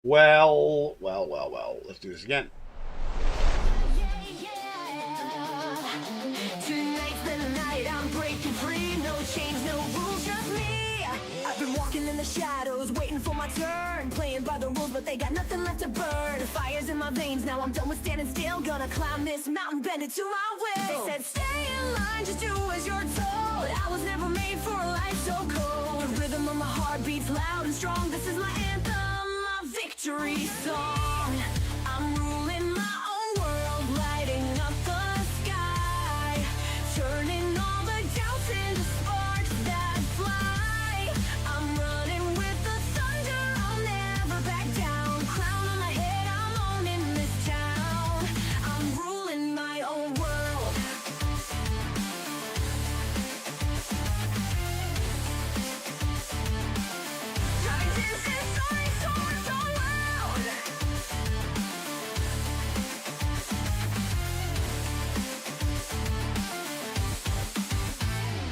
Well. Let's do this again. Tonight's the night, I'm breaking free. No chains, no rules, just me. I've been walking in the shadows, waiting for my turn. Playing by the rules, but they got nothing left to burn. The fire's in my veins, now I'm done with standing still. Gonna climb this mountain, bend it to my will. They said stay in line, just do as you're told. I was never made for a life so cold. The rhythm of my heart beats loud and strong. This is my anthem, my victory song. I'm ruling my own world, lighting up the sky, turning all the doubts into sparks that fly. I'm running with the thunder, I'll never back down. Crown on my head, I'm owning this town. I'm ruling my own world. Dragons and soaring swords so loud.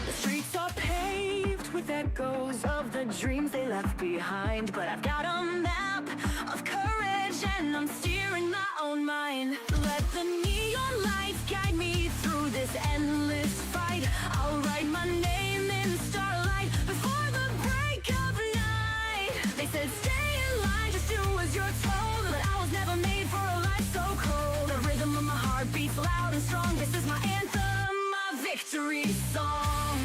The streets are paved with echoes of the dreams they left behind. But I've got a map of courage and I'm steering my own mind. Let the neon lights guide me through this endless fight. I'll write my name in starlight before the break of night. They said stay in line, just do as you're told. But I was never made for a life so cold. The rhythm of my heart beats loud and strong. This is my anthem, my victory song.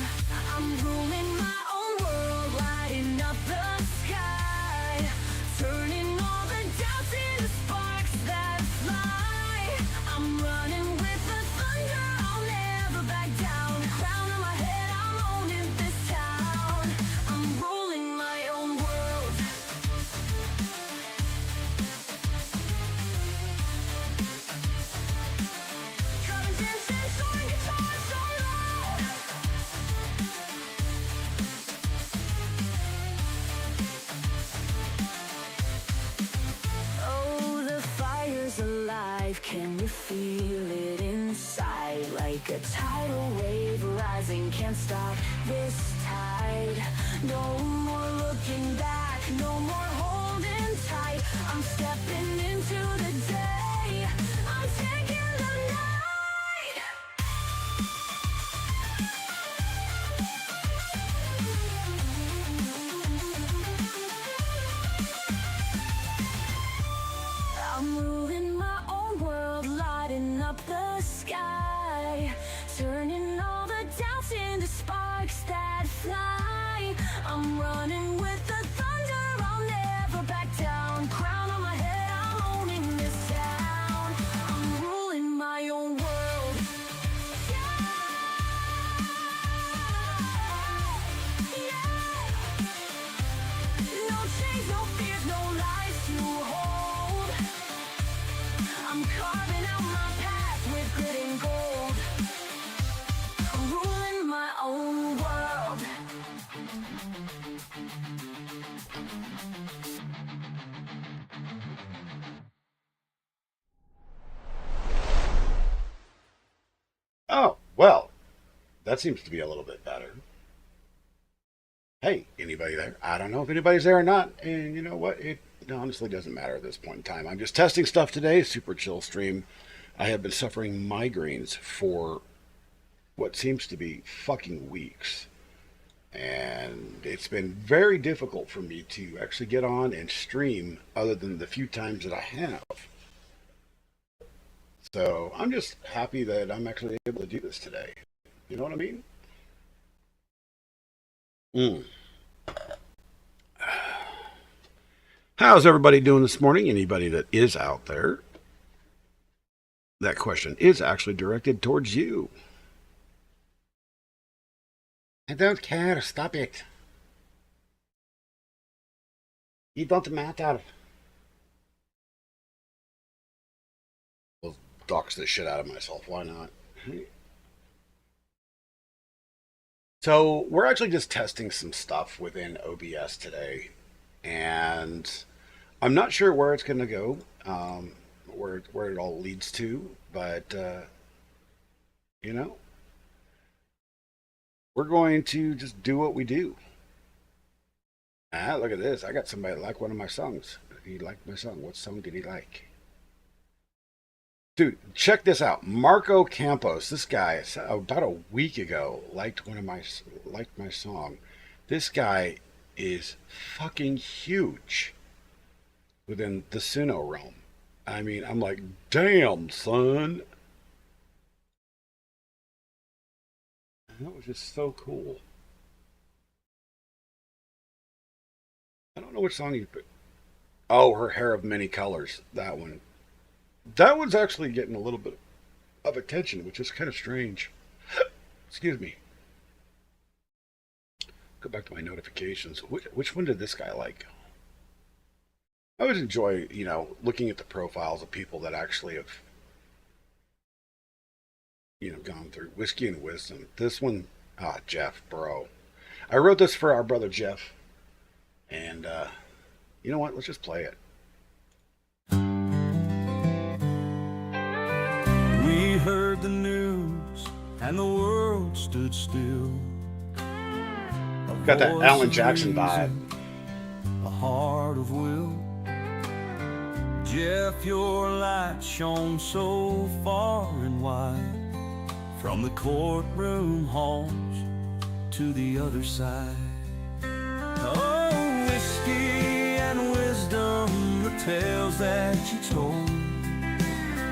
I'm ruling my own world, lighting up the sky, turning all the doubts into sparks that fly. I'm running with the thunder, I'll never back down. Crown on my head, I'm owning this town. I'm ruling my own world. Drums and soaring guitars so loud. Oh, the fire's alive, can you feel it inside? Like a tidal wave rising, can't stop this tide. No more looking back, no more holding tight. I'm stepping into the day, I'm taking the night. I'm ruling my own world, lighting up the sky, turning all the doubts into sparks that fly. I'm running with the thunder, I'll never back down. Crown on my head, I'm owning this town. I'm ruling my own world. No chains, no fears, no lies to hold. I'm carving out my path with grit and gold. I'm ruling my own world. Oh, well, that seems to be a little bit better. Hey, anybody there? I don't know if anybody's there or not. And you know what? It honestly doesn't matter at this point in time. I'm just testing stuff today. Super chill stream. I have been suffering migraines for what seems to be fucking weeks. And it's been very difficult for me to actually get on and stream other than the few times that I have. So I'm just happy that I'm actually able to do this today. You know what I mean? Mm. How's everybody doing this morning? Anybody that is out there, that question is actually directed towards you. I don't care. Stop it. You don't matter. I'll dox the shit out of myself. Why not? So we're actually just testing some stuff within OBS today, and I'm not sure where it's going to go, where it all leads to, but you know, we're going to just do what we do. Ah, look at this. I got somebody that like one of my songs. He liked my song. What song did he like? Dude, check this out. Marco Campos, this guy, about a week ago, liked my song. This guy is fucking huge within the Suno realm. I mean, I'm like, damn, son. That was just so cool. I don't know which song you put. Oh, Her Hair of Many Colors. That one. That one's actually getting a little bit of attention, which is kind of strange. Excuse me. Go back to my notifications. Which one did this guy like? I always enjoy, looking at the profiles of people that actually have, gone through Whiskey and Wisdom. This one, Jeff, bro. I wrote this for our brother Jeff, and you know what? Let's just play it. We heard the news, and the world stood still. Got that Alan Jackson vibe. A heart of will. Jeff, your light shone so far and wide, from the courtroom halls to the other side. Oh, whiskey and wisdom, the tales that you told.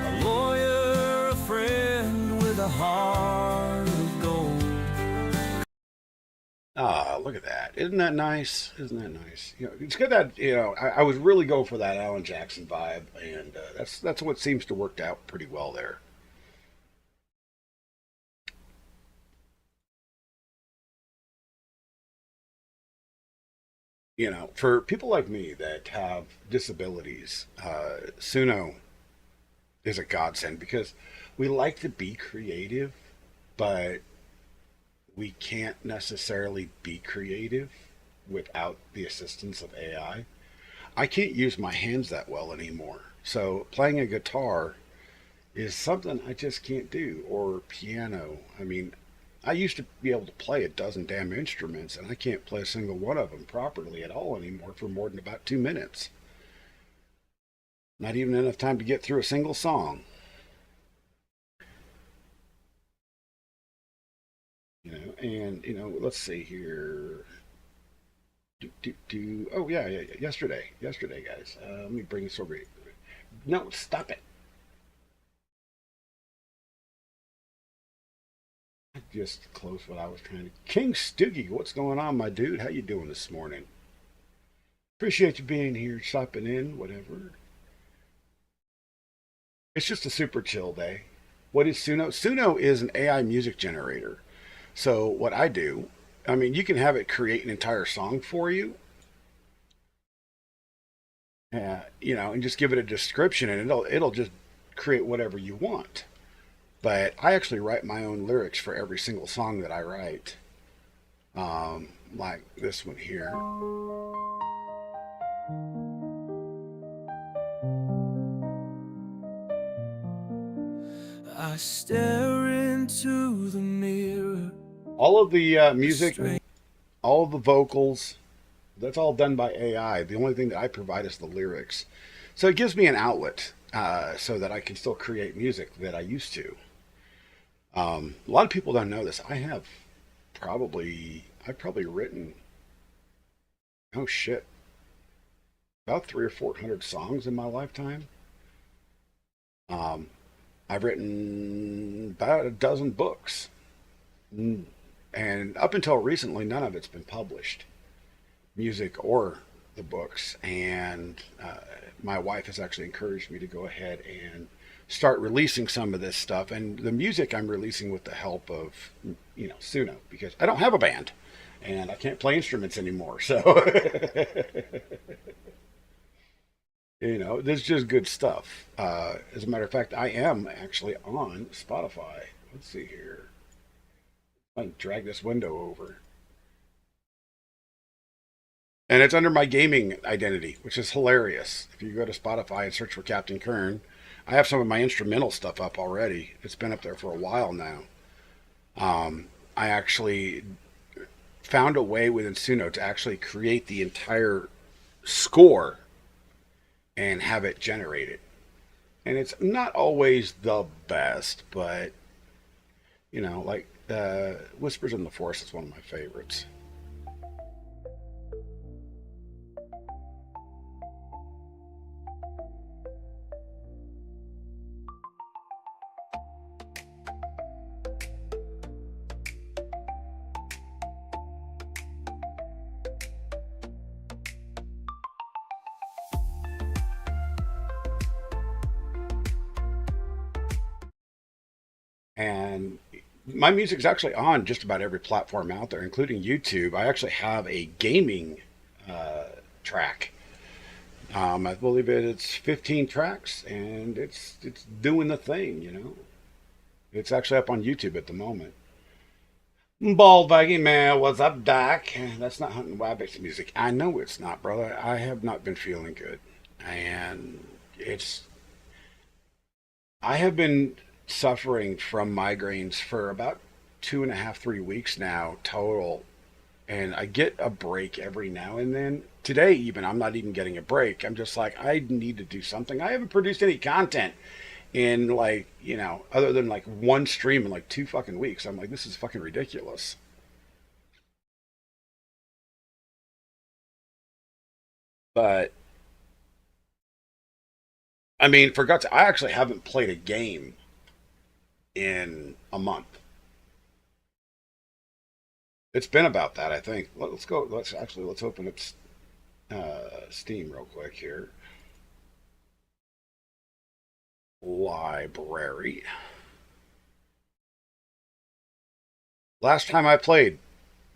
A lawyer, a friend with a heart of gold. Ah, look at that. Isn't that nice? Isn't that nice? It's good that, I was really going for that Alan Jackson vibe, and that's what seems to work out pretty well there. For people like me that have disabilities, Suno is a godsend because we like to be creative, but we can't necessarily be creative without the assistance of AI. I can't use my hands that well anymore. So playing a guitar is something I just can't do, or piano. I mean, I used to be able to play a dozen damn instruments, and I can't play a single one of them properly at all anymore for more than about 2 minutes. Not even enough time to get through a single song. Let's see here. Oh yeah, yesterday, guys. Let me bring this over. No, stop it. I just closed what I was trying to. King Stoogie, what's going on, my dude? How you doing this morning? Appreciate you being here, stopping in, whatever. It's just a super chill day. What is Suno? Suno is an AI music generator. So what I do, I mean, you can have it create an entire song for you, and just give it a description, and it'll just create whatever you want. But I actually write my own lyrics for every single song that I write, like this one here. I stare into the mirror. All of the music, all of the vocals, that's all done by AI. The only thing that I provide is the lyrics. So it gives me an outlet so that I can still create music that I used to. A lot of people don't know this. I've probably written, oh shit, about 300 or 400 songs in my lifetime. I've written about a dozen books. And up until recently, none of it's been published, music or the books. And my wife has actually encouraged me to go ahead and start releasing some of this stuff. And the music I'm releasing with the help of, Suno, because I don't have a band and I can't play instruments anymore. So, this is just good stuff. As a matter of fact, I am actually on Spotify. Let's see here. I can drag this window over. And it's under my gaming identity, which is hilarious. If you go to Spotify and search for Captain Kern, I have some of my instrumental stuff up already. It's been up there for a while now. I actually found a way within Suno to actually create the entire score and have it generated. And it's not always the best, but like Whispers in the Forest is one of my favorites. And my music's actually on just about every platform out there, including YouTube. I actually have a gaming uh, track. I believe it's 15 tracks, and it's doing the thing. It's actually up on YouTube at the moment. Bald Viking man, what's up, Doc? That's not Hunting Wabbit's music. I know it's not, brother. I have not been feeling good, and it's I have been suffering from migraines for about 2.5, 3 weeks now total. And I get a break every now and then. Today, even, I'm not even getting a break. I'm just like, I need to do something. I haven't produced any content in like, other than like one stream in like 2 fucking weeks. I'm like, this is fucking ridiculous. But I mean, for guts, I actually haven't played a game in a month. It's been about that, I think. Let's go. Let's open up Steam real quick here. Library. Last time I played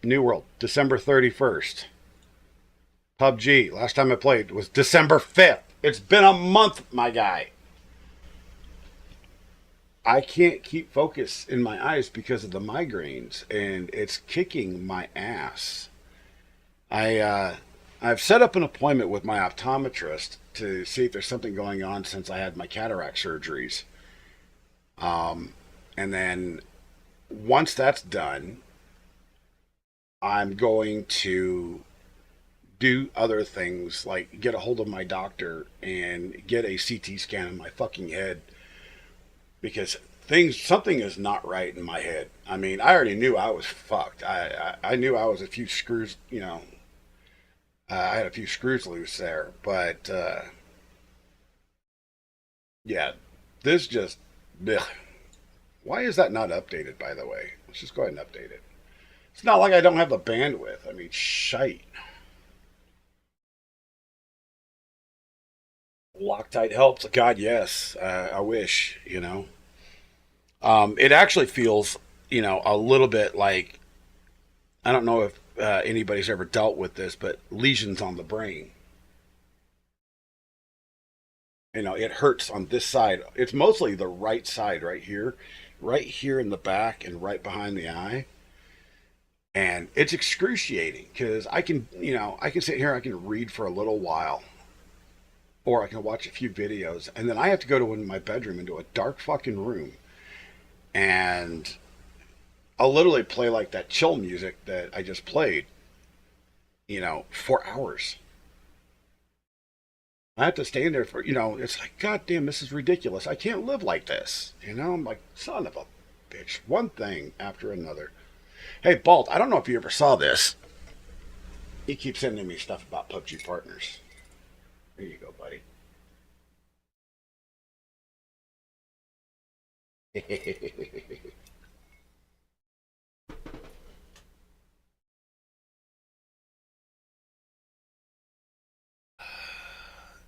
New World, December 31st. PUBG, last time I played was December 5th. It's been a month, my guy. I can't keep focus in my eyes because of the migraines, and it's kicking my ass. I've set up an appointment with my optometrist to see if there's something going on since I had my cataract surgeries. And then once that's done, I'm going to do other things like get a hold of my doctor and get a CT scan of my fucking head because something is not right in my head. I mean, I already knew I was fucked. I knew I was a few screws, I had a few screws loose there, but yeah, this just ugh. Why is that not updated, by the way? Let's just go ahead and update it. It's not like I don't have the bandwidth. I mean, shite. Loctite helps. God, yes. I wish. It actually feels, a little bit like, I don't know if anybody's ever dealt with this, but lesions on the brain. It hurts on this side. It's mostly the right side right here in the back and right behind the eye. And it's excruciating because I can sit here, I can read for a little while, or I can watch a few videos, and then I have to go to my bedroom into a dark fucking room, and I'll literally play like that chill music that I just played, for hours. I have to stand there it's like, God damn, this is ridiculous. I can't live like this. I'm like, son of a bitch. One thing after another. Hey, Balt, I don't know if you ever saw this. He keeps sending me stuff about PUBG partners. There you go, buddy.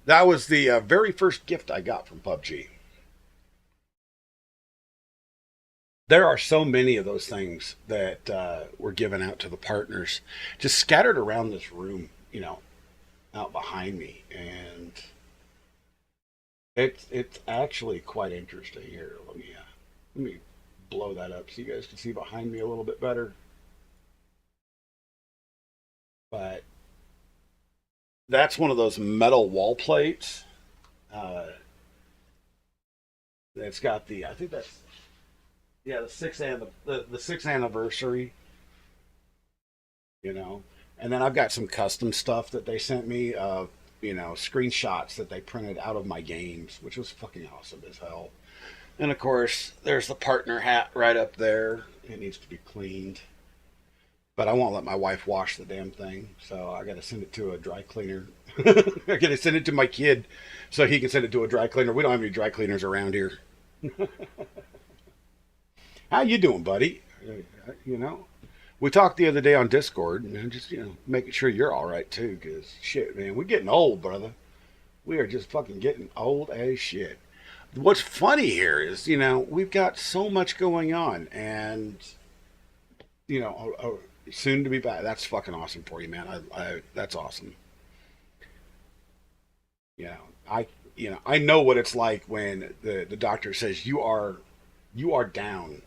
That was the very first gift I got from PUBG. There are so many of those things that were given out to the partners, just scattered around this room, out behind me, and it's actually quite interesting. Here, let me blow that up so you guys can see behind me a little bit better. But that's one of those metal wall plates. Uh, that's got I think that's the sixth anniversary. You know, and then I've got some custom stuff that they sent me of screenshots that they printed out of my games, which was fucking awesome as hell. And of course, there's the partner hat right up there. It needs to be cleaned. But I won't let my wife wash the damn thing, so I got to send it to a dry cleaner. I got to send it to my kid so he can send it to a dry cleaner. We don't have any dry cleaners around here. How you doing, buddy? We talked the other day on Discord, and just making sure you're all right too. Cause shit, man, we're getting old, brother. We are just fucking getting old as shit. What's funny here is, we've got so much going on, and soon to be back. That's fucking awesome for you, man. That's awesome. I know what it's like when the doctor says you are down,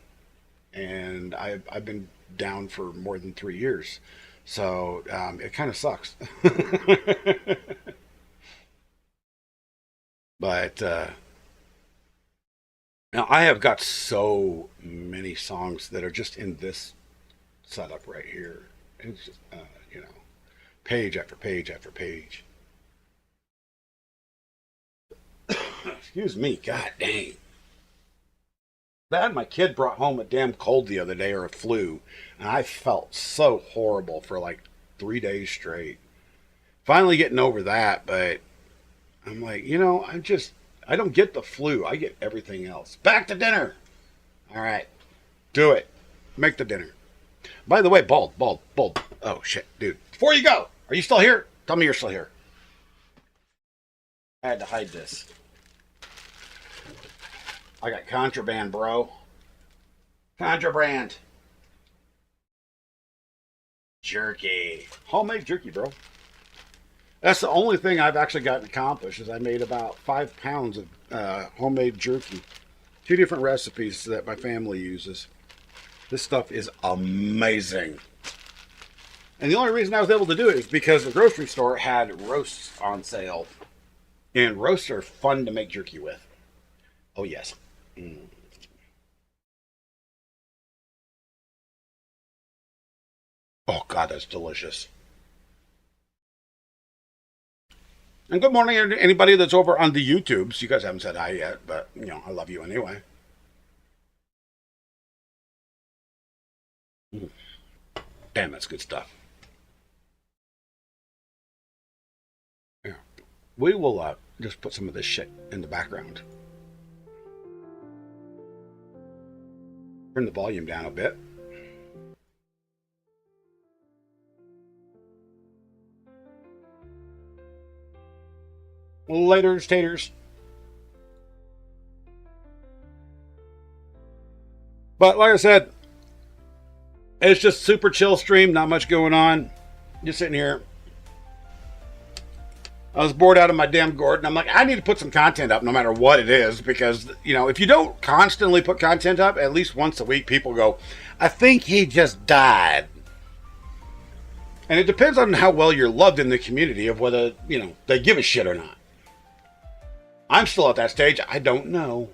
and I've been down for more than 3 years, so it kind of sucks. But now I have got so many songs that are just in this setup right here. It's just page after page after page. Excuse me, god dang. That my kid brought home a damn cold the other day, or a flu, and I felt so horrible for like 3 days straight. Finally getting over that, but I'm like, I don't get the flu. I get everything else. Back to dinner. All right. Do it. Make the dinner. By the way, bald. Oh, shit, dude. Before you go, are you still here? Tell me you're still here. I had to hide this. I got contraband, bro. Contraband. Jerky. Homemade jerky, bro. That's the only thing I've actually gotten accomplished, is I made about 5 pounds of homemade jerky. 2 different recipes that my family uses. This stuff is amazing. And the only reason I was able to do it is because the grocery store had roasts on sale. And roasts are fun to make jerky with. Oh, yes. Oh, God, that's delicious. And good morning to anybody that's over on the YouTubes. You guys haven't said hi yet, but, I love you anyway. Damn, that's good stuff. Yeah. We will just put some of this shit in the background. Turn the volume down a bit. Later, taters. But like I said, it's just super chill stream. Not much going on. Just sitting here. I was bored out of my damn gourd, and I'm like, I need to put some content up no matter what it is, because, if you don't constantly put content up, at least once a week, people go, I think he just died. And it depends on how well you're loved in the community, of whether, they give a shit or not. I'm still at that stage. I don't know.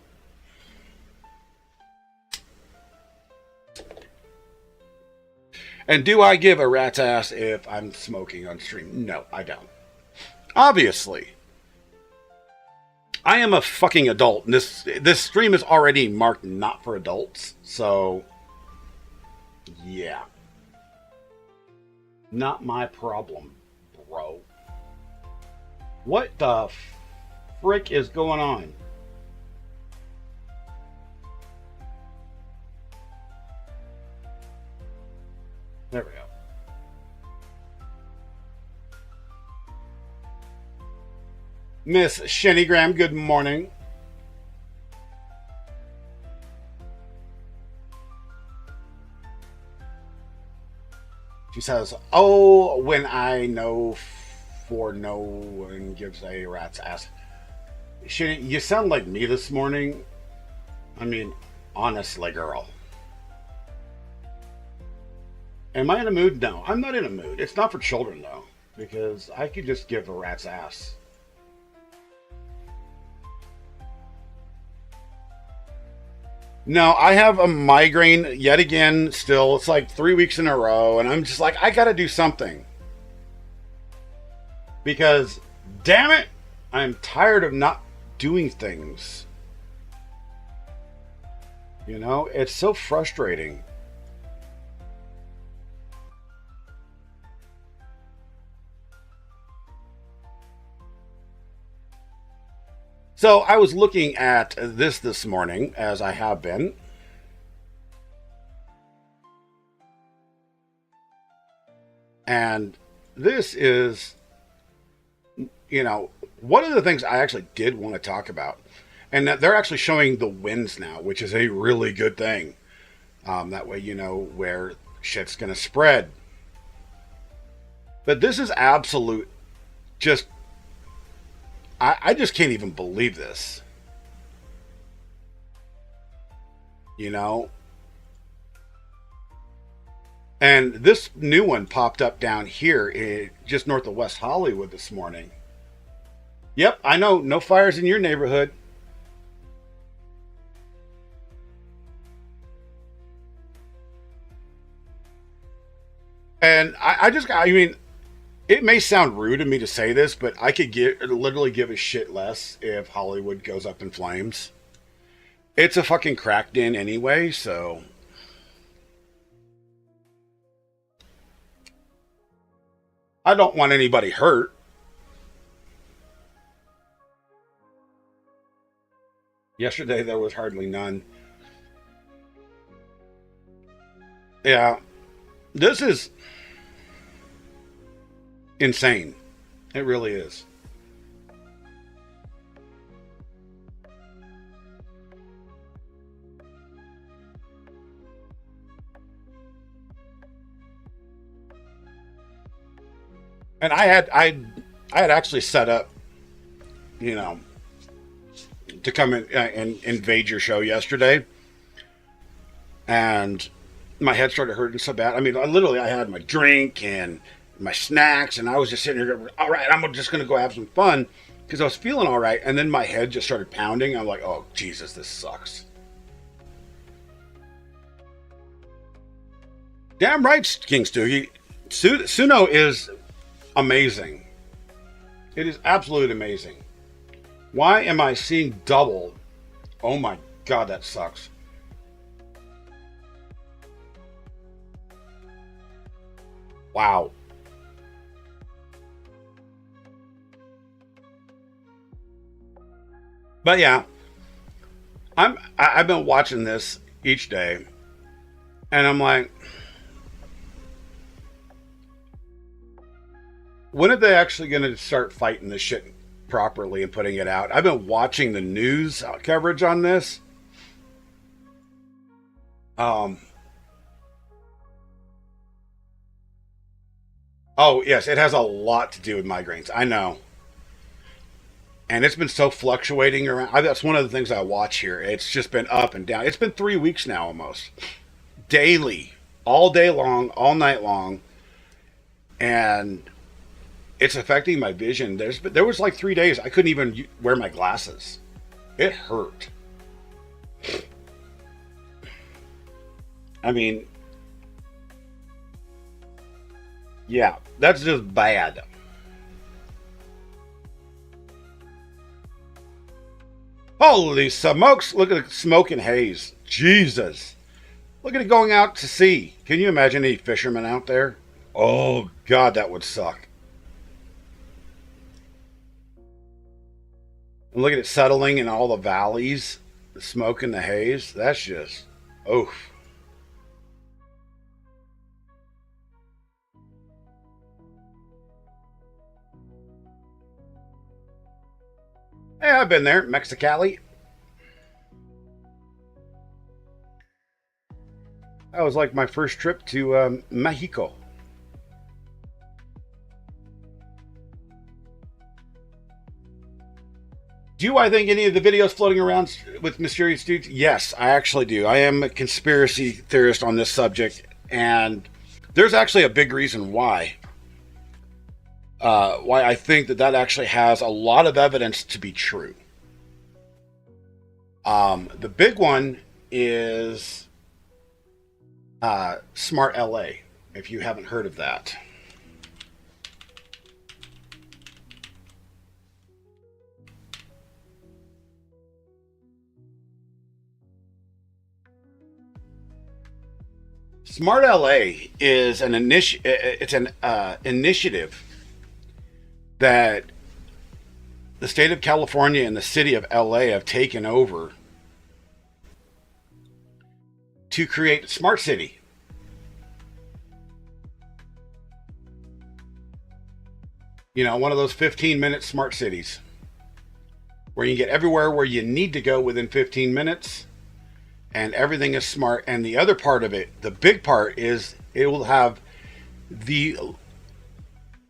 And do I give a rat's ass if I'm smoking on stream? No, I don't. Obviously. I am a fucking adult. And this stream is already marked not for adults. So, yeah. Not my problem, bro. What the frick is going on? There we go. Miss Shennygram, good morning. She says, oh, when I know for no one gives a rat's ass. Shenny, you sound like me this morning. I mean, honestly, girl. Am I in a mood? No, I'm not in a mood. It's not for children, though, because I could just give a rat's ass. No, I have a migraine yet again still. It's like 3 weeks in a row, and I'm just like, I gotta do something. Because Damn it! I'm tired of not doing things. You know, it's so frustrating. So I was looking at this morning, as I have been. And this is, you know, one of the things I actually did want to talk about. And that they're actually showing the winds now, which is a really good thing. That way you know where shit's going to spread. But this is absolute, just, I just can't even believe this. You know? And this new one popped up down here, just north of West Hollywood this morning. Yep, I know, no fires in your neighborhood. And I mean, it may sound rude of me to say this, but I could literally give a shit less if Hollywood goes up in flames. It's a fucking crack den anyway, so. I don't want anybody hurt. Yesterday there was hardly none. Yeah, this is insane. It really is. And I had actually set up, you know, to come in and invade your show yesterday, and my head started hurting so bad. I mean, I had my drink and my snacks, and I was just sitting here, all right, I'm just going to go have some fun, because I was feeling all right, and then my head just started pounding. I'm like, oh, Jesus, this sucks. Damn right, King Stu. Suno is amazing. It is absolutely amazing. Why am I seeing double? Oh my God, that sucks. Wow. But yeah, I've been watching this each day, and I'm like, when are they actually going to start fighting this shit properly and putting it out? I've been watching the news coverage on this. Oh yes, it has a lot to do with migraines. I know. And it's been so fluctuating around. That's one of the things I watch here. It's just been up and down. It's been 3 weeks now almost. Daily. All day long, all night long. And it's affecting my vision. There was like 3 days I couldn't even wear my glasses. It hurt. I mean, yeah, that's just bad. Holy smokes, look at the smoke and haze. Jesus. Look at it going out to sea. Can you imagine any fishermen out there? Oh, God, that would suck. And look at it settling in all the valleys. The smoke and the haze. That's just, oof. Hey, I've been there, Mexicali. That was like my first trip to Mexico. Do I think any of the videos floating around with mysterious dudes? Yes, I actually do. I am a conspiracy theorist on this subject, and there's actually a big reason why. Why I think that actually has a lot of evidence to be true. The big one is Smart LA, if you haven't heard of that. Smart LA is it's an initiative that the state of California and the city of LA have taken over to create a smart city. You know, one of those 15-minute smart cities where you get everywhere where you need to go within 15 minutes and everything is smart. And the other part of it, the big part, is it will have the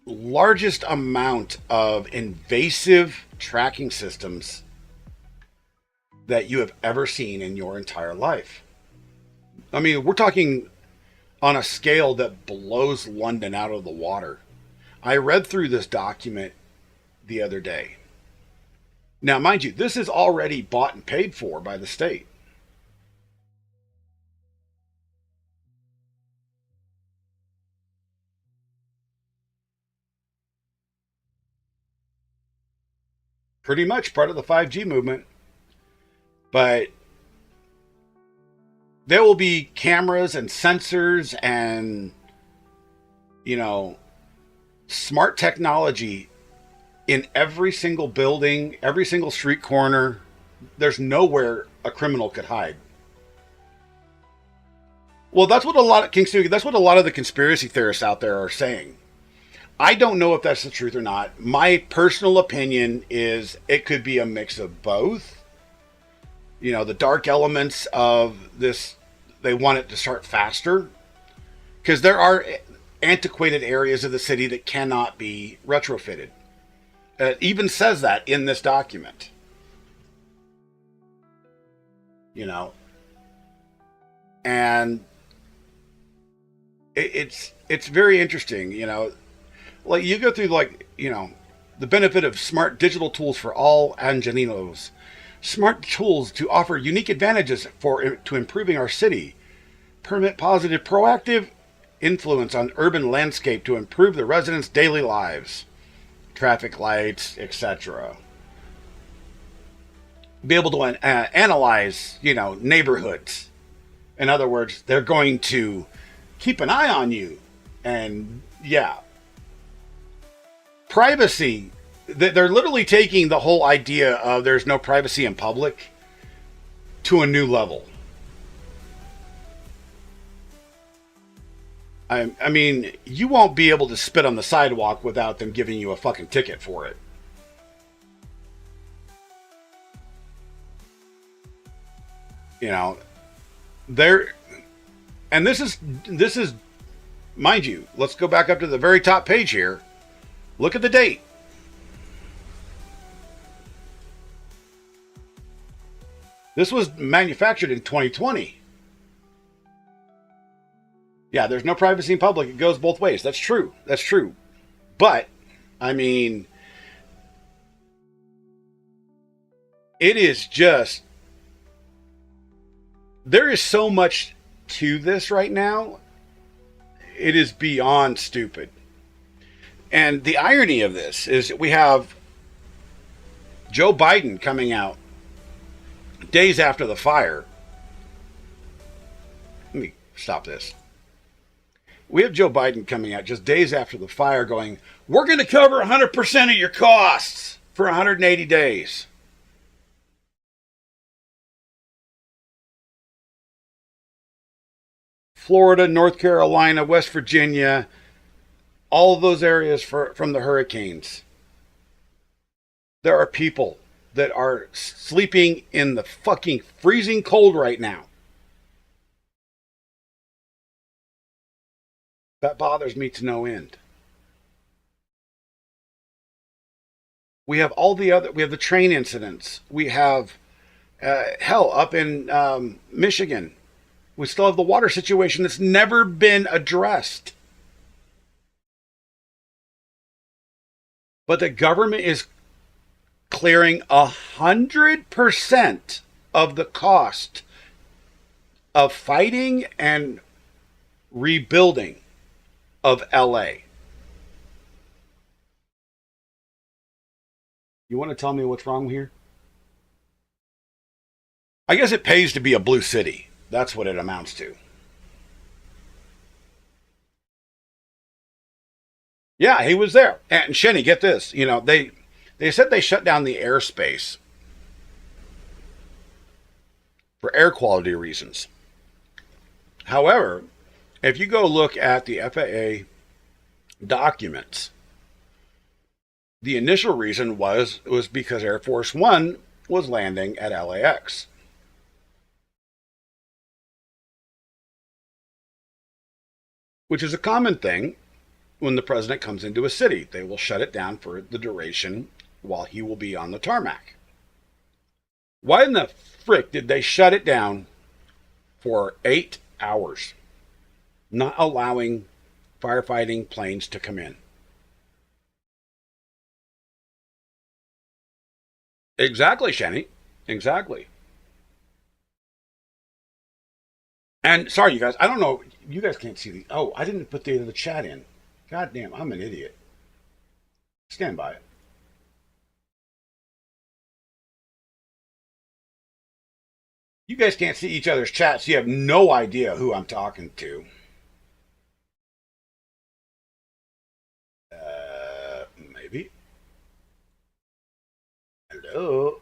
largest amount of invasive tracking systems that you have ever seen in your entire life. I mean, we're talking on a scale that blows London out of the water. I read through this document the other day. Now, mind you, this is already bought and paid for by the state. Pretty much part of the 5G movement. But there will be cameras and sensors and, you know, smart technology in every single building, every single street corner. There's nowhere a criminal could hide. Well, that's what a lot of that's what a lot of the conspiracy theorists out there are saying. I don't know if that's the truth or not. My personal opinion is it could be a mix of both. You know, the dark elements of this, they want it to start faster. Because there are antiquated areas of the city that cannot be retrofitted. It even says that in this document. You know. And it's very interesting, you know. Like, you go through, like, you know, the benefit of smart digital tools for all Angelinos. Smart tools to offer unique advantages to improving our city. Permit positive, proactive influence on urban landscape to improve the residents' daily lives. Traffic lights, etc. Be able to analyze, you know, neighborhoods. In other words, they're going to keep an eye on you. And, yeah. Privacy. They're literally taking the whole idea of there's no privacy in public to a new level. I mean, you won't be able to spit on the sidewalk without them giving you a fucking ticket for it. You know, and this is, mind you, let's go back up to the very top page here. Look at the date. This was manufactured in 2020. Yeah, there's no privacy in public. It goes both ways. That's true. That's true. But, I mean, it is just, there is so much to this right now. It is beyond stupid. And the irony of this is we have Joe Biden coming out days after the fire. Let me stop this. We have Joe Biden coming out just days after the fire going, we're going to cover 100% of your costs for 180 days. Florida, North Carolina, West Virginia, all of those areas from the hurricanes. There are people that are sleeping in the fucking freezing cold right now. That bothers me to no end. We have we have the train incidents. We have, hell, up in Michigan, we still have the water situation that's never been addressed. But the government is clearing 100% of the cost of fighting and rebuilding of LA. You want to tell me what's wrong here? I guess it pays to be a blue city. That's what it amounts to. Yeah, he was there. And Shenny, get this. They said they shut down the airspace for air quality reasons. However, if you go look at the FAA documents, the initial reason was because Air Force One was landing at LAX. Which is a common thing when the president comes into a city. They will shut it down for the duration while he will be on the tarmac. Why in the frick did they shut it down for 8 hours, not allowing firefighting planes to come in? Exactly, Shenny. Exactly. And sorry, you guys, I don't know. You guys can't see the. Oh, I didn't put the chat in. God damn, I'm an idiot. Stand by it. You guys can't see each other's chats. So you have no idea who I'm talking to. Maybe. Hello.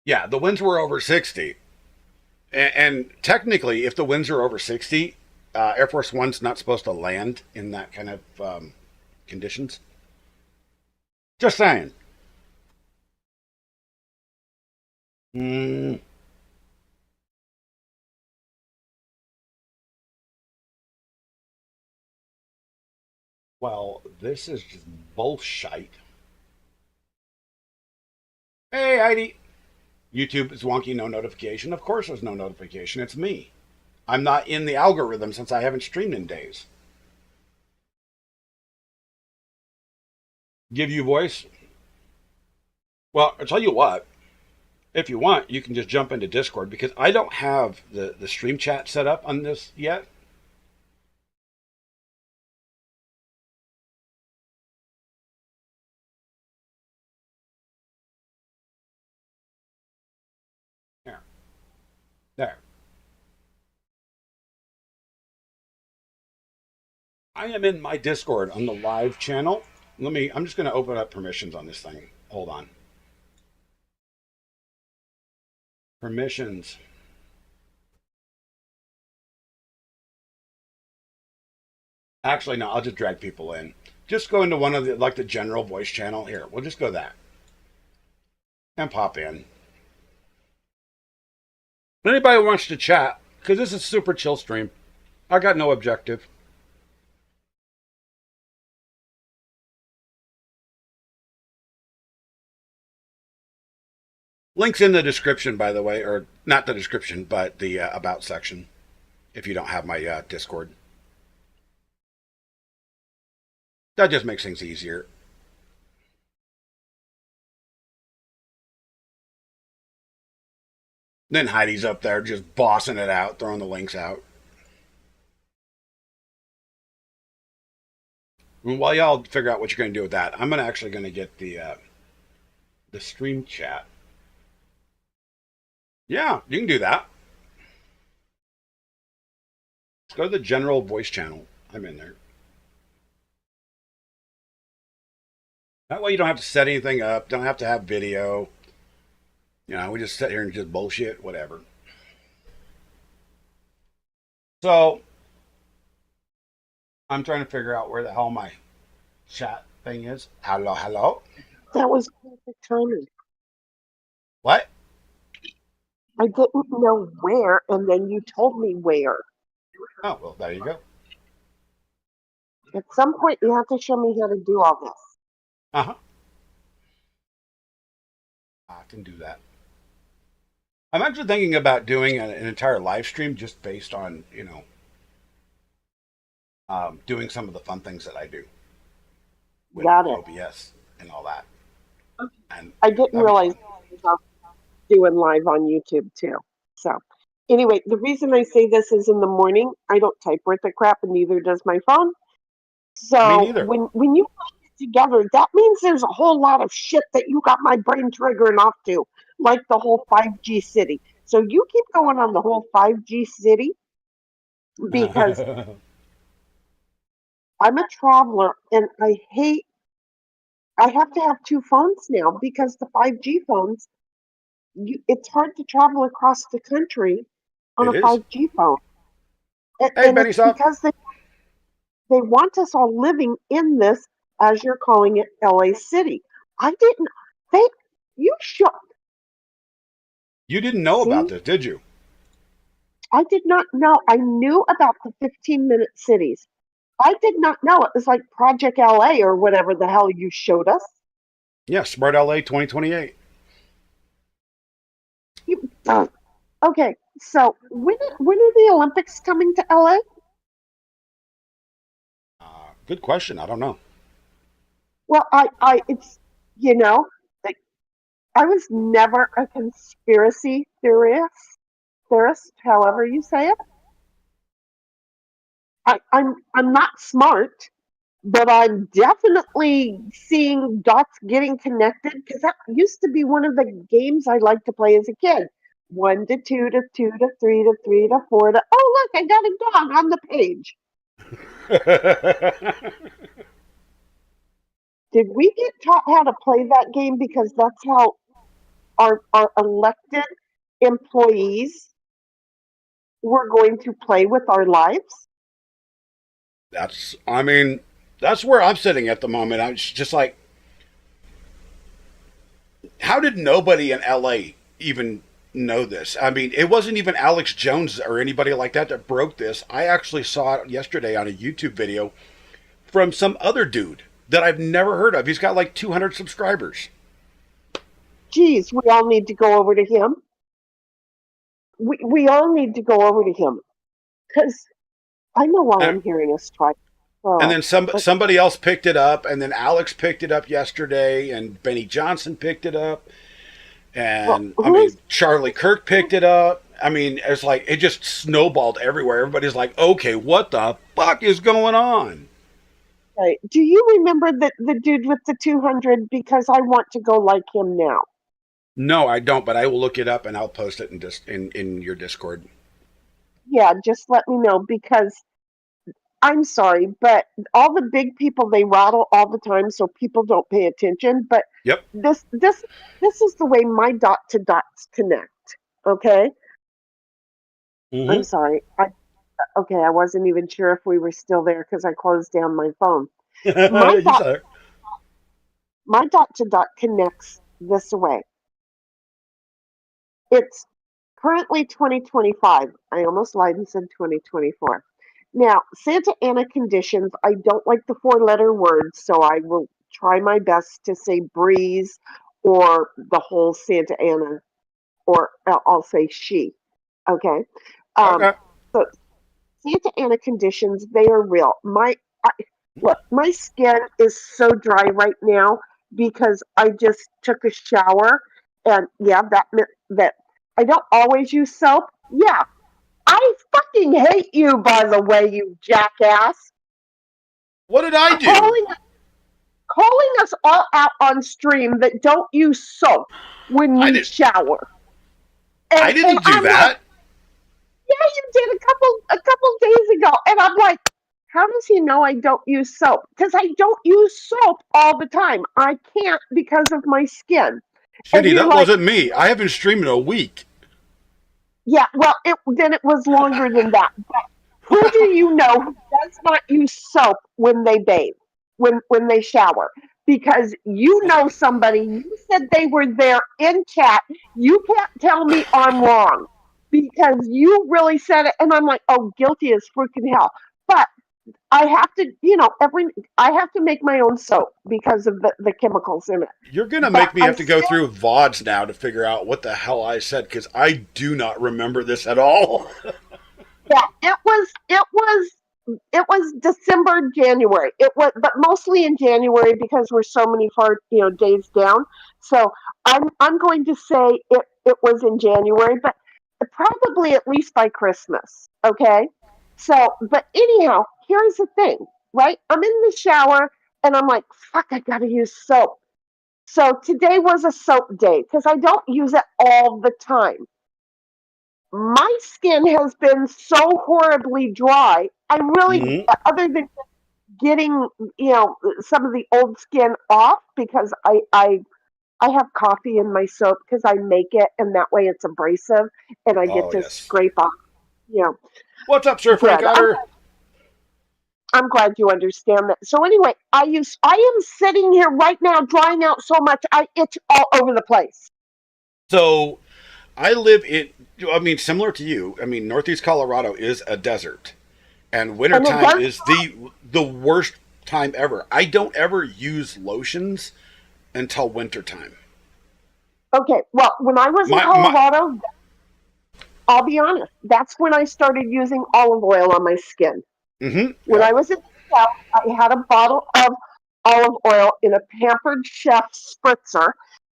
Yeah, the winds were over 60. And technically, if the winds are over 60, Air Force One's not supposed to land in that kind of conditions. Just saying. Mm, well, this is just bullshit. Hey, Heidi. YouTube is wonky, no notification. Of course, there's no notification. It's me. I'm not in the algorithm since I haven't streamed in days. Give you voice? Well, I'll tell you what. If you want, you can just jump into Discord because I don't have the stream chat set up on this yet. There. There. I am in my Discord on the live channel. I'm just going to open up permissions on this thing. Hold on. Permissions. Actually, no, I'll just drag people in. Just go into one of the general voice channel. Here, we'll just go that. And pop in. Anybody who wants to chat, because this is super chill stream. I got no objective. Links in the description, by the way, or not the description, but the about section, if you don't have my Discord. That just makes things easier. Then Heidi's up there just bossing it out, throwing the links out. And while y'all figure out what you're going to do with that, I'm actually going to get the stream chat. Yeah, you can do that. Let's go to the general voice channel. I'm in there. That way you don't have to set anything up, don't have to have video. We just sit here and just bullshit, whatever. So, I'm trying to figure out where the hell my chat thing is. Hello, hello. That was perfect timing. What? I didn't know where, and then you told me where. Oh, well, there you go. At some point, you have to show me how to do all this. Uh-huh. I can do that. I'm actually thinking about doing an entire live stream just based on, doing some of the fun things that I do with Got it. OBS and all that. And I didn't realize I was doing live on YouTube too. So, anyway, the reason I say this is in the morning, I don't type worth a crap, and neither does my phone. So Me neither. when you put it together, that means there's a whole lot of shit that you got my brain triggering off to, like the whole 5G city. So you keep going on the whole 5G city, because I'm a traveler and I have to have two phones now because the 5G phones, it's hard to travel across the country on It a is. 5G phone. Hey, And Benny it's Sop. because they want us all living in this, as you're calling it, LA City. I didn't, they, you should, You didn't know about see, this, did you? I did not know. I knew about the 15-minute cities. I did not know it was like Project LA or whatever the hell you showed us. Yeah, Smart LA 2028. You, okay, so when are the Olympics coming to LA? Good question. I don't know. Well, it's, you know, like, I was never a conspiracy theorist, however you say it. I'm not smart, but I'm definitely seeing dots getting connected because that used to be one of the games I liked to play as a kid. One to two to two to three to four to, oh look, I got a dog on the page. Did we get taught how to play that game because that's how our elected employees were going to play with our lives? I mean, that's where I'm sitting at the moment. I'm just like, how did nobody in LA even know this? I mean, it wasn't even Alex Jones or anybody like that that broke this. I actually saw it yesterday on a YouTube video from some other dude that I've never heard of. He's got like 200 subscribers. Geez, we all need to go over to him. We all need to go over to him because I know why And, I'm hearing us try. and Oh, then but somebody else picked it up, and then Alex picked it up yesterday, and Benny Johnson picked it up, well, and I who is mean Charlie Kirk picked it up. I mean, it's like it just snowballed everywhere. Everybody's like, "Okay, what the fuck is going on?" right? Do you remember the dude with the 200? Because I want to go like him now. No, I don't, but I will look it up and I'll post it in your Discord. Yeah, just let me know because I'm sorry, but all the big people they rattle all the time, so people don't pay attention. But Yep. this this this is the way my dot to dots connect. Okay, I'm Mm-hmm. sorry. Okay, I wasn't even sure if we were still there because I closed down my phone. My You dot saw it. my dot to dot connects this way. It's currently 2025. I almost lied and said 2024. Now, Santa Ana conditions, I don't like the four-letter words, so I will try my best to say breeze or the whole Santa Ana, or I'll say she. Okay. Um, Okay. so Santa Ana conditions, they are real. Look, my skin is so dry right now because I just took a shower, and yeah, that meant that I don't always use soap. Yeah, I fucking hate you, by the way, you jackass. What did I do? Calling calling us all out on stream that don't use soap when I we did. shower. I And didn't do I'm like, that. yeah, you did a couple days ago. And I'm like, how does he know I don't use soap? Because I don't use soap all the time. I can't because of my skin. And Sweetie, you're that like, wasn't me. I have been streaming a week. yeah, well, then it was longer than that. But who do you know who does not use soap when they bathe, when they shower? Because you know somebody, you said they were there in chat. You can't tell me I'm wrong because you really said it. And I'm like, oh, guilty as freaking hell. But I have to, I have to make my own soap because of the chemicals in it. You're gonna But make me I have to go still, through VODs now to figure out what the hell I said because I do not remember this at all. yeah, it was December, January. It was, but mostly in January because we're so many far, days down. So I'm going to say it was in January, but probably at least by Christmas. Okay. So, but anyhow, here's the thing, right? I'm in the shower and I'm like, fuck, I gotta use soap. So today was a soap day because I don't use it all the time. my skin has been so horribly dry. I really, Hmm. other than getting, some of the old skin off because I have coffee in my soap because I make it and that way it's abrasive and I get Oh to yes. scrape off, you know, What's up, Sir Frank good. Otter? I'm glad you understand that. So anyway, I am sitting here right now drying out so much I itch all over the place. So I live in. I mean, similar to you. I mean, Northeast Colorado is a desert, and And it wintertime does is the worst time ever. I don't ever use lotions until wintertime. okay. Well, when I was in My Colorado, I'll be honest, that's when I started using olive oil on my skin. When yep. I was in the South, I had a bottle of olive oil in a Pampered Chef spritzer,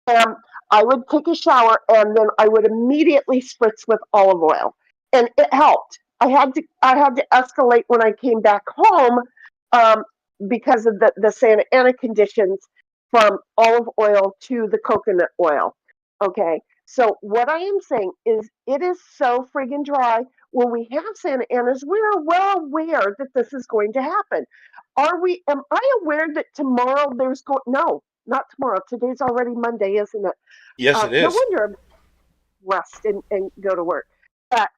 and I would take a shower and then I would immediately spritz with olive oil, and it helped. I had to escalate when I came back home um, because of the Santa Ana conditions from olive oil to the coconut oil. Okay, so what I am saying is it is so friggin' dry when we have Santa Anas, we are well aware that this is going to happen. Am I aware that tomorrow no, not tomorrow. Today's already Monday, isn't it? Yes, it No is. wonder I'm rest and go to work. But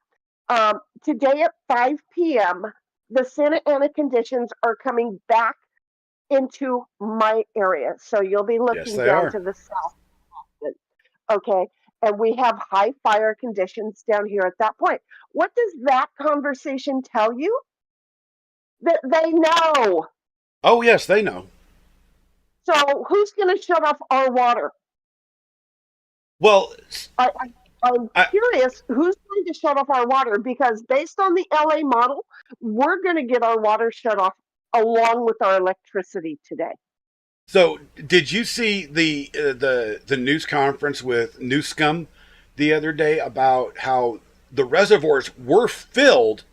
today at 5 p.m., the Santa Ana conditions are coming back into my area. So you'll be Yes, looking they down are. to the south. Okay. And we have high fire conditions down here at that point. What does that conversation tell you? That they know. Oh yes, they know. So who's going to shut off our water? Well, I'm I, curious who's going to shut off our water because based on the LA model, we're going to get our water shut off along with our electricity today. so did you see the news conference with Newscom the other day about how the reservoirs were filled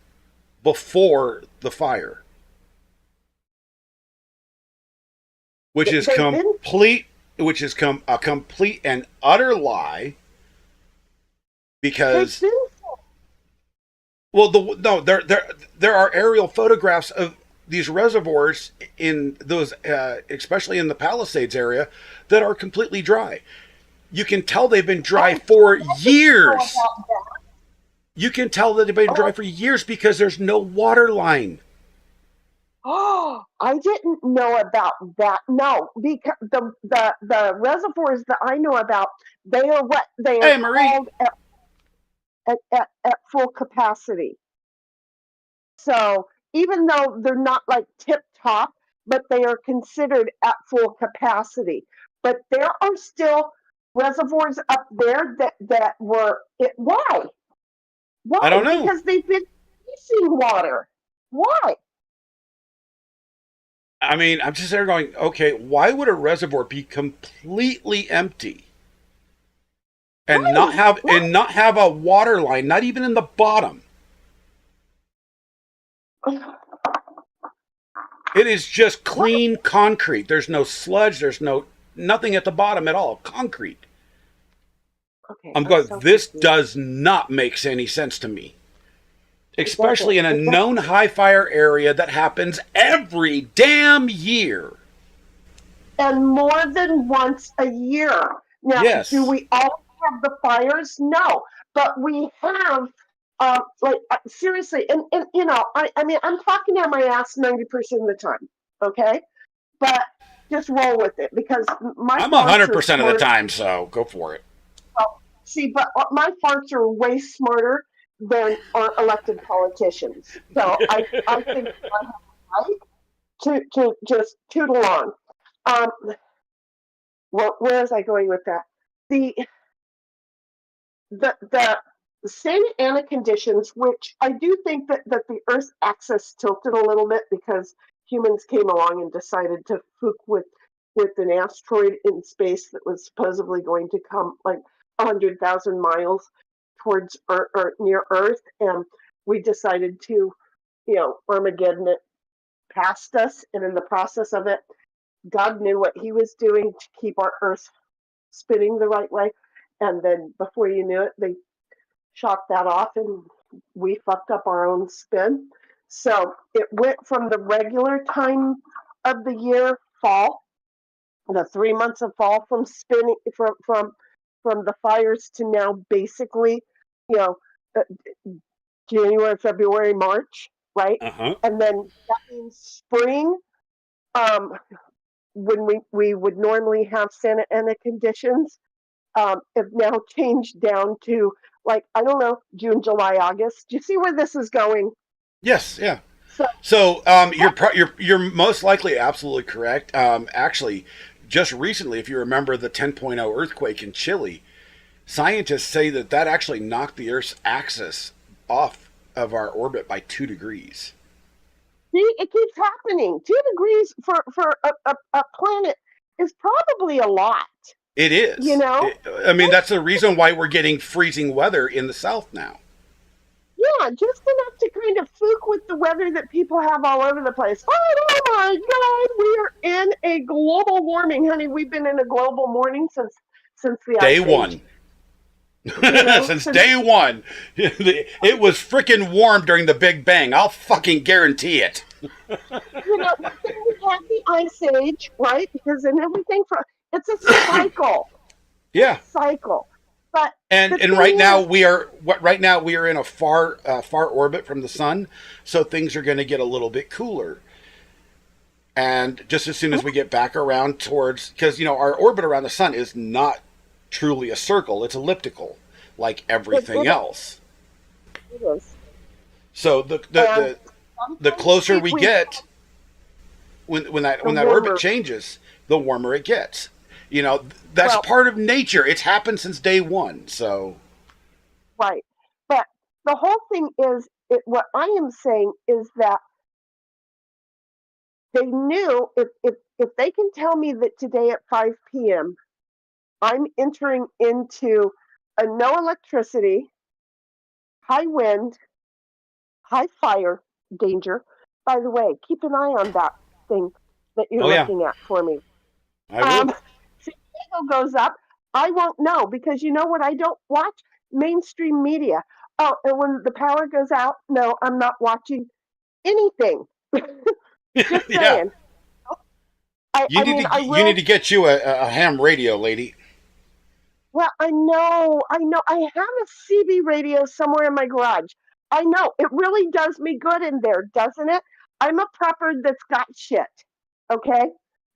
before the fire, which is They've been, complete, a complete and utter lie. they've Because been, well, no, there are aerial photographs of these reservoirs in those, especially in the Palisades area, that are completely dry. You can tell they've been dry oh, for I didn't know years. about that. You can tell that they've been dry Oh, for years because there's no water line. oh, I didn't know about that. No, because the reservoirs that I know about, they are what they are Hey, Marie. called at full capacity. So even though they're not like tip top, but they are considered at full capacity. But there are still reservoirs up there that were it. Why? I Why? don't know. Because they've been missing water. Why? I mean, I'm just there going, okay, why would a reservoir be completely empty and Right? not have a water line, not even in the bottom? It is just What? clean concrete. There's no sludge. There's nothing at the bottom at all. Concrete. Okay, I'm I'm going. so This confused. does not make any sense to me, It doesn't. especially in a It doesn't. known high fire area that happens every damn year. And more than once a year. Now, do Yes, we all have the fires? No, but we have, seriously, and I mean, I'm talking out my ass 90% of the time, okay? But just roll with it because my I'm farts are 100% of the smart. time. So go for it. See, but my farts are way smarter than our elected politicians. So I think I have a right to just toot along. Um, well, where was I going with that? The the Santa Ana conditions, which I do think that the Earth's axis tilted a little bit because humans came along and decided to fook with an asteroid in space that was supposedly going to come like 100,000 miles towards or near Earth, and we decided to, Armageddon it past us, and in the process of it, God knew what He was doing to keep our Earth spinning the right way. And then before you knew it, they shot that off and we fucked up our own spin. So it went from the regular time of the year, fall, the 3 months of fall from spinning from the fires to now basically, you know, uh, January, February, March, right? Uh-huh. And then that means spring, um, when we would normally have Santa Ana conditions, have now changed down to like, I don't know, June, July, August. Do you see where this is going? Yes, yeah. So So you're most likely absolutely correct. Actually, just recently, if you remember the 10.0 earthquake in Chile, scientists say that that actually knocked the Earth's axis off of our orbit by 2 degrees. see, it keeps happening. 2 degrees for a planet is probably a lot, It you is. know? I mean, that's the reason why we're getting freezing weather in the South now. Yeah, just enough to kind of fluke with the weather that people have all over the place. Oh my God, we are in a global warming, honey. We've been in a global warming since the Day ice age. one. You know, Since day one, it was freaking warm during the Big Bang. I'll fucking guarantee it. you know, then we had the ice age, right? Because and everything from it's a cycle, Yeah. cycle. But the And right thing now is, we are in a far orbit from the sun, so things are going to get a little bit cooler. And just as soon as we get back around towards, because our orbit around the sun is not truly a circle; it's elliptical, like everything it, else. it is. So And the sometimes closer we we get, when the that orbit warmer. changes, the warmer it gets. That's Well, part of nature. It's happened since day one. So right. But the whole thing is, what I am saying is that they knew if they can tell me that today at 5 p.m. I'm entering into a no electricity, high wind, high fire danger. By the way, keep an eye on that thing that you're oh yeah, looking at for me. I will. Um, San Diego goes up. I won't know because you know what? I don't watch mainstream media. Oh, and when the power goes out, no, I'm not watching anything. Just Yeah. saying. I mean, I You need will. to get you a ham radio, lady. Well, I know. I have a CB radio somewhere in my garage. I know. It really does me good in there, doesn't it? I'm a prepper that's got shit. Okay?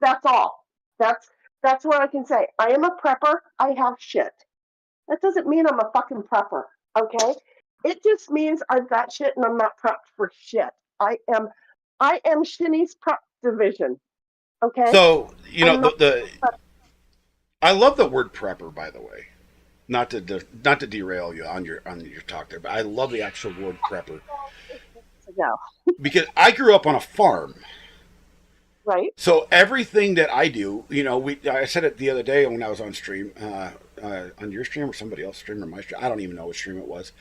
That's all. That's that's what I can say. I am a prepper. I have shit. That doesn't mean I'm a fucking prepper. Okay? It just means I've got shit and I'm not prepped for shit. I am Shinny's prep division. Okay? So I'm not the prepped I love the word prepper, by the way. Not to derail you on your talk there, but I love the actual word prepper to go. because I grew up on a farm. Right? So everything that I do, I said it the other day when I was on stream, on your stream or somebody else's stream or my stream. I don't even know what stream it was,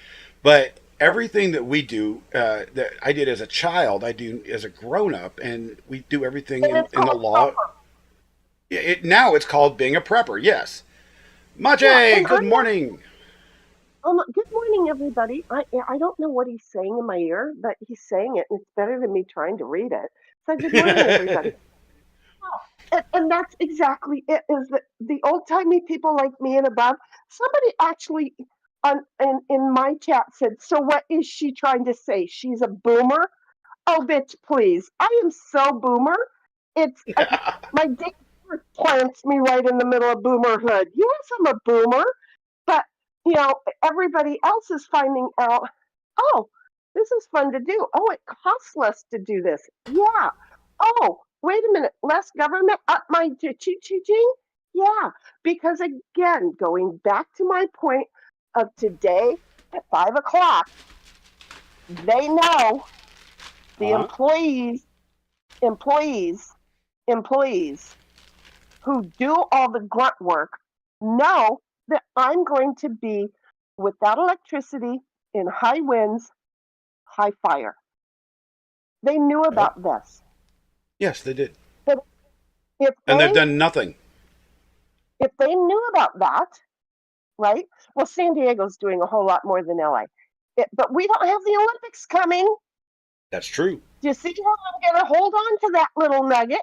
but everything that we do, that I did as a child, I do as a grown up, and we do everything And it's in the called law. prepper. Now it's called being a prepper. Yes, Yeah, Maje, and good I'm not. morning. Good morning, everybody. I don't know what he's saying in my ear, but he's saying it, and it's better than me trying to read it. So, good morning, everybody. Oh, and that's exactly it. Is that the old timey people like me and above? Somebody actually in my chat said, "So what is she trying to say? She's a boomer." Oh, bitch, please! I am so boomer. It's my dick plants me right in the middle of boomerhood. Yes, I'm a boomer. But, everybody else is finding out, oh, this is fun to do. Oh, it costs less to do this. Yeah. Oh, wait a minute. Less government up my ching. Yeah. Because again, going back to my point of today at 5 o'clock, they know the Uh-huh. employees, employees who do all the grunt work know that I'm going to be without electricity in high winds, high fire. They knew Yep. about this. Yes, they did, But if and they've they done nothing. if they knew about that, right? Well, San Diego's doing a whole lot more than LA. But we don't have the Olympics coming. That's true. Do you see how I'm going to hold on to that little nugget?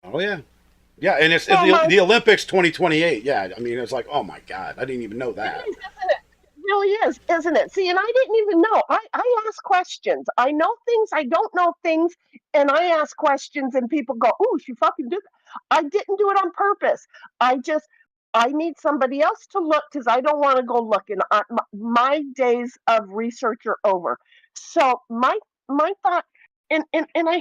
Oh yeah, yeah, and it's So my the Olympics 2028. Yeah, I mean it's like, oh my god, I didn't even know It that. is, isn't it? It really is, isn't it? See, and I didn't even know. I ask questions. I know things, I don't know things, and I ask questions, and people go, "Oh, she fucking did that." I didn't do it on purpose. I just, I need somebody else to look because I don't want to go looking. My days of research are over. So my thought, and I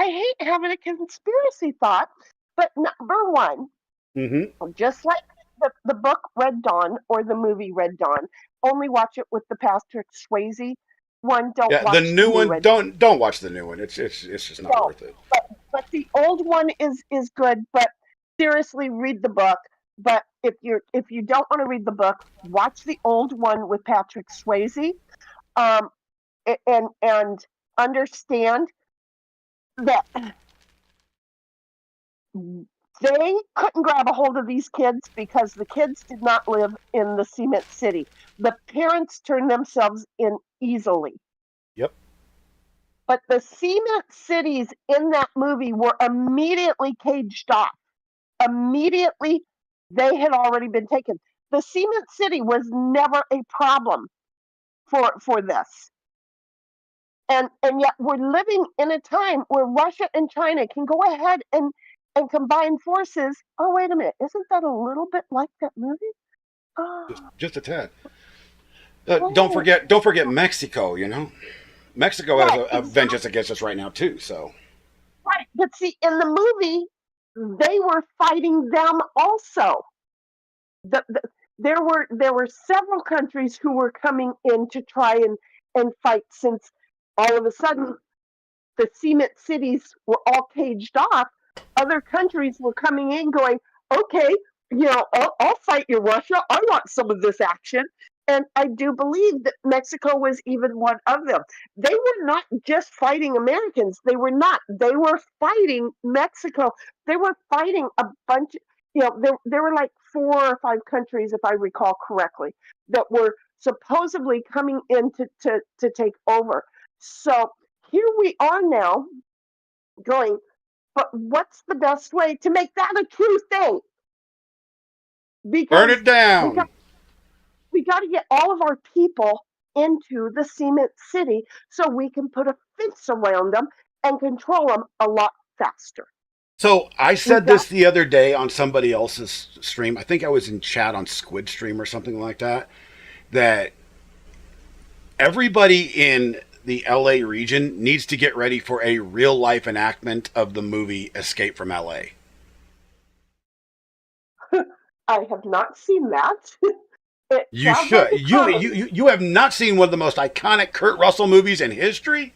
hate having a conspiracy thought, but number one, Hmm. just like the book Red Dawn or the movie Red Dawn, only watch it with the Patrick Swayze one. Don't Yeah, the watch the new new one. Red Dawn. Don't watch the new one. It's just not No, worth it. but the old one is good. But seriously, read the book. But if you don't want to read the book, watch the old one with Patrick Swayze, um, and understand that they couldn't grab a hold of these kids because the kids did not live in the cement city. The parents turned themselves in easily. Yep. But the cement cities in that movie were immediately caged off. Immediately, they had already been taken. The cement city was never a problem for this. And yet we're living in a time where Russia and China can go ahead and combine forces. Oh, wait a minute. Isn't that a little bit like that movie? Oh, Just a tad. oh. Don't forget Mexico. You know, Mexico has Right, a vengeance against us right now too. So right. But see, in the movie, they were fighting them also. The, there were several countries who were coming in to try and fight since all of a sudden the cement cities were all caged off. Other countries were coming in going, okay, I'll fight you, Russia. I want some of this action. And I do believe that Mexico was even one of them. They were not just fighting Americans. They were not. They were fighting Mexico. They were fighting a bunch. There were like 4 or 5 countries, if I recall correctly, that were supposedly coming in to take over. So here we are now going, but what's the best way to make that a true thing? burn Because it we down. got we got to get all of our people into the cement city so we can put a fence around them and control them a lot faster. So I We said got this the other day on somebody else's stream. I think I was in chat on Squid Stream or something like that. That everybody in the LA region needs to get ready for a real life enactment of the movie Escape from LA. I have not seen that. It You sounds like should. a comedy. You have not seen one of the most iconic Kurt Russell movies in history?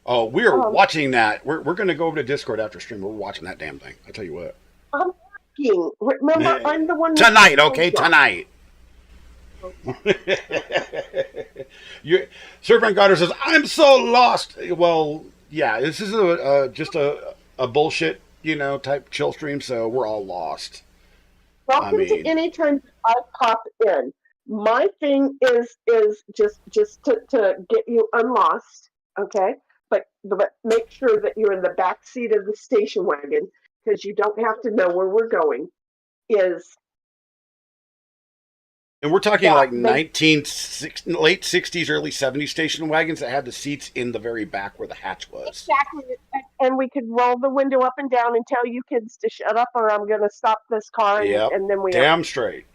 Oh, we are Um, watching that. We're going to go over to Discord after stream. We're watching that damn thing. I tell you what. I'm asking. Remember, I'm the one with Tonight, the okay? job. Tonight. you, Sir Frank Goddard says, I'm so lost. Well, yeah, this is just a bullshit, type chill stream, so we're all lost. I Welcome to mean, any time I pop in. My thing is just to get you unlost, okay? But make sure that you're in the back seat of the station wagon because you don't have to know where we're going. Is and we're talking that like late 60s, early 70s station wagons that had the seats in the very back where the hatch was. exactly, and we could roll the window up and down and tell you kids to shut up or I'm going to stop this car Yep. and then we have Damn straight.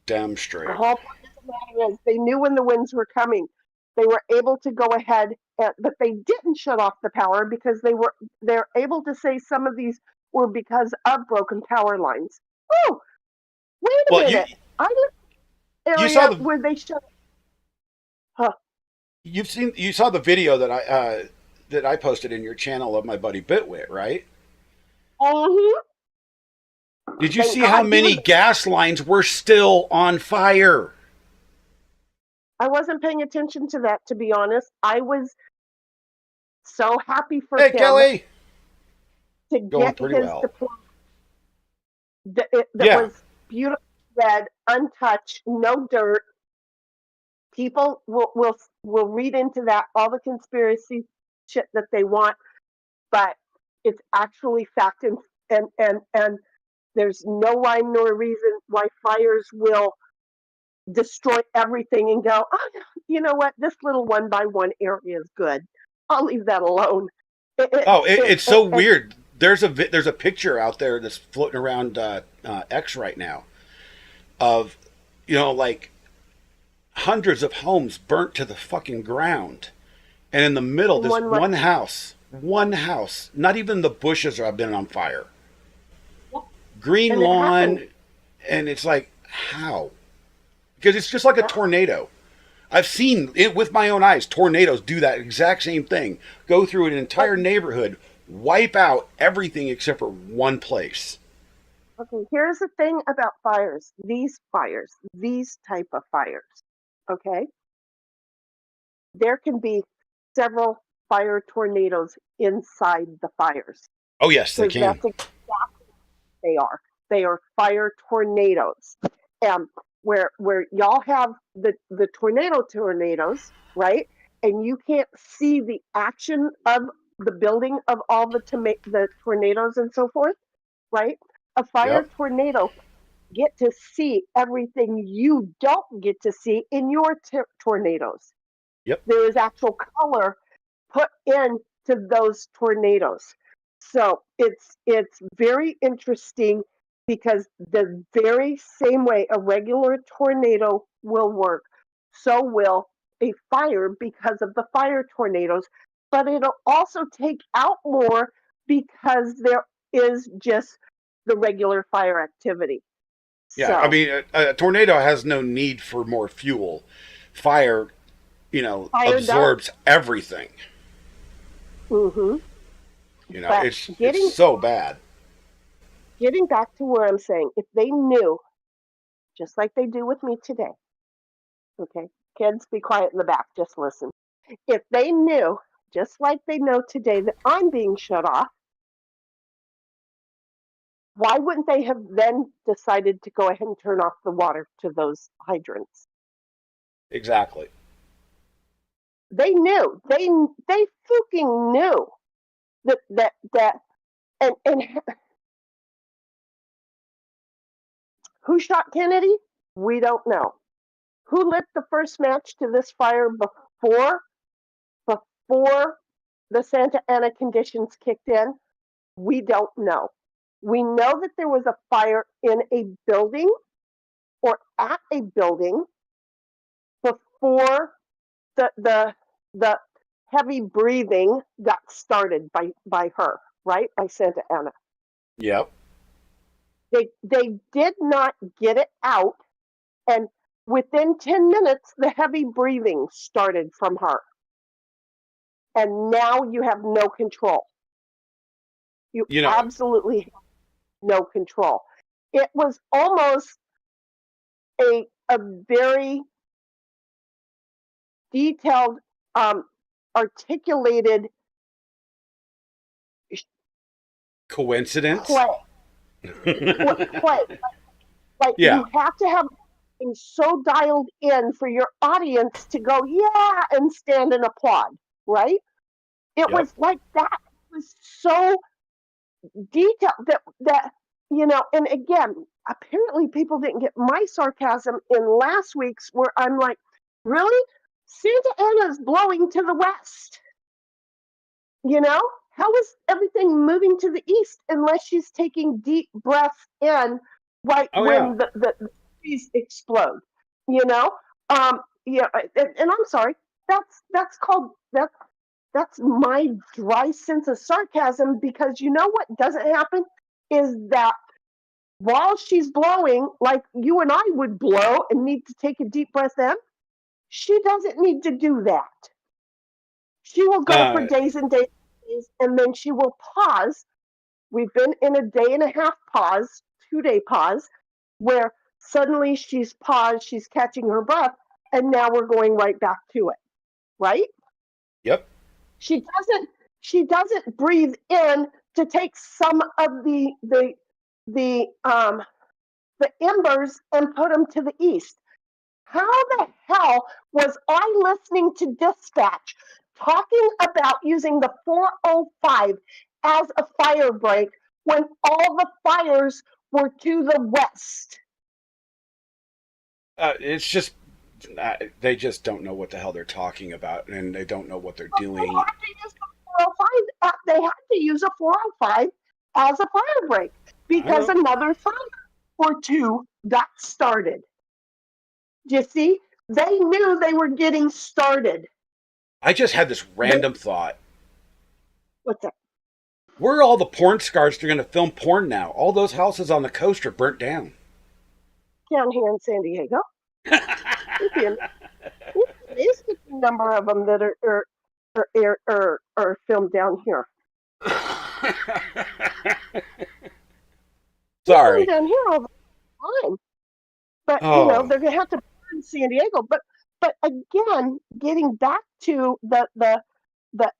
Damn the straight. whole point of the matter is they knew when the winds were coming. They were able to go ahead, but they didn't shut off the power because they're able to say some of these were because of broken power lines. Oh, wait a Well, minute! I live in an you saw area the where they shut. Huh? you saw the video that I posted in your channel of my buddy Bitwit, right? Mm-hmm. Did you Thank see how God he many was. gas lines were still on fire? I wasn't paying attention to that, to be honest. I was so happy for Hey, him Kelly, to going get pretty his well. diploma. That Yeah, was beautiful red, untouched, no dirt. People will read into that all the conspiracy shit that they want, but it's actually fact, and there's no rhyme nor reason why fires will destroy everything and go, oh, you know what, this little one by one area is good, I'll leave that alone. Oh, it's so And weird. There's a picture out there that's floating around X right now of, like hundreds of homes burnt to the fucking ground, and in the middle, this one right, one house, not even the bushes have been on fire, green and it happened. lawn, and it's like, how? Because it's just like a tornado. I've seen it with my own eyes. Tornadoes do that exact same thing. Go through an entire neighborhood, wipe out everything except for one place. Okay, here's the thing about fires, these type of fires. Okay, there can be several fire tornadoes inside the fires Oh yes, they because can. that's exactly what they are. They are fire tornadoes. And where y'all have the tornadoes, right? And you can't see the action of the building of all the tornadoes and so forth, right? A fire Yep. tornado get to see everything you don't get to see in your tornadoes. Yep. There is actual color put into those tornadoes. So it's very interesting because the very same way a regular tornado will work, so will a fire because of the fire tornadoes. But it'll also take out more because there is just the regular fire activity. Yeah. I So mean, a tornado has no need for more fuel. Fire, fire does. absorbs everything. Hmm. But It's so bad. getting back to where I'm saying, if they knew, just like they do with me today, okay, kids, be quiet in the back, just listen. If they knew, just like they know today, that I'm being shut off, why wouldn't they have then decided to go ahead and turn off the water to those hydrants? Exactly. They knew. They fucking knew that and who shot Kennedy? We don't know. Who lit the first match to this fire before the Santa Ana conditions kicked in? We don't know. We know that there was a fire in a building or at a building before the heavy breathing got started by her, right? By Santa Ana. Yep. They did not get it out, and within 10 minutes the heavy breathing started from her. And now you have no control. You You know, absolutely have no control. It was almost a very detailed, articulated coincidence? play. Play. Like Yeah. you have to have things so dialed in for your audience to go, yeah, and stand and applaud, right? It Yep. was like that. It was so detailed that, and again, apparently people didn't get my sarcasm in last week's where I'm like, really? Santa Ana's blowing to the west. How is everything moving to the east unless she's taking deep breaths in right Oh yeah. when the trees explode? You know, yeah, and I'm sorry, that's my dry sense of sarcasm because you know what doesn't happen is that while she's blowing like you and I would blow and need to take a deep breath in, she doesn't need to do that. She will go for Uh, days and days and days, and then she will pause. We've been in a day and a half pause, 2-day pause, where suddenly she's paused, she's catching her breath, and now we're going right back to it. Right? yep. She doesn't breathe in to take some of the the embers and put them to the east. How the hell was I listening to dispatch talking about using the 405 as a fire break when all the fires were to the west? It's just they just don't know what the hell they're talking about, and they don't know what they're They doing. had to use the 405. They had to use a 405 as a fire break because I know. another fire or two got started. Do you see? They knew they were getting started. I just had this random thought. What's that? Where are all the porn stars that are going to film porn now? All those houses on the coast are burnt down. Down here in San Diego. It's a number of them that are filmed down here. Sorry. Down here all the time. But they're gonna have to burn San Diego. But again, getting back to the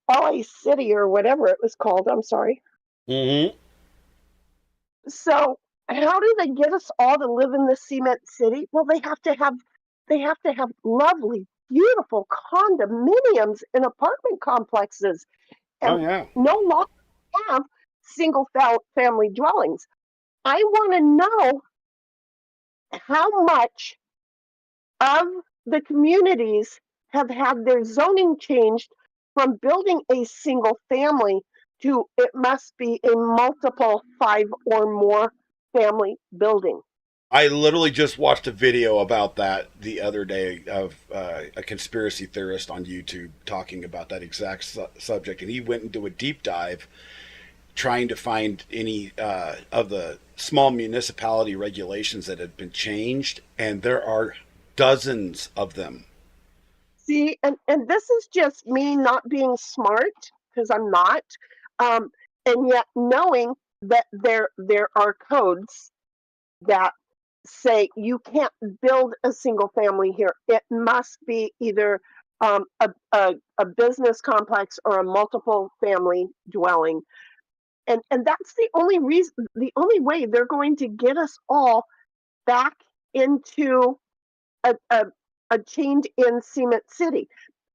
LA City or whatever it was called. I'm sorry. Mm-hmm. So how do they get us all to live in the cement city? Well, they have to have lovely, beautiful condominiums and apartment complexes, and Oh yeah. no longer have single family dwellings. I want to know how much of the communities have had their zoning changed from building a single family to it must be a multiple 5 or more family building. I literally just watched a video about that the other day of a conspiracy theorist on YouTube talking about that exact subject, and he went into a deep dive trying to find any of the small municipality regulations that had been changed, and there are dozens of them. See, and this is just me not being smart, because I'm not, and yet knowing that there are codes that say you can't build a single family here. It must be either a business complex or a multiple family dwelling. And that's the only reason, the only way they're going to get us all back into a change in cement city.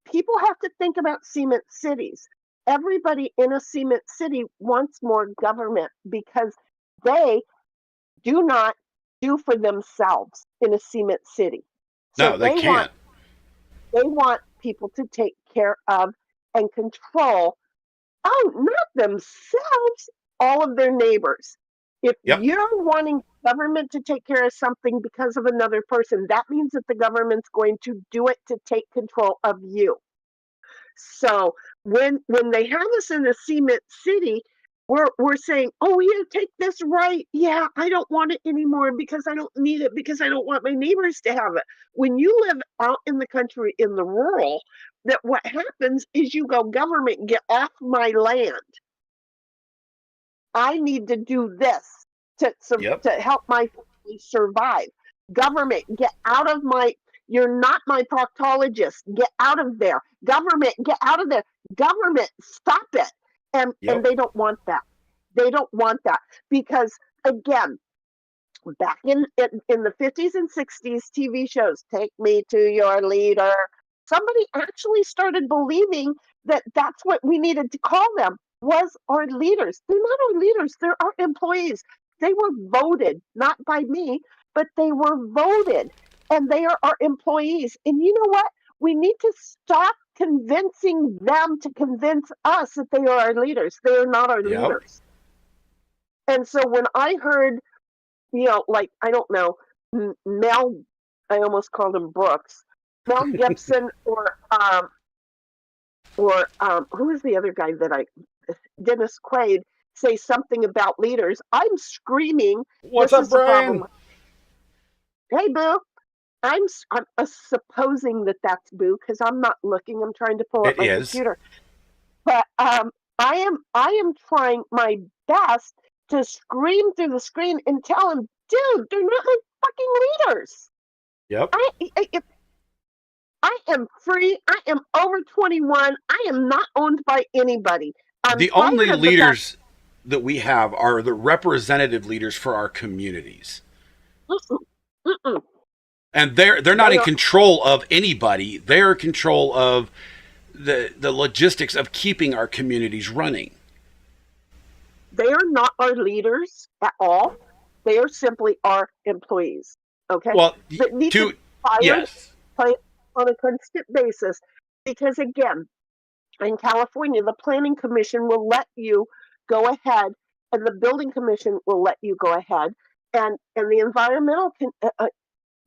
People have to think about cement cities. Everybody in a cement city wants more government because they do not do for themselves in a cement city. So No, they can't. They want people to take care of and control, oh, not themselves, all of their neighbors. If Yep. you're wanting government to take care of something because of another person, that means that the government's going to do it to take control of you. So when they have us in the cement city, we're saying, oh, you take this right. Yeah, I don't want it anymore because I don't need it, because I don't want my neighbors to have it. When you live out in the country, in the rural, that what happens is you go, government, get off my land. I need to do this Yep. to help my family survive. Government, get out of my, you're not my proctologist. Get out of there. Government, get out of there. Government, stop it. And they don't want that. They don't want that because, again, back in the 50s and 60s, TV shows, Take Me to Your Leader, somebody actually started believing that that's what we needed to call them, was our leaders. They're not our leaders. They're our employees. They were voted, not by me, but they were voted, and they are our employees. And you know what? We need to stop convincing them to convince us that they are our leaders. They are not our Yep. leaders. And so when I heard, like, I don't know, Mel, I almost called him Brooks, Mel Gibson, or who is the other guy Dennis Quaid, say something about leaders, I'm screaming. What's this up, is the Brian? problem. Hey, Boo. I'm supposing that that's Boo because I'm not looking. I'm trying to pull up It my is. computer. But I am trying my best to scream through the screen and tell him, dude, they're not my fucking leaders. Yep. I am free. I am over 21. I am not owned by anybody. The only leaders that we have are the representative leaders for our communities. Mm-mm, mm-mm. And they're not They in are control of anybody. They're in control of the logistics of keeping our communities running. they are not our leaders at all. They are simply our employees. Okay, Well, that need to to be fired yes, on a constant basis, because again, in California, the planning commission will let you go ahead, and the building commission will let you go ahead, and the environmental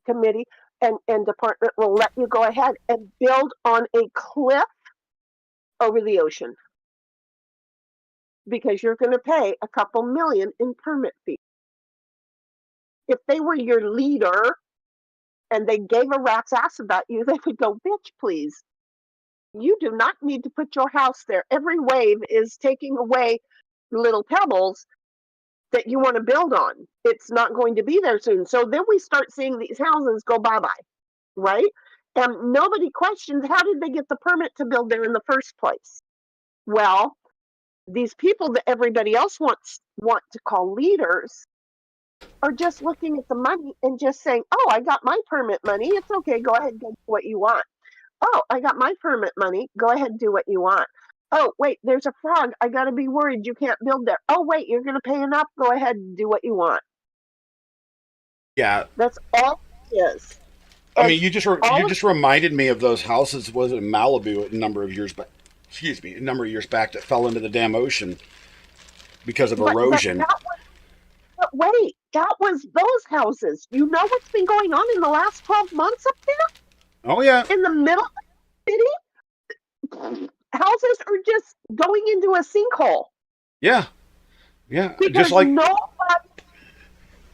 committee and department will let you go ahead and build on a cliff over the ocean because you're going to pay a couple million in permit fee. If they were your leader and they gave a rat's ass about you, they would go, bitch, please. You do not need to put your house there. Every wave is taking away little pebbles that you want to build on. It's not going to be there soon. So then we start seeing these houses go bye bye, right? And nobody questions how did they get the permit to build there in the first place? Well, these people that everybody else want to call leaders are just looking at the money and just saying, "Oh, I got my permit money. It's okay. Go ahead and do what you want." Oh, I got my permit money. Go ahead and do what you want. Oh, wait, there's a frog. I got to be worried. You can't build there. Oh, wait, you're going to pay enough. Go ahead and do what you want. yeah. That's all it is. I And mean, you all of just reminded me of those houses. Was it in Malibu a number of years back? Excuse me, a number of years back that fell into the damn ocean because of but erosion. but wait, that was those houses. You know what's been going on in the last 12 months up Oh yeah, there in the middle of the city? Houses are just going into a sinkhole yeah, yeah. Just because like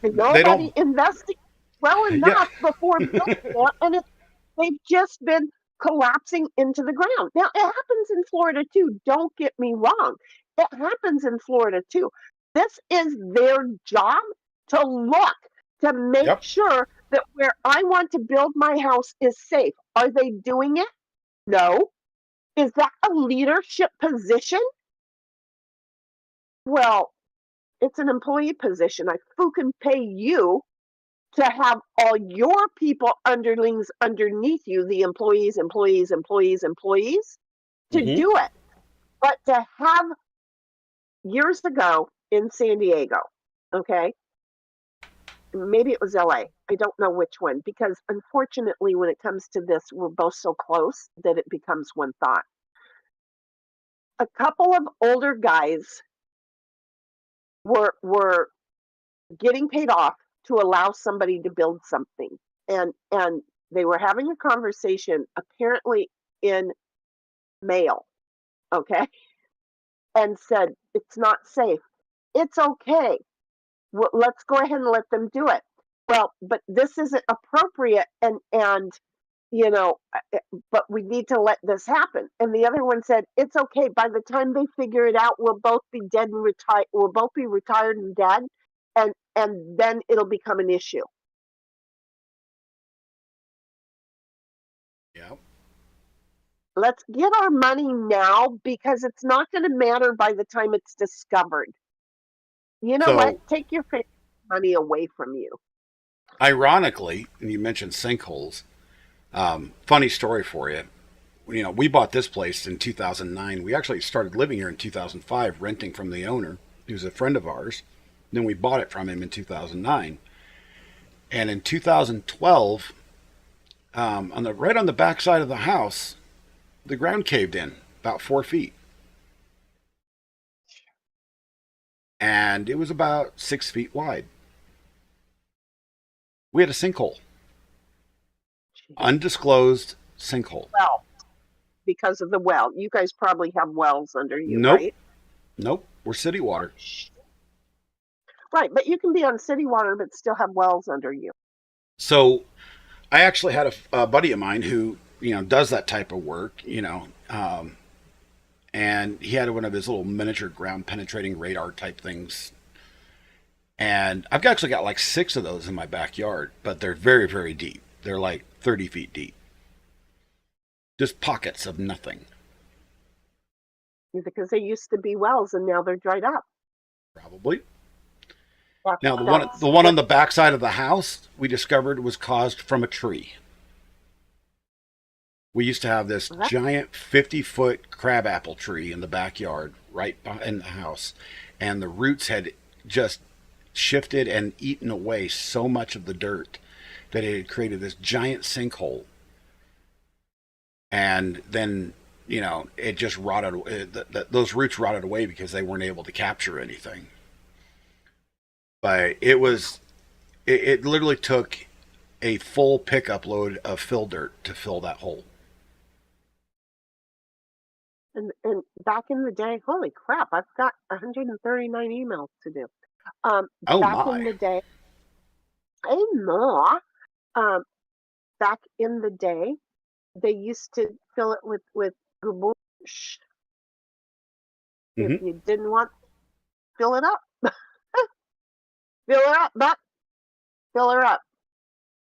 they nobody don't. invested well Yeah, enough before building it, and they've just been collapsing into the ground. Now, it happens in Florida too. Don't get me wrong. It happens in Florida too. This is their job to look, to make yep. sure that where I want to build my house is safe. Are they doing it? No. Is that a leadership position? Well, it's an employee position. I fucking pay you to have all your people underlings underneath you, the employees, to Hmm. do it. But to have years ago in San Diego, okay, maybe it was LA, I don't know which one, because unfortunately, when it comes to this, we're both so close that it becomes one thought. A couple of older guys were getting paid off to allow somebody to build something. And they were having a conversation apparently in mail, okay? And said, it's not safe. It's okay. Well, let's go ahead and let them do it. Well, but this isn't appropriate and you know, but we need to let this happen. And the other one said, it's okay. By the time they figure it out, we'll both be dead and retired. We'll both be retired and dead. And then it'll become an issue. Yep. Let's get our money now because it's not going to matter by the time it's discovered. You know what? So, Take your money away from you. ironically, and you mentioned sinkholes. Funny story for you. You know, we bought this place in 2009. We actually started living here in 2005, renting from the owner, who was a friend of ours. Then we bought it from him in 2009. And in 2012, right on the back side of the house, the ground caved in about 4 feet, and it was about 6 feet wide. We had a sinkhole, undisclosed sinkhole. Well, because of the well. You guys probably have wells under you, Nope, right? nope. We're city water. Right, but you can be on city water but still have wells under you. So I actually had a buddy of mine who does that type of work. And he had one of his little miniature ground penetrating radar type things. And I've actually got like 6 of those in my backyard, but they're very, very deep. They're like 30 feet deep. Just pockets of nothing. Because they used to be wells and now they're dried up. Probably. Now, That's the one on the backside of the house we discovered was caused from a tree. We used to have this that, giant 50-foot crabapple tree in the backyard right in the house, and the roots had just shifted and eaten away so much of the dirt that it had created this giant sinkhole. And then, it just rotted. Those roots rotted away because they weren't able to capture anything. But it literally took a full pickup load of fill dirt to fill that hole. and back in the day, holy crap, I've got 139 emails to do. Um, Oh Back in my. the day, hey ma, um, back in the day, they used to fill it with gaboosh. If Hmm. you didn't want, fill it up, fill it up, but fill her up.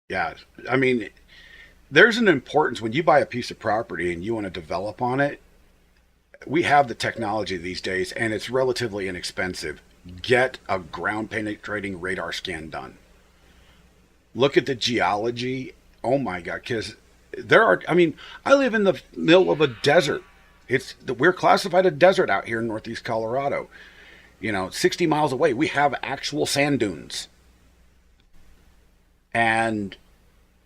Yeah. I mean, there's an importance when you buy a piece of property and you want to develop on it. We have the technology these days and it's relatively inexpensive. Get a ground penetrating radar scan done. Look at the geology. Oh my God. Because I live in the middle of a desert. We're classified a desert out here in Northeast Colorado. 60 miles away, we have actual sand dunes. And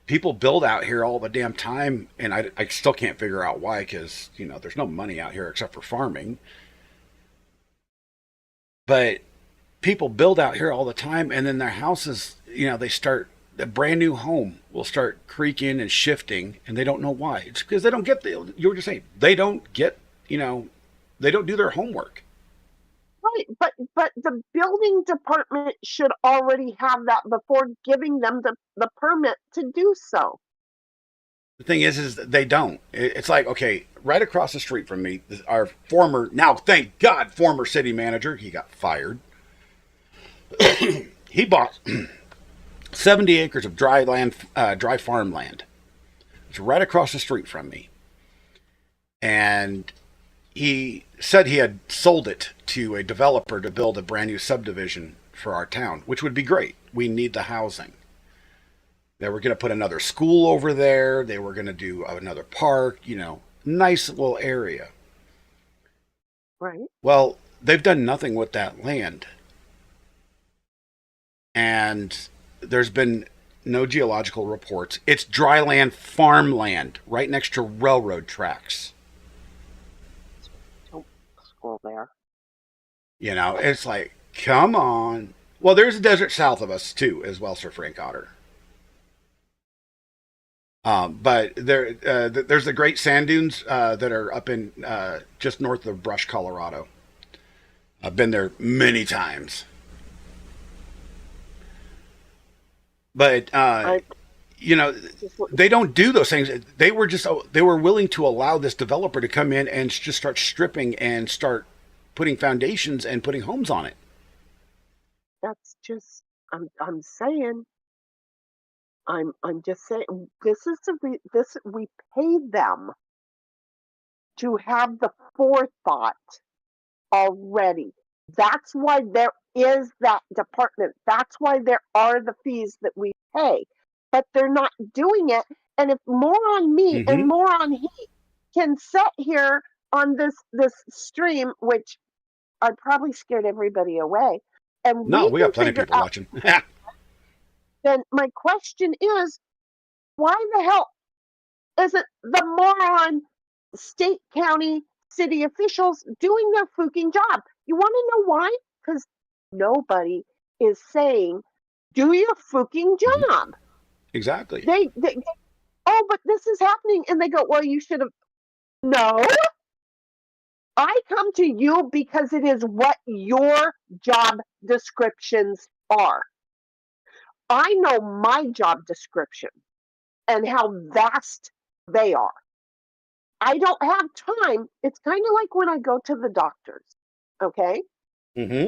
people build out here all the damn time, and I still can't figure out why, because there's no money out here except for farming. But people build out here all the time, and then their houses, they start a brand new home will start creaking and shifting, and they don't know why. It's because they don't get you were just saying they don't get they don't do their homework. Right, but the building department should already have that before giving them the permit to do so. The thing is that they don't. It's like, okay, right across the street from me, our former, now thank God, former city manager, he got fired. He bought 70 acres of dry land, dry farmland. It's right across the street from me. And he said he had sold it to a developer to build a brand new subdivision for our town, which would be great. We need the housing. They were going to put another school over there. They were going to do another park, nice little area. Right. Well, they've done nothing with that land. And there's been no geological reports. It's dry land, farmland, right next to railroad tracks. Don't scroll there. It's like, come on. Well, there's a desert south of us, too, as well, Sir Frank Otter. But there's the Great Sand Dunes that are up in just north of Brush, Colorado. I've been there many times. But I just they don't do those things. They were willing to allow this developer to come in and just start stripping and start putting foundations and putting homes on it. that's just I'm saying I'm just saying this is this we paid them to have the forethought already. That's why there is that department. That's why there are the fees that we pay. But they're not doing it. And if moron me and Hmm. moron he can sit here on this stream, which I probably scared everybody away, and No, we we can got plenty of figure people out, watching. then my question is, why the hell isn't the moron state, county, city officials doing their fucking job? You want to know why? Because nobody is saying, do your fucking Mhm. job. Exactly. Oh, but this is happening. And they go, well, you should have. No, I come to you because it is what your job descriptions are. I know my job description and how vast they are. I don't have time. It's kind of like when I go to the doctors. Okay. Hmm.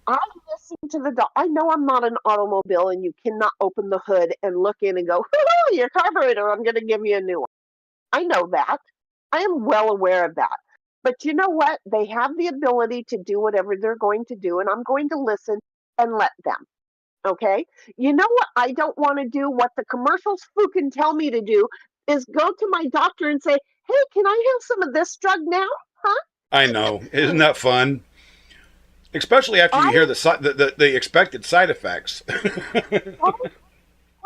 I listen to the I know I'm not an automobile and you cannot open the hood and look in and go, your carburetor, I'm going to give you a new one. I know that. I am well aware of that. But you know what? They have the ability to do whatever they're going to do, and I'm going to listen and let them. Okay. You know what I don't want to do? What the commercials can tell me to do is go to my doctor and say, hey, can I have some of this drug now? Huh? I know. Isn't that fun? Especially after you I hear the expected side effects.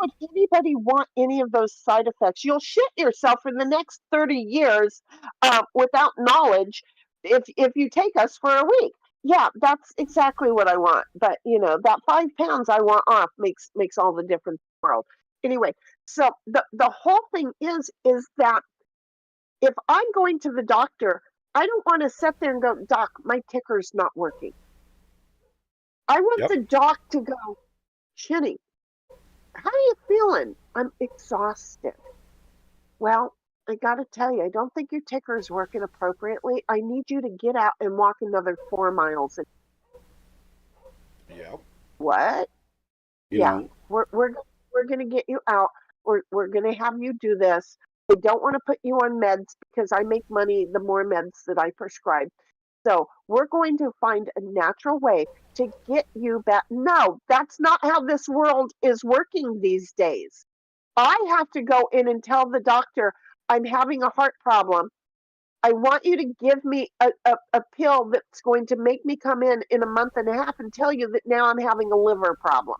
don't would anybody want any of those side effects? You'll shit yourself for the next 30 years without knowledge if you take us for a week. Yeah, that's exactly what I want. But that 5 pounds I want off makes all the difference in the world. Anyway, so the whole thing is that if I'm going to the doctor, I don't want to sit there and go, Doc, my ticker's not working. I want Yep. the doc to go, Shinny, how are you feeling? I'm exhausted. Well, I got to tell you, I don't think your ticker is working appropriately. I need you to get out and walk another 4 miles. Yep. What? You Yeah, know, we're going to get you out. We're going to have you do this. I don't want to put you on meds because I make money the more meds that I prescribe. So we're going to find a natural way to get you back. No, that's not how this world is working these days. I have to go in and tell the doctor I'm having a heart problem. I want you to give me a pill that's going to make me come in a month and a half and tell you that now I'm having a liver problem.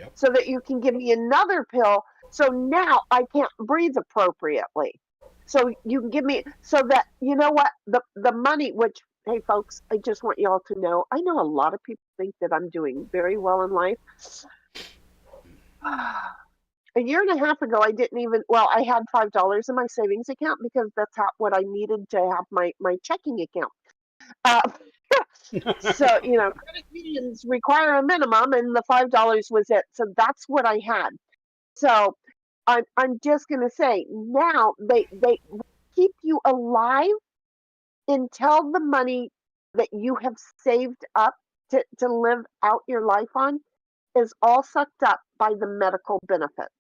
Yep. So that you can give me another pill. So now I can't breathe appropriately. So you can give me, so that, you know what, the money, which, hey folks, I just want y'all to know, I know a lot of people think that I'm doing very well in life. A year and a half ago, I didn't even, well, I had $5 in my savings account because that's what I needed to have my checking account. Uh, so, credit unions require a minimum, and the $5 was it. So that's what I had. So I'm just going to say now they keep you alive until the money that you have saved up to live out your life on is all sucked up by the medical benefits.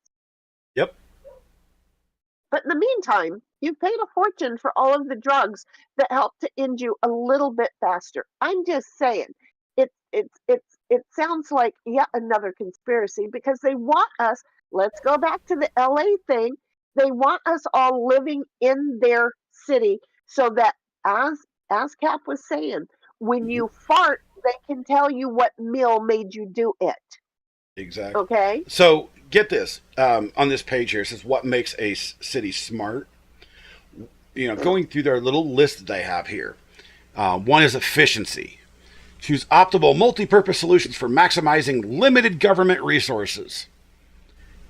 yep. But in the meantime, you've paid a fortune for all of the drugs that help to end you a little bit faster. I'm just saying, it sounds like yet another conspiracy because they want us. Let's go back to the LA thing. They want us all living in their city so that, as Cap was saying, when you fart, they can tell you what meal made you do it. Exactly. Okay? So get this on this page here. It says what makes a city smart. Going through their little list that they have here. One is efficiency. Choose optimal multi-purpose solutions for maximizing limited government resources.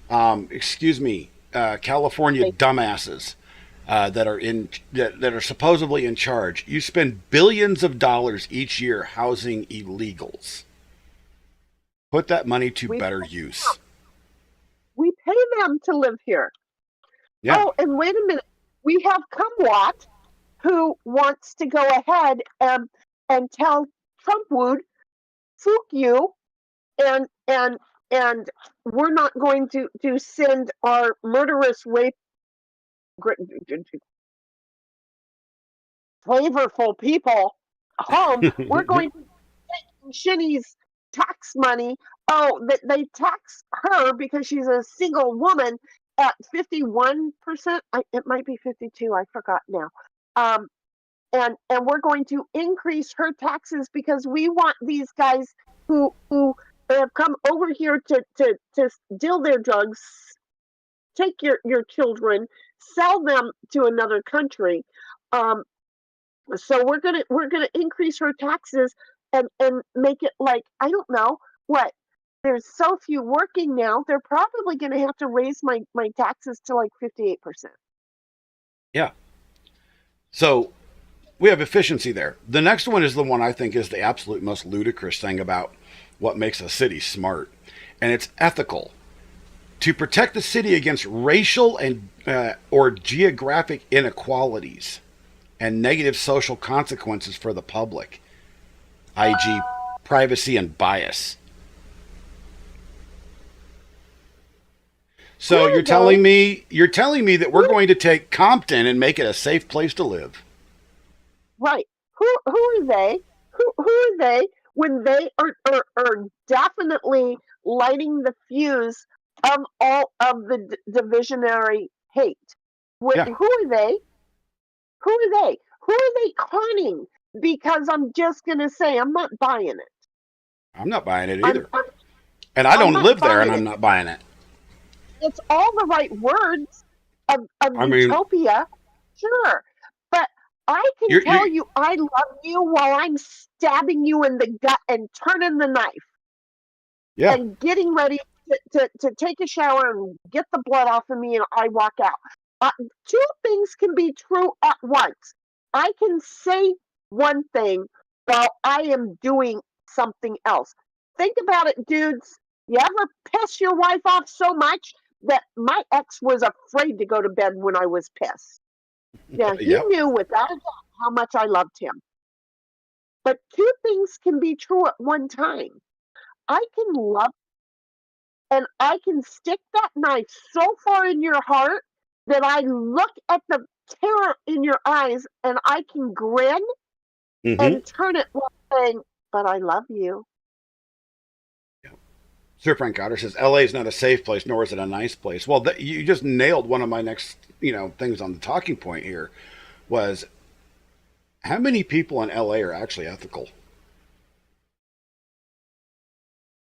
California dumbasses that are supposedly in charge. You spend billions of dollars each year housing illegals. Put that money to better use. We pay them to live here. Yeah. Oh, and wait a minute. We have Kumwat who wants to go ahead and tell Trump would fuck you and we're not going to send our murderous rape flavorful people home. We're going to take Shinny's tax money. Oh, they tax her because she's a single woman at 51%. It might be 52. I forgot now. And we're going to increase her taxes because we want these guys who have come over here to deal their drugs, take your children, sell them to another country. So we're gonna increase her taxes and make it like, I don't know what. There's so few working now. They're probably going to have to raise my taxes to like 58%. Yeah. So we have efficiency there. The next one is the one I think is the absolute most ludicrous thing about what makes a city smart, and it's ethical. To protect the city against racial and or geographic inequalities and negative social consequences for the public, i.g., privacy and bias. So you're telling me that we're going to take Compton and make it a safe place to live. Right. Who are they? Who are they? when they are definitely lighting the fuse of all of the divisionary hate. Yeah, Who are they? Who are they? Who are they conning? Because I'm just gonna say I'm not buying it. I'm not buying it I'm either. I'm, And I I'm don't not live there, and buying I'm it. not buying it. It's all the right words of I mean, utopia, sure, but I can tell you're you I love you while I'm stabbing you in the gut and turning the knife yeah. and getting ready to take a shower and get the blood off of me and I walk out. Two things can be true at once. I can say one thing while I am doing something else. Think about it, dudes. You ever piss your wife off so much that my ex was afraid to go to bed when I was pissed? Now, he Yep. knew without a doubt how much I loved him. But two things can be true at one time. I can love and I can stick that knife so far in your heart that I look at the terror in your eyes and I can grin Mm-hmm. and turn it while saying, but I love you. Sir Frank Otter says LA is not a safe place, nor is it a nice place. Well, you just nailed one of my next, things on the talking point here. Was how many people in LA are actually ethical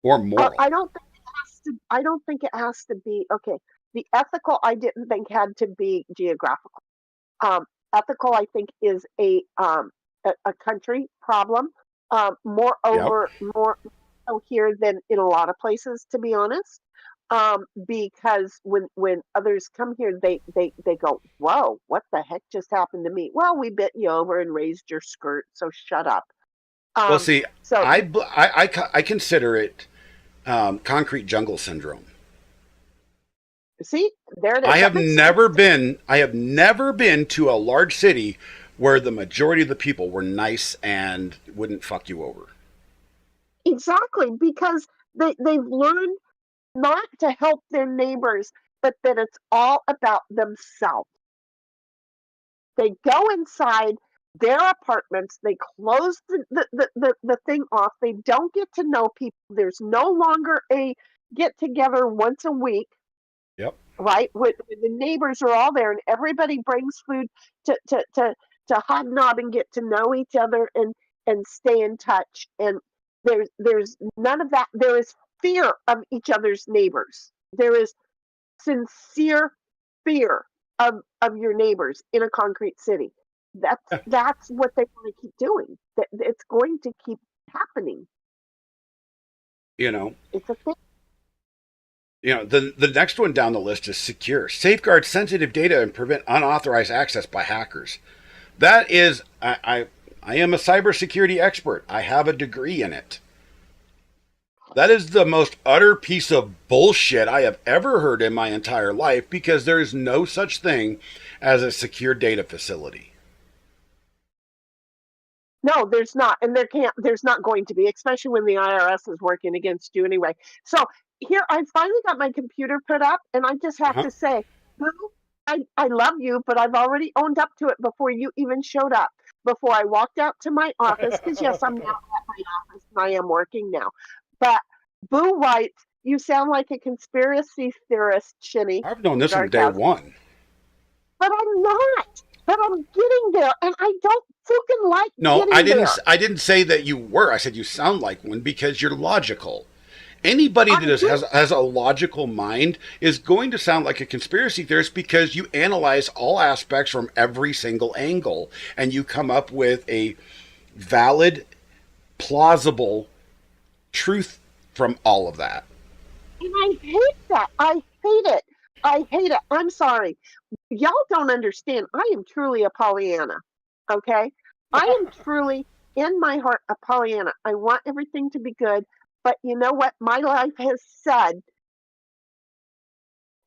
or moral? I don't think it has to. I don't think it has to be okay. The ethical, I didn't think had to be geographical. Um, Ethical, I think, is a country problem. Yep. More so here than in a lot of places, to be honest. Because when others come here, they go, "Whoa, what the heck just happened to me?" Well, we bit you over and raised your skirt, so shut up. Well, Um, see, so I consider it concrete jungle syndrome. see, there it I is. That have makes sense. never been. I have never been to a large city where the majority of the people were nice and wouldn't fuck you over. Exactly, because they've learned not to help their neighbors, but that it's all about themselves. They go inside their apartments, they close the thing off, they don't get to know people. There's no longer a get together once a week, Yep. right? When the neighbors are all there and everybody brings food to hobnob and get to know each other and stay in touch. And there's none of that. There is fear of each other's neighbors. There is sincere fear of your neighbors in a concrete city. That's what they want to keep doing. That it's going to keep happening. You know, It's a thing. the next one down the list is secure. Safeguard sensitive data and prevent unauthorized access by hackers. That is, I am a cybersecurity expert. I have a degree in it. That is the most utter piece of bullshit I have ever heard in my entire life because there is no such thing as a secure data facility. No, there's not, and there's not going to be, especially when the IRS is working against you anyway. So here, I finally got my computer put up, and I just have Uh-huh. to say, Boo, I love you, but I've already owned up to it before you even showed up. Before I walked out to my office, because yes, I'm now at my office and I am working now. But Boo writes, "You sound like a conspiracy theorist, Shinny." I've known this from day Sarcasm. one. But I'm not. But I'm getting there, and I don't freaking like No, I getting didn't. there. I didn't say that you were. I said you sound like one because you're logical. Anybody that I'm getting has a logical mind is going to sound like a conspiracy theorist because you analyze all aspects from every single angle and you come up with a valid, plausible truth from all of that. And I hate that. I hate it. I hate it. I'm sorry. Y'all don't understand. I am truly a Pollyanna. Okay? I am truly, in my heart, a Pollyanna. I want everything to be good. But you know what? My life has said,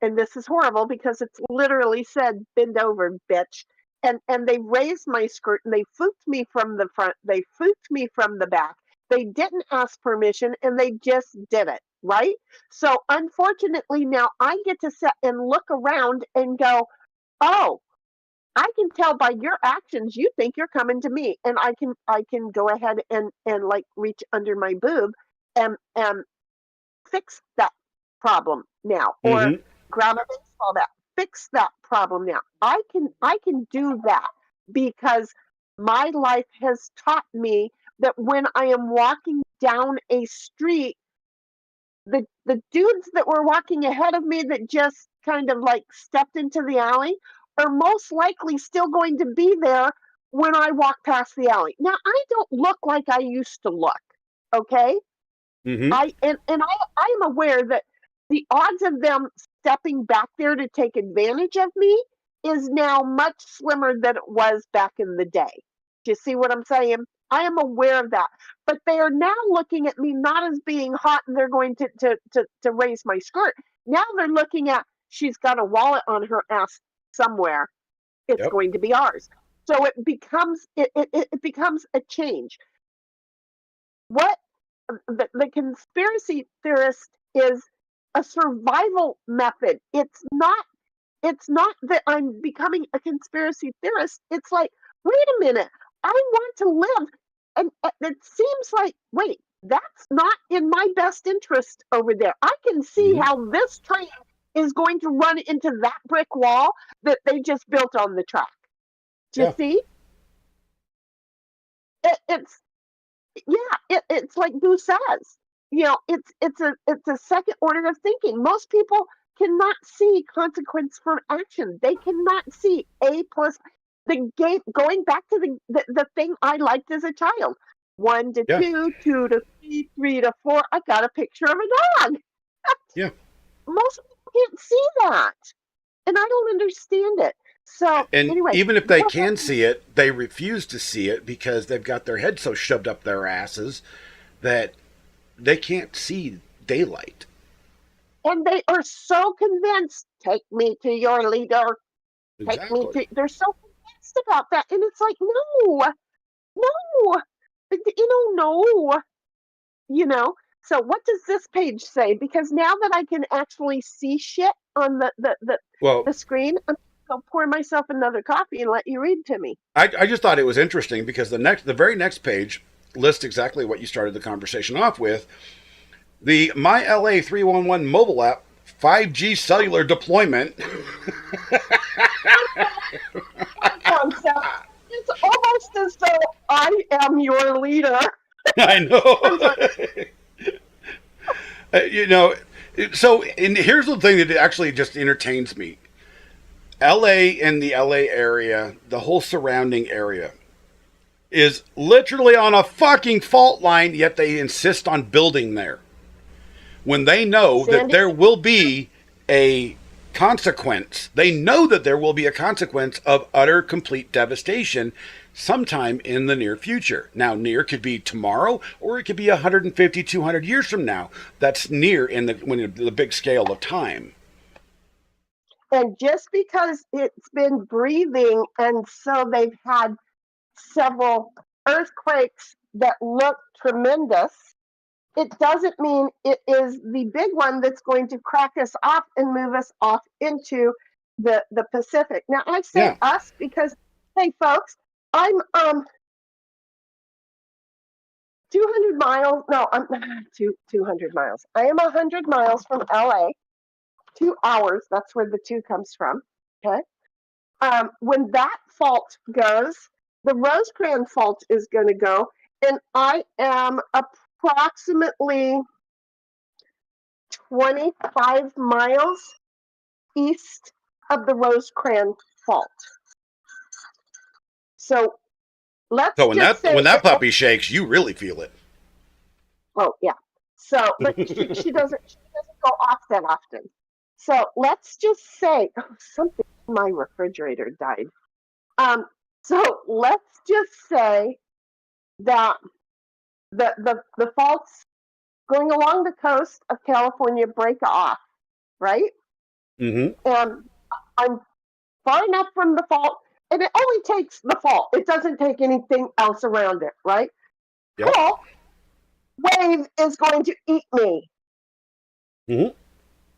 and this is horrible because it's literally said, bend over, bitch. And they raised my skirt and they fooped me from the front. They fooped me from the back. They didn't ask permission and they just did it, right? So unfortunately now I get to sit and look around and go, oh, I can tell by your actions you think you're coming to me, and I can go ahead and like reach under my boob and fix that problem now, or Mm-hmm. grab a baseball bat, fix that problem now. I can do that because my life has taught me that when I am walking down a street, the dudes that were walking ahead of me that just kind of like stepped into the alley are most likely still going to be there when I walk past the alley. Now I don't look like I used to look, okay? Mm-hmm. I am aware that the odds of them stepping back there to take advantage of me is now much slimmer than it was back in the day. Do you see what I'm saying? I am aware of that. But they are now looking at me not as being hot and they're going to raise my skirt. Now they're looking at she's got a wallet on her ass somewhere. It's Yep. going to be ours. So it becomes a change. What the conspiracy theorist is a survival method. It's not that I'm becoming a conspiracy theorist. It's like, wait a minute, I want to live. And it seems like, wait, that's not in my best interest over there. I can see Mm-hmm. how this train is going to run into that brick wall that they just built on the track. Do you Yeah. see? It's it's like Boo says. It's a second order of thinking. Most people cannot see consequence from action. They cannot see A plus the game. Going back to the thing I liked as a child, 1 to Yeah. 2, 2 to 3, 3 to 4. I got a picture of a dog. Yeah. Most people can't see that, and I don't understand it. So And anyway, even if they go can ahead. see it, they refuse to see it because they've got their head so shoved up their asses that they can't see daylight. And they are so convinced. Take me to your leader. Take me Exactly. to. They're so convinced about that, and it's like, no, no, no. You know. So what does this page say? Because now that I can actually see shit on Well, the screen, I'm gonna pour myself another coffee and let you read to me. I just thought it was interesting because the very next page lists exactly what you started the conversation off with. The My LA 311 mobile app 5G cellular deployment. Concept. It's almost as though I am your leader. I I'm sorry. know. You know, so and here's the thing that actually just entertains me. LA and the LA area, the whole surrounding area, is literally on a fucking fault line, yet they insist on building there. When they know that Sandy. there will be a consequence, they know that there will be a consequence of utter, complete devastation sometime in the near future. Now, near could be tomorrow, or it could be 150, 200 years from now. That's near in the big scale of time. And just because it's been breathing, and so they've had several earthquakes that look tremendous, it doesn't mean it is the big one that's going to crack us off and move us off into the Pacific. Now I say Yeah. us because, hey folks, I'm 200 miles. No, I'm 200 miles. I am 100 miles from LA. 2 hours. That's where the two comes from. Okay. When that fault goes, the Rosecrans fault is going to go, and I am approximately 25 miles east of the Rosecrans fault. So let's So when just that say, when that puppy shakes, you really feel it. oh yeah. So, but she doesn't go off that often. So let's just say, oh, something in my refrigerator died. So let's just say that the faults going along the coast of California break off, right? Mm-hmm. And I'm far enough from the fault, and it only takes the fault. It doesn't take anything else around it, right? Yep. Well, wave is going to eat me. Mm-hmm.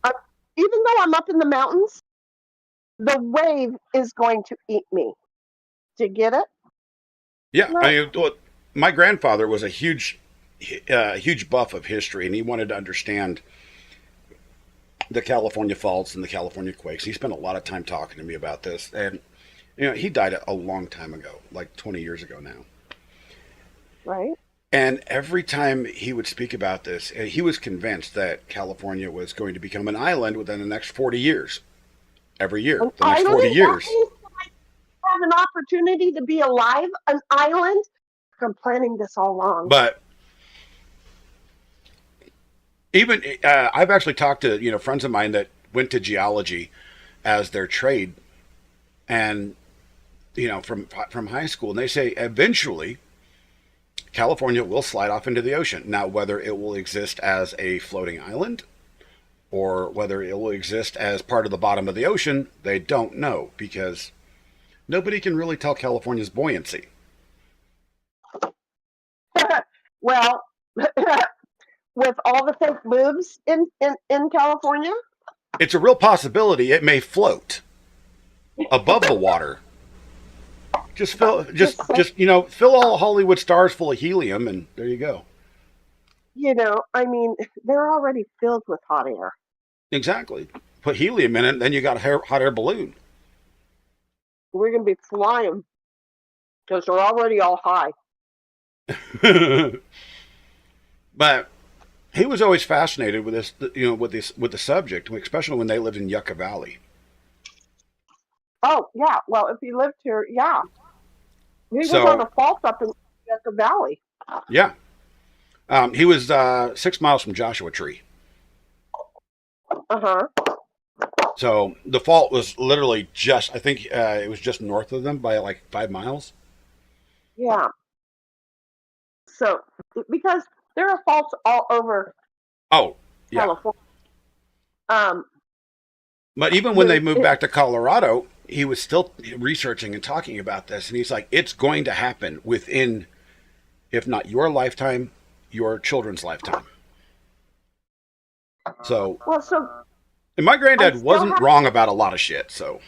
Uh, Even though I'm up in the mountains, the wave is going to eat me. Do you get it? Yeah, No. I mean, well, my grandfather was a huge buff of history, and he wanted to understand the California faults and the California quakes. He spent a lot of time talking to me about this, and he died a long time ago, like 20 years ago now. Right? And every time he would speak about this, he was convinced that California was going to become an island within the next 40 years. Every year, An the next island? 40 That years. means I have an opportunity to be alive, an island. I'm planning this all wrong. But even I've actually talked to friends of mine that went to geology as their trade, and from high school, and they say eventually California will slide off into the ocean. Now, whether it will exist as a floating island or whether it will exist as part of the bottom of the ocean, they don't know, because nobody can really tell California's buoyancy. Well, with all the fake boobs in California, It's a real possibility it may float above the water. Just fill all Hollywood stars full of helium, and there you go. I mean, they're already filled with hot air. Exactly. Put helium in it, and then you got a hot air balloon. We're going to be flying because they're already all high. But he was always fascinated with this, with the subject, especially when they lived in Yucca Valley. Oh, yeah. Well, if he lived here, yeah. He was So- on a fault up in Yucca Valley. Yeah. He was 6 miles from Joshua Tree. Uh-huh. So the fault was literally I think it was just north of them by like 5 miles. Yeah. So, because there are faults all over Oh, yeah. California. But even when they It- moved back to Colorado, he was still researching and talking about this. And he's like, it's going to happen within, if not your lifetime, your children's lifetime. So, Well, so and my I granddad still wasn't have- wrong about a lot of shit. So,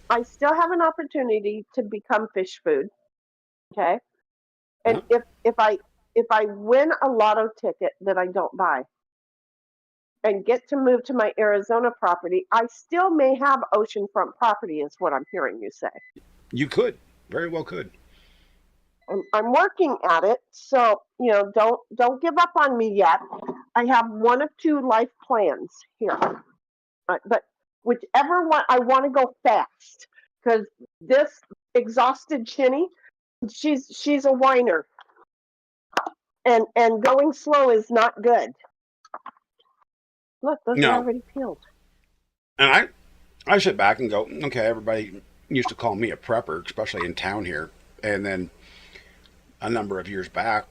I still have an opportunity to become fish food. Okay. And if I win a lotto ticket that I don't buy and get to move to my Arizona property, I still may have oceanfront property, is what I'm hearing you say. you could, very well could. I'm working at it, so don't give up on me yet. I have one of two life plans here, but whichever one, I want to go fast because this exhausted Chinny, she's a whiner, and going slow is not good. Look, those No. are already peeled. And I sit back and go, okay, everybody used to call me a prepper, especially in town here. And then a number of years back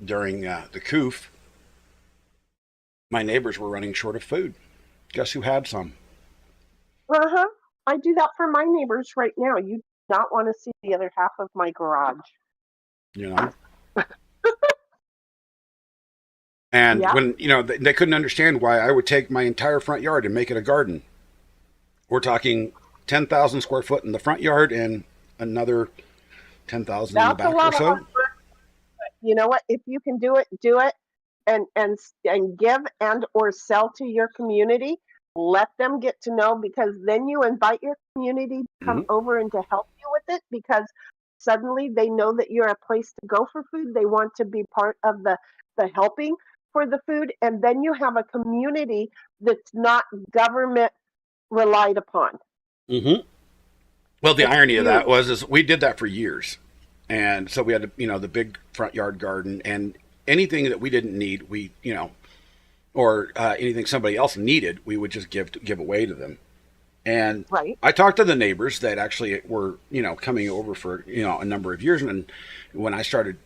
during the coof, my neighbors were running short of food. Guess who had some? Uh-huh. I do that for my neighbors right now. You do not want to see the other half of my garage. You know? And Yeah. when, they couldn't understand why I would take my entire front yard and make it a garden. We're talking 10,000 square foot in the front yard and another 10,000 in the That's a back lot or of so. hard work. But you know what? If you can do it, and give and or sell to your community. Let them get to know, because then you invite your community to come over and to help you with it, because suddenly they know that you're a place to go for food. They want to be part of the helping for the food, and then you have a community that's not government relied upon. Mm-hmm. Well, the It's irony of that huge. is we did that for years. And so we had, the big front yard garden, and anything that we didn't need, we, or anything somebody else needed, we would just give away to them. And Right. I talked to the neighbors that actually were, coming over for, a number of years. And then when I started,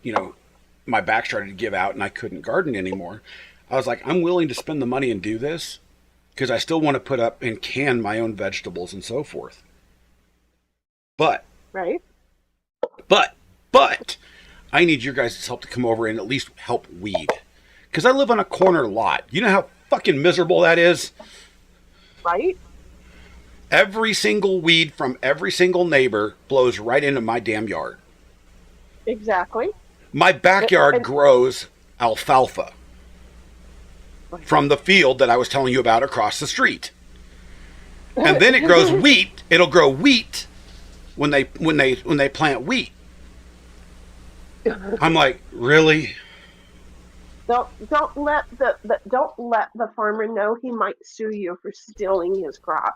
my back started to give out and I couldn't garden anymore, I was like, I'm willing to spend the money and do this because I still want to put up and can my own vegetables and so forth. But Right. I need your guys' help to come over and at least help weed. Because I live on a corner lot. You know how fucking miserable that is? Right. Every single weed from every single neighbor blows right into my damn yard. Exactly. My backyard And grows alfalfa from the field that I was telling you about across the street. And then it grows wheat. It'll grow wheat when they plant wheat. I'm like, really? don't let don't let the farmer know he might sue you for stealing his crop.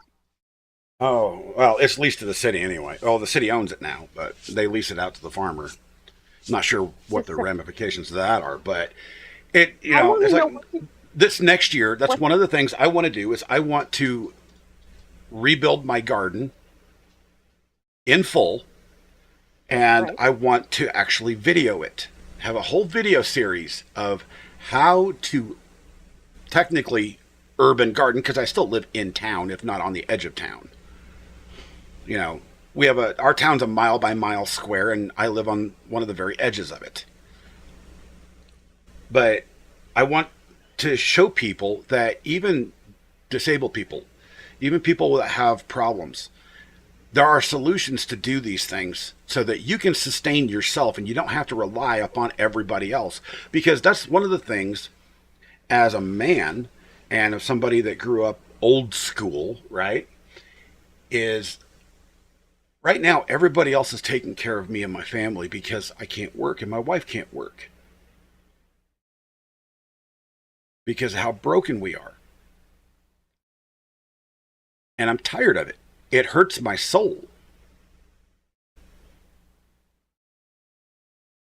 Oh, well, it's leased to the city anyway. Oh, the city owns it now, but they lease it out to the farmer. I'm not sure what the ramifications of that are, but I want it's to know like what you, this next year, that's what, one of the things I want to do is I want to rebuild my garden in full, and right, I want to actually video it. Have a whole video series of how to technically urban garden because I still live in town, if not on the edge of town. You know, we have our town's a mile by mile square, and I live on one of the very edges of it. But I want to show people that even disabled people, even people that have problems, there are solutions to do these things so that you can sustain yourself and you don't have to rely upon everybody else. Because that's one of the things as a man and as somebody that grew up old school, right? Is right now everybody else is taking care of me and my family because I can't work and my wife can't work because of how broken we are. And I'm tired of it. It hurts my soul.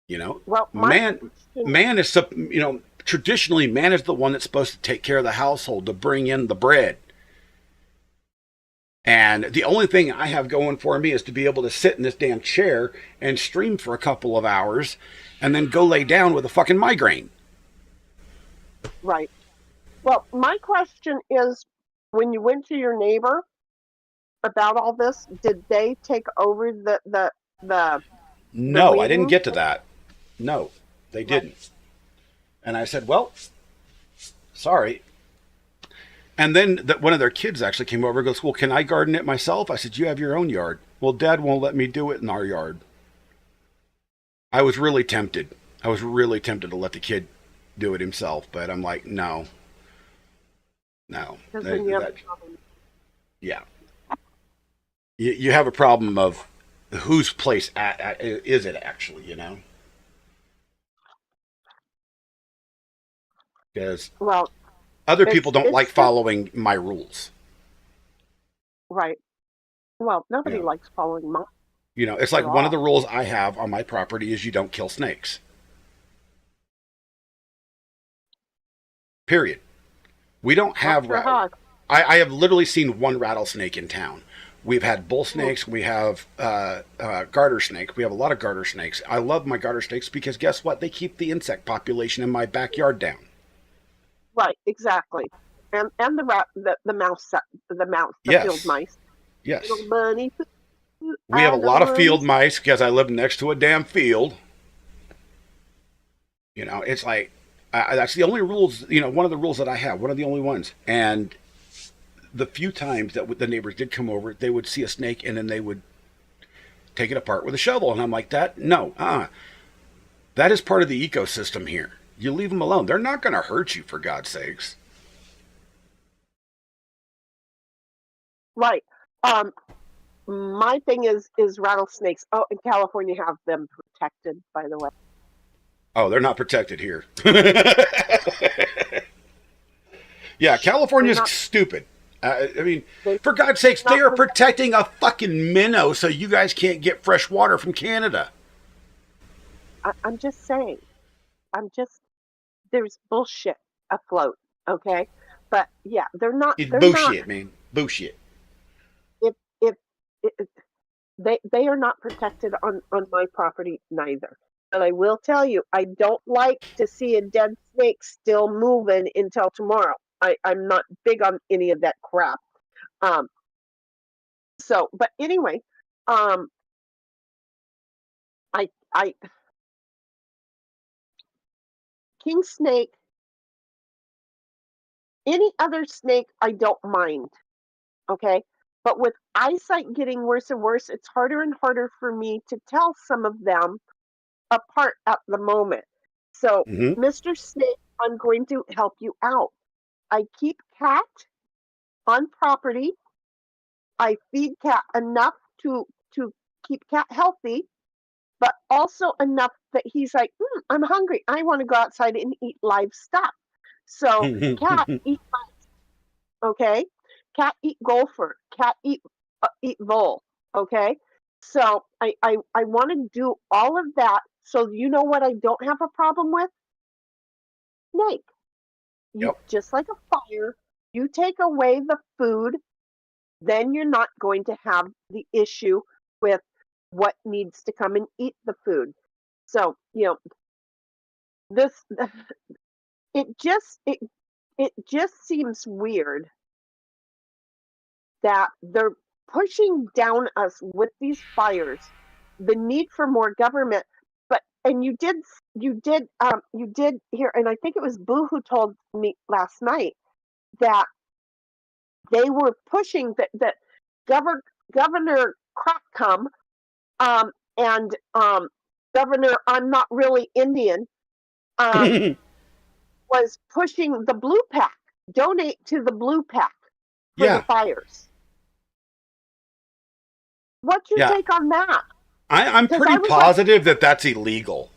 You know, well, man is, traditionally man is the one that's supposed to take care of the household, to bring in the bread. And the only thing I have going for me is to be able to sit in this damn chair and stream for a couple of hours and then go lay down with a fucking migraine. right. Well, my question is, when you went to your neighbor about all this, did they take over the No, I didn't reading? get to that. No, they Right. didn't. And I said, well, sorry. And then one of their kids actually came over and goes, well, can I garden it myself? I said, you have your own yard. Well, Dad won't let me do it in our yard. I was really tempted. I was really tempted to let the kid do it himself, but I'm like, no. No. Because then you have That, yeah. You have a problem of whose place is it actually, you know? Because well, other people don't it's like just following my rules. right. Well, You nobody know, likes following mine it's at like one of the all. rules I have on my property is you don't kill snakes. Period. We don't Not have sure how I have literally seen one rattlesnake in town. We've had bull I, snakes. We have garter snake. We have a lot of garter snakes. I love my garter snakes because guess what? They keep the insect population in my backyard down. right, exactly. And the rat, the field Yes, mice, little yes. bunny, We have a I know lot of field bunnies. mice because I live next to a damn field. It's like that's the only rules. One of the rules that I have. One of the only ones. And the few times that the neighbors did come over, they would see a snake and then they would take it apart with a shovel. And I'm like, that no, that is part of the ecosystem here. You leave them alone. They're not going to hurt you, for God's sakes. Right. Um, my thing is rattlesnakes. Oh, in California have them protected, by the way. Oh, they're not protected here. Yeah, They're California's not. stupid. I mean, They're for God's sakes, they not are protected. protecting a fucking minnow so you guys can't get fresh water from Canada. I'm just saying. I'm just there's bullshit afloat. Okay, but yeah, they're not. It's They're not. bullshit, man. Bullshit. If if they are not protected on my property neither. But I will tell you, I don't like to see a dead snake still moving until tomorrow. I'm not big on any of that crap. Um, but anyway, um, I king snake, any other snake I don't mind. Okay, But with eyesight getting worse and worse, it's harder and harder for me to tell some of them apart at the moment. So, Hmm. Mr. Snake, I'm going to help you out. I keep Cat on property. I feed Cat enough to keep Cat healthy, but also enough that he's like, I'm hungry. I want to go outside and eat live stuff. So, Cat eat okay. Cat eat gopher. Cat eat vole. Okay. So I want to do all of that. So you know what I don't have a problem with? Snake. You Yep. just like a fire. You take away the food, then you're not going to have the issue with what needs to come and eat the food. So this it just seems weird that they're pushing down us with these fires, the need for more government. But and you did hear, and I think it was Boo who told me last night that they were pushing that Governor Governor Crockham and Governor I'm not really Indian um, was pushing the blue pack, donate to the blue pack for the Yeah. fires. What's your Yeah. take on that? I'm Because pretty I was like, positive that that's illegal.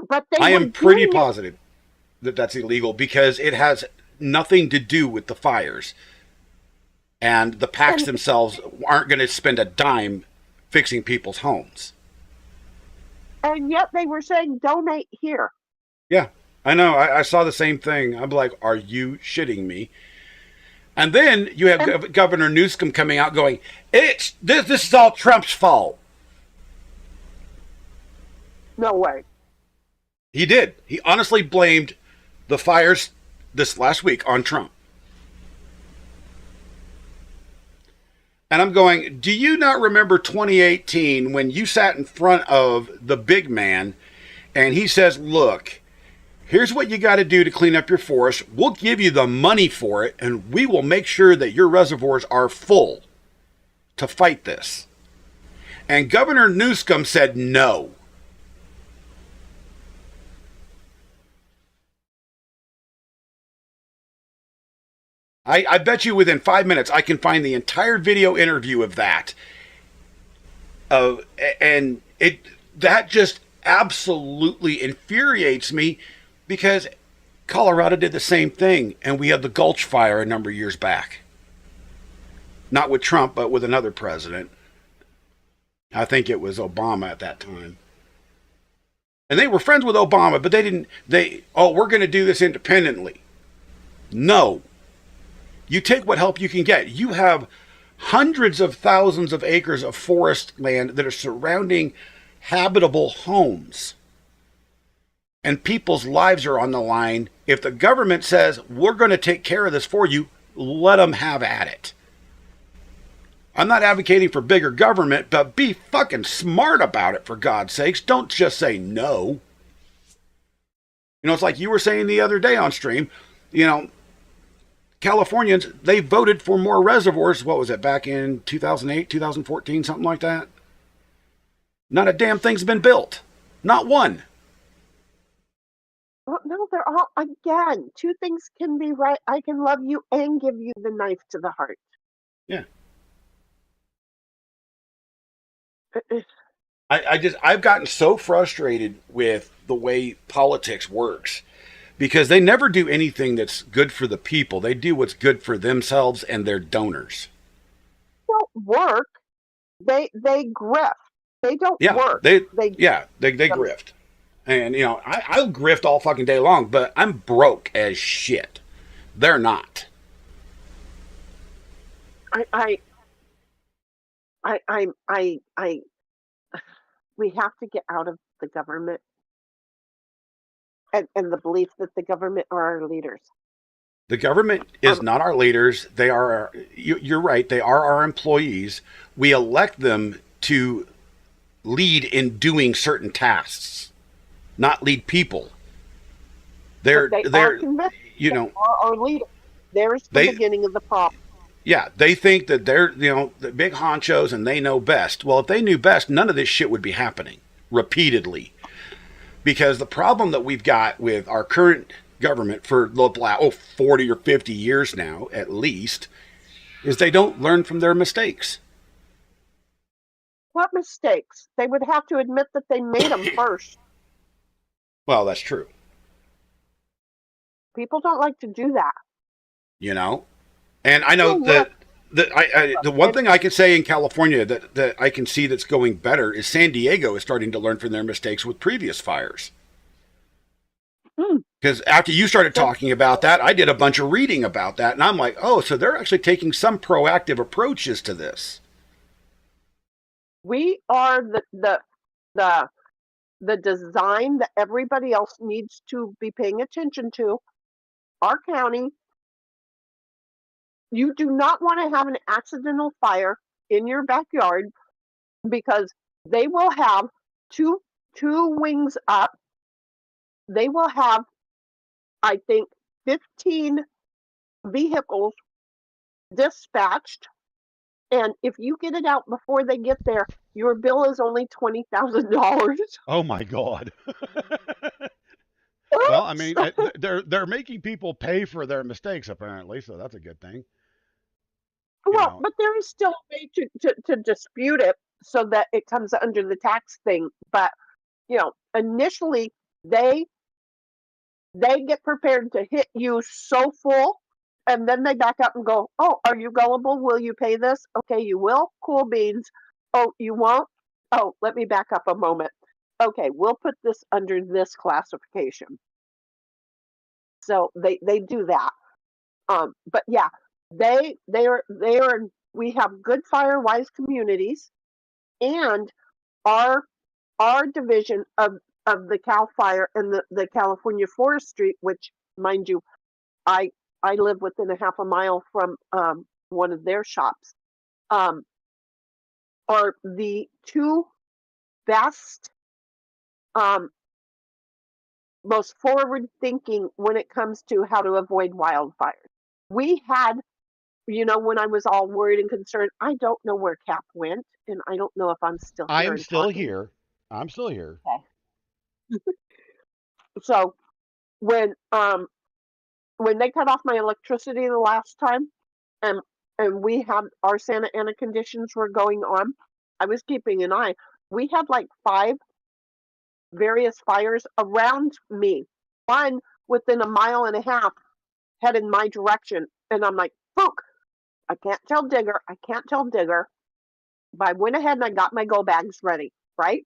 but they I were am pretty doing it, positive that that's illegal because it has nothing to do with the fires. And the packs and themselves aren't going to spend a dime fixing people's homes. and yet they were saying donate here. Yeah, I know. I saw the same thing. I'm like, are you shitting me? And then you have And Governor Newsom coming out going, "It's this is all Trump's fault." no way. He did. He honestly blamed the fires this last week on Trump. And I'm going, do you not remember 2018 when you sat in front of the big man and he says, look, here's what you got to do to clean up your forest. We'll give you the money for it, and we will make sure that your reservoirs are full to fight this. And Governor Newsom said no. I bet you within 5 minutes I can find the entire video interview of that. And that just absolutely infuriates me because Colorado did the same thing, and we had the Gulch Fire a number of years back. Not with Trump, but with another president. I think it was Obama at that time. And they were friends with Obama, but we're going to do this independently. No. You take what help you can get. You have hundreds of thousands of acres of forest land that are surrounding habitable homes. And people's lives are on the line. If the government says, we're going to take care of this for you, let them have at it. I'm not advocating for bigger government, but be fucking smart about it, for God's sakes. Don't just say no. It's like you were saying the other day on stream, Californians, they voted for more reservoirs. What was it, back in 2008, 2014, something like that? Not a damn thing's been built. Not one. Well, no, they're all again. Two things can be right. I can love you and give you the knife to the heart. Yeah. Uh, I've gotten so frustrated with the way politics works because they never do anything that's good for the people. They do what's good for themselves and their donors. Don't work. They grift. They don't Yeah, work. they They grift. And I'll grift all fucking day long, but I'm broke as shit. They're not. I we have to get out of the government and the belief that the government are our leaders. The government is Um, not our leaders. They are, you're right, they are our employees. We elect them to lead in doing certain tasks, not lead people. but they are They're, convinced you they know, are our leaders. There's the They beginning of the problem. Yeah, they think that they're, the big honchos and they know best. Well, if they knew best, none of this shit would be happening repeatedly. Because the problem that we've got with our current government for the last 40 or 50 years now, at least, is they don't learn from their mistakes. What mistakes? They would have to admit that they made them first. Well, that's true. People don't like to do that. You know? And I know Well, that the one thing I can say in California that I can see that's going better is San Diego is starting to learn from their mistakes with previous fires. Because after you started talking about that, I did a bunch of reading about that, and I'm like, oh, so they're actually taking some proactive approaches to this. We are the design that everybody else needs to be paying attention to. Our county, you do not want to have an accidental fire in your backyard because they will have two wings up. They will have, I think, 15 vehicles dispatched. And if you get it out before they get there, your bill is only $20,000. Oh my God. Well, I mean, they're making people pay for their mistakes apparently, so that's a good thing. Well, but there is still a way to dispute it so that it comes under the tax thing. But initially they get prepared to hit you so full, and then they back up and go, "Oh, are you gullible? Will you pay this? Okay, you will. Cool beans. Oh, you won't? Oh, let me back up a moment. Okay, we'll put this under this classification." So they do that. But yeah, they are we have good fire wise communities, and our division of the Cal Fire and the California Forestry, which, mind you, I live within a half a mile from one of their shops, are the two best, most forward thinking when it comes to how to avoid wildfires. We had, when I was all worried and concerned, I don't know where Cap went, and I don't know if I'm still here. I'm still here. I'm still here. Okay. So when they cut off my electricity the last time, and we had our Santa Ana conditions were going on, I was keeping an eye. We had like 5 various fires around me, one within a mile and a half headed my direction, and I'm like, "Fook, I can't tell Digger. But I went ahead and I got my go bags ready, right?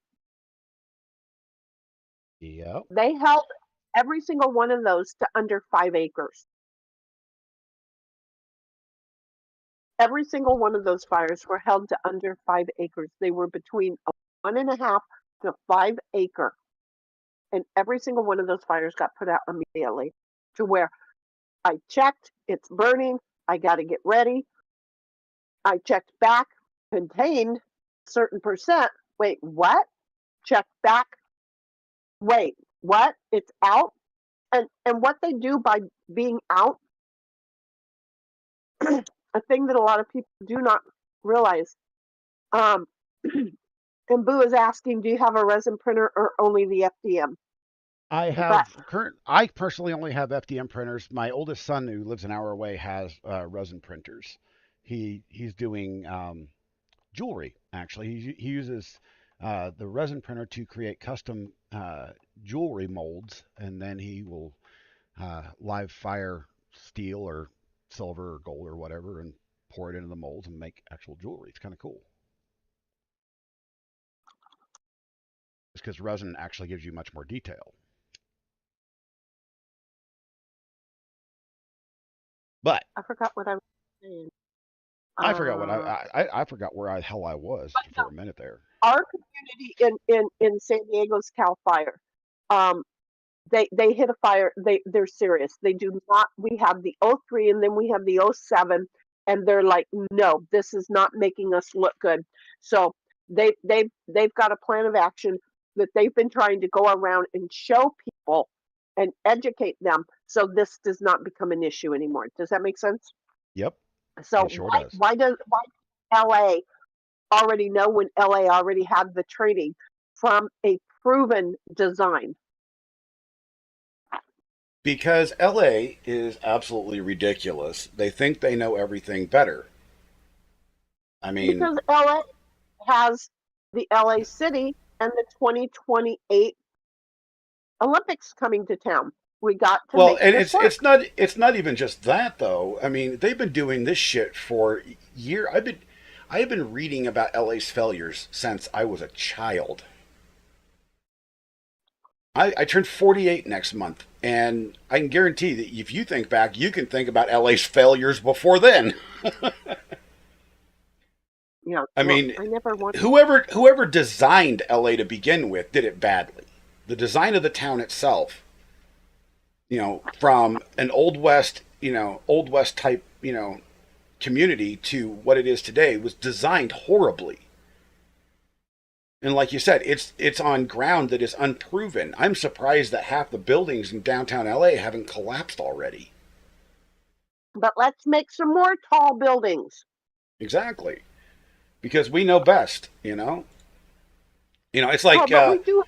Yep. They held every single one of those to under 5 acres. Every single one of those fires were held to under 5 acres. They were between a 1.5 to 5 acre. And every single one of those fires got put out immediately, to where I checked, it's burning, I got to get ready. I checked back, contained certain percent. Wait, what? Check back. Wait, what? It's out. And what they do by being out, a thing that a lot of people do not realize. And Boo is asking, do you have a resin printer or only the FDM? I personally only have FDM printers. My oldest son, who lives an hour away, has resin printers. He's doing jewelry. Actually, he uses the resin printer to create custom jewelry molds, and then he will live fire steel or silver or gold or whatever, and pour it into the molds and make actual jewelry. It's kind of cool. It's because resin actually gives you much more detail. But I forgot what I was saying. I forgot what I forgot where the hell I was for a minute there. Our community in San Diego's Cal Fire, they hit a fire. They're serious. They do not. We have the 03 and then we have the 07, and they're like, no, this is not making us look good. So they've got a plan of action that they've been trying to go around and show people and educate them so this does not become an issue anymore. Does that make sense? Yep. So It sure does. why LA already know when LA already had the training from a proven design? Because LA is absolutely ridiculous. They think they know everything better. I mean, Because LA has the LA City and the 2028 Olympics coming to town. We got to well, make and this it's not even just that though. I mean, they've been doing this shit for year. I have been reading about LA's failures since I was a child. I turned 48 next month, and I can guarantee that if you think back, you can think about LA's failures before then. I mean, I never want. whoever designed LA to begin with did it badly. The design of the town itself, from an old west type, community to what it is today was designed horribly. And like you said, it's on ground that is unproven. I'm surprised that half the buildings in downtown LA haven't collapsed already. But let's make some more tall buildings. Exactly. Because we know best, It's like but we do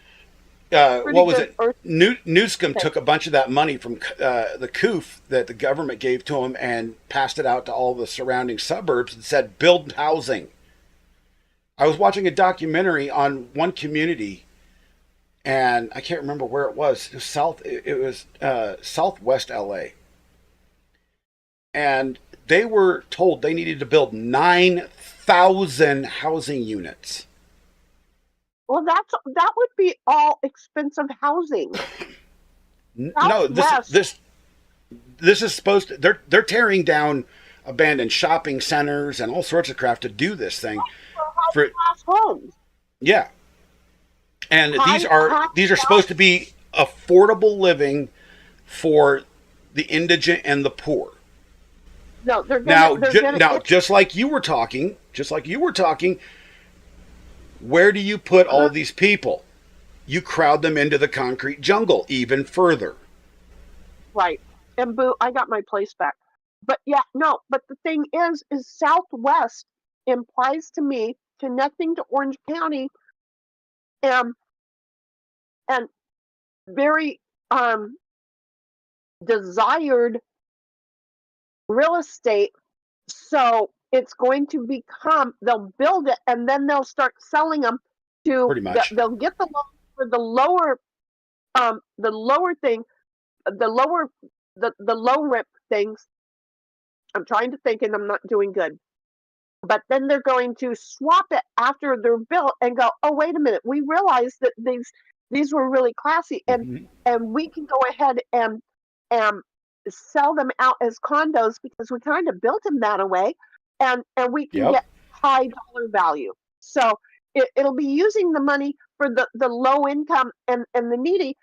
what was good it? earth- Newscomb took a bunch of that money from the COOF that the government gave to him and passed it out to all the surrounding suburbs and said, build housing. I was watching a documentary on one community, and I can't remember where it was. It was Southwest LA, and they were told they needed to build 9,000 housing units. Well, that would be all expensive housing. No, this is supposed to. They're tearing down abandoned shopping centers and all sorts of crap to do this thing. For Class homes. yeah, and these are High-class supposed to be affordable living for the indigent and the poor. No, they're gonna, Now, just like you were talking, where do you put all these people? You crowd them into the concrete jungle even further. right. And boo, I got my place back. But yeah, no. But the thing is Southwest implies to me connecting to Orange County, and very desired real estate. So it's going to become, they'll build it and then they'll start selling them to, Pretty much. they'll get the loan for the lower thing, the low rip things. I'm trying to think and I'm not doing good. But then they're going to swap it after they're built and go, oh, wait a minute, we realized that these were really classy, and we can go ahead and sell them out as condos because we kind of built them that way, and we can get high dollar value. So it'll be using the money for the low income and the needy,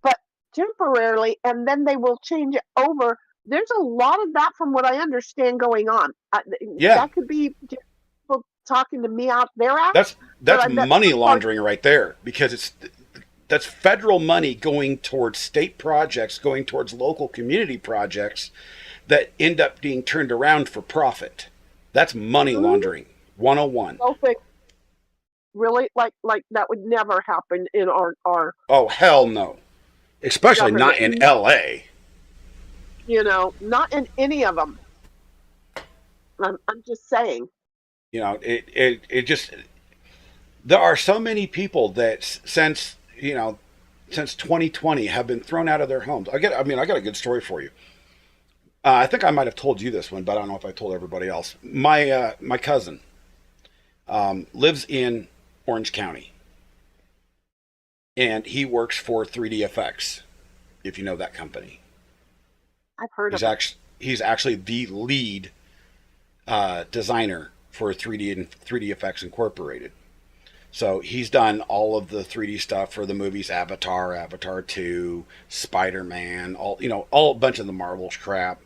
but temporarily, and then they will change it over. There's a lot of that from what I understand going on. That could be people talking to me out their ass. That's money laundering right there, because that's federal money going towards state projects, going towards local community projects that end up being turned around for profit. That's money laundering 101. Really, like that would never happen in our. Oh hell no, especially not in LA. Not in any of them. I'm just saying. It just, there are so many people that since 2020 have been thrown out of their homes. I got a good story for you. I think I might have told you this one, but I don't know if I told everybody else. My cousin lives in Orange County, and he works for 3D-FX, if you know that company. I've heard of it. He's actually the lead designer for 3D-FX Incorporated. So he's done all of the 3D stuff for the movies Avatar, Avatar 2, Spider-Man, all a bunch of the Marvel crap.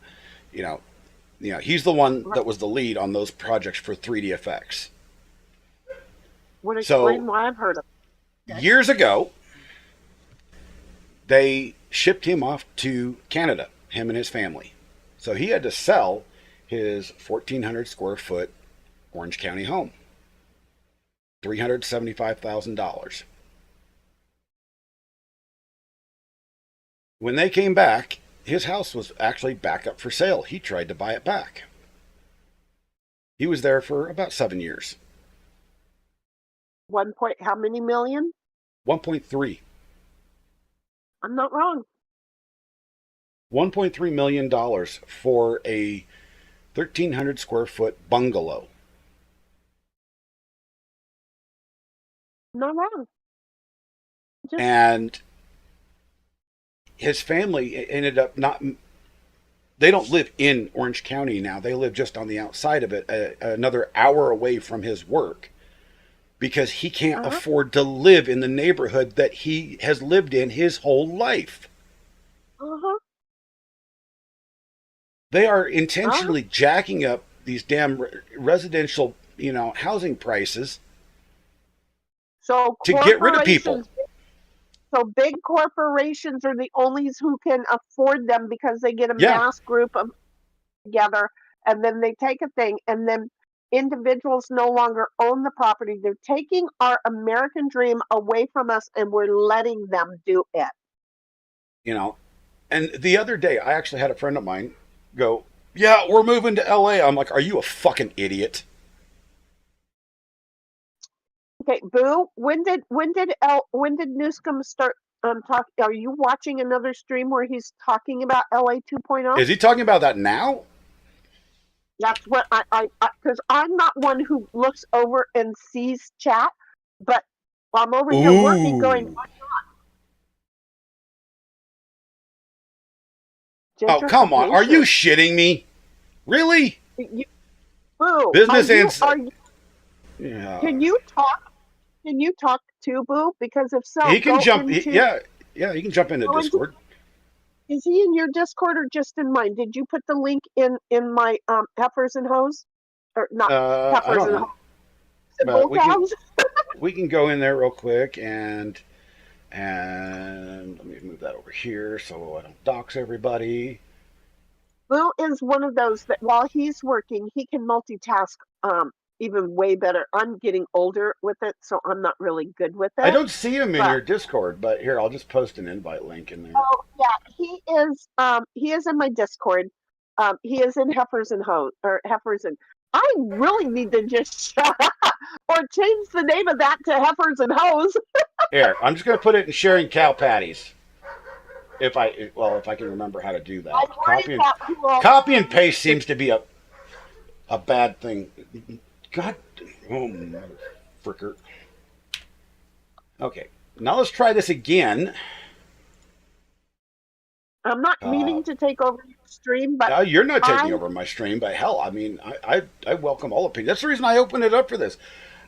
He's the one that was the lead on those projects for 3D-FX. Explain why I've heard of it. Years ago, they shipped him off to Canada, him and his family. So he had to sell his 1,400 square foot Orange County home. $375,000. When they came back, his house was actually back up for sale. He tried to buy it back. He was there for about 7 years. 1 point, how many million? 1.3. I'm not wrong. $1.3 million for a 1,300 square foot bungalow. Not wrong. And his family ended up not, they don't live in Orange County now. They live just on the outside of it, another hour away from his work, because he can't afford to live in the neighborhood that he has lived in his whole life. They are intentionally jacking up these damn residential, housing prices So to get rid of people. corporations- So big corporations are the only who can afford them because they get a Yeah. mass group of together, and then they take a thing, and then individuals no longer own the property. They're taking our American dream away from us, and we're letting them do it. And the other day, I actually had a friend of mine go, "Yeah, we're moving to LA." I'm like, "Are you a fucking idiot?" Okay, Boo. When did Newscomb start talk? Are you watching another stream where he's talking about LA 2.0? Is he talking about that now? That's what I because I'm not one who looks over and sees chat, but I'm over here working, going. Ooh. "Why Oh, not?" come on. Are you Gentrification. shitting me? Really? Boo? Business Yeah. Can you talk? Can you talk to Boo? Because if so, He can go jump. into- Yeah, he can jump into go into- Discord. Is he in your Discord or just in mine? Did you put the link in my heifers and hoes, or not I heifers don't and know. hoes? Is it But bull we can- cows? We can go in there real quick and let me move that over here so I don't dox everybody. Boo is one of those that while he's working, he can multitask even way better. I'm getting older with it, so I'm not really good with it. I don't see him in But- your Discord, but here, I'll just post an invite link in there. Oh yeah, he is in my Discord. He is in heifers and hoes or heifers and. I really need to just shut up or change the name of that to heifers and hoes. Here, I'm just going to put it in sharing cow patties. If I can remember how to do that. I'm worried about who else- Copy and paste seems to be a bad thing. God, fricker. Okay, now let's try this again. I'm not meaning to take over your stream, but You're not taking I'm- over my stream, but hell, I mean, I welcome all opinions. That's the reason I opened it up for this.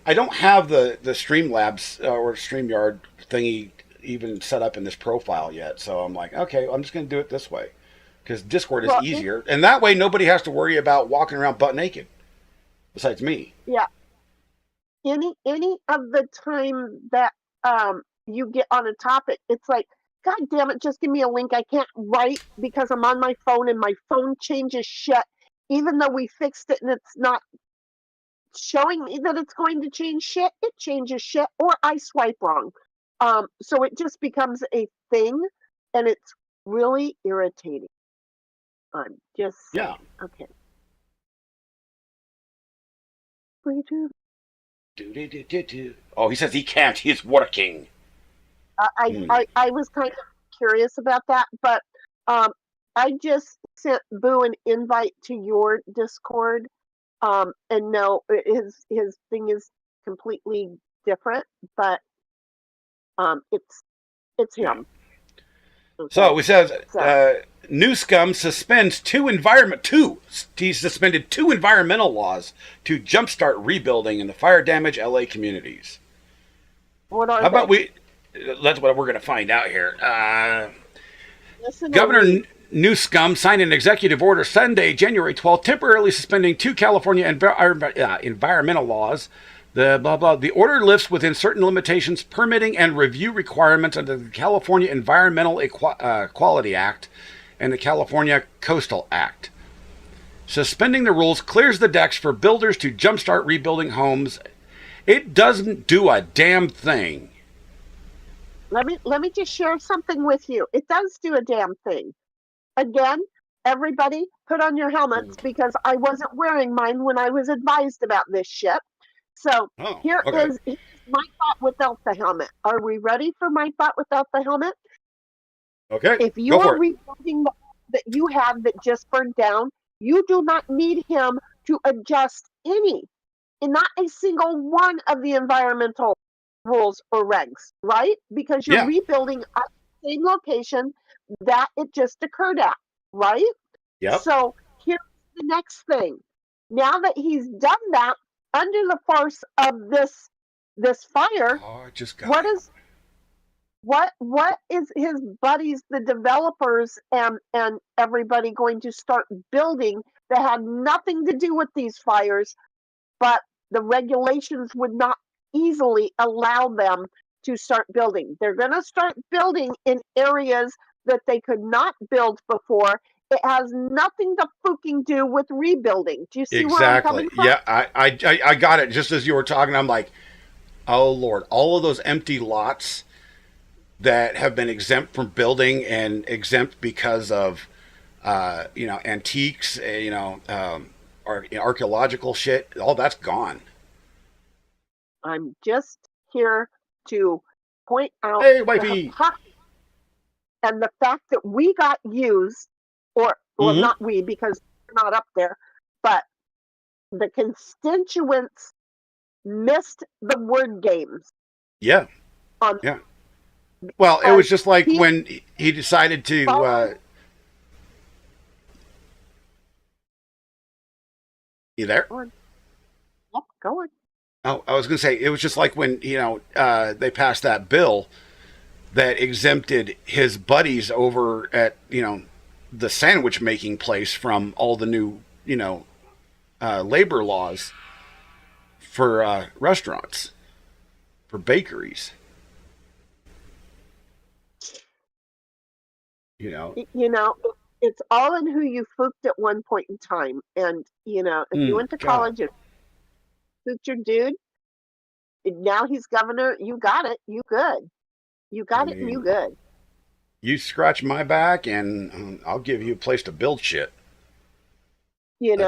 I don't have the Streamlabs or StreamYard thingy even set up in this profile yet, so I'm like, okay, I'm just going to do it this way because Discord is Well, easier, and that way nobody has to worry about walking around butt naked. Besides me. yeah. Any of the time that you get on a topic, it's like, God damn it, just give me a link. I can't write because I'm on my phone and my phone changes shit. Even though we fixed it and it's not showing me that it's going to change shit, it changes shit or I swipe wrong. So it just becomes a thing and it's really irritating. I'm just Yeah. okay. Oh, he says he can't. He's working. I was kind of curious about that, but I just sent Boo an invite to your Discord, and no, his thing is completely different, but it's him. So it says So- Newscomb suspends he suspended two environmental laws to jumpstart rebuilding in the fire damaged LA communities. What are How about they? that's what we're going to find out here. Listen to Governor me. Newscomb signed an executive order Sunday, January 12th, temporarily suspending two California environmental laws The blah blah. The order lifts within certain limitations, permitting and review requirements under the California Environmental Quality Act and the California Coastal Act. Suspending the rules clears the decks for builders to jumpstart rebuilding homes. It doesn't do a damn thing. Let me just share something with you. It does do a damn thing. Again, everybody put on your helmets because I wasn't wearing mine when I was advised about this shit. So here's my thought without the helmet. Are we ready for my thought without the helmet? Okay. If you are rebuilding that you have that just burned down, you do not need him to adjust not a single one of the environmental rules or regs, right? Because you're rebuilding at the same location that it just occurred at, right? Yep. So here's the next thing. Now that he's done that, under the force of this fire, what is his buddies, the developers and everybody going to start building that had nothing to do with these fires, but the regulations would not easily allow them to start building. They're going to start building in areas that they could not build before. It has nothing to fucking do with rebuilding. Do you see where I'm coming from? Yeah, I got it. Just as you were talking, I'm like, oh Lord, all of those empty lots that have been exempt from building and exempt because of antiques, or archaeological shit, all that's gone. I'm just here to point out hey, wifey, and the fact that we got used, or well, not we because we're not up there, but the constituents missed the word games. Yeah. Yeah. Well, it was just like when he decided to. You there? Go on. Yep, go on. Oh, I was going to say, it was just like when, they passed that bill that exempted his buddies over at, the sandwich making place from all the new, labor laws for restaurants, for bakeries. It's all in who you fooked at one point in time. And, if you went to college and fooked your dude, and now he's governor, you got it. You good. You got it and you good. You scratch my back and I'll give you a place to build shit. And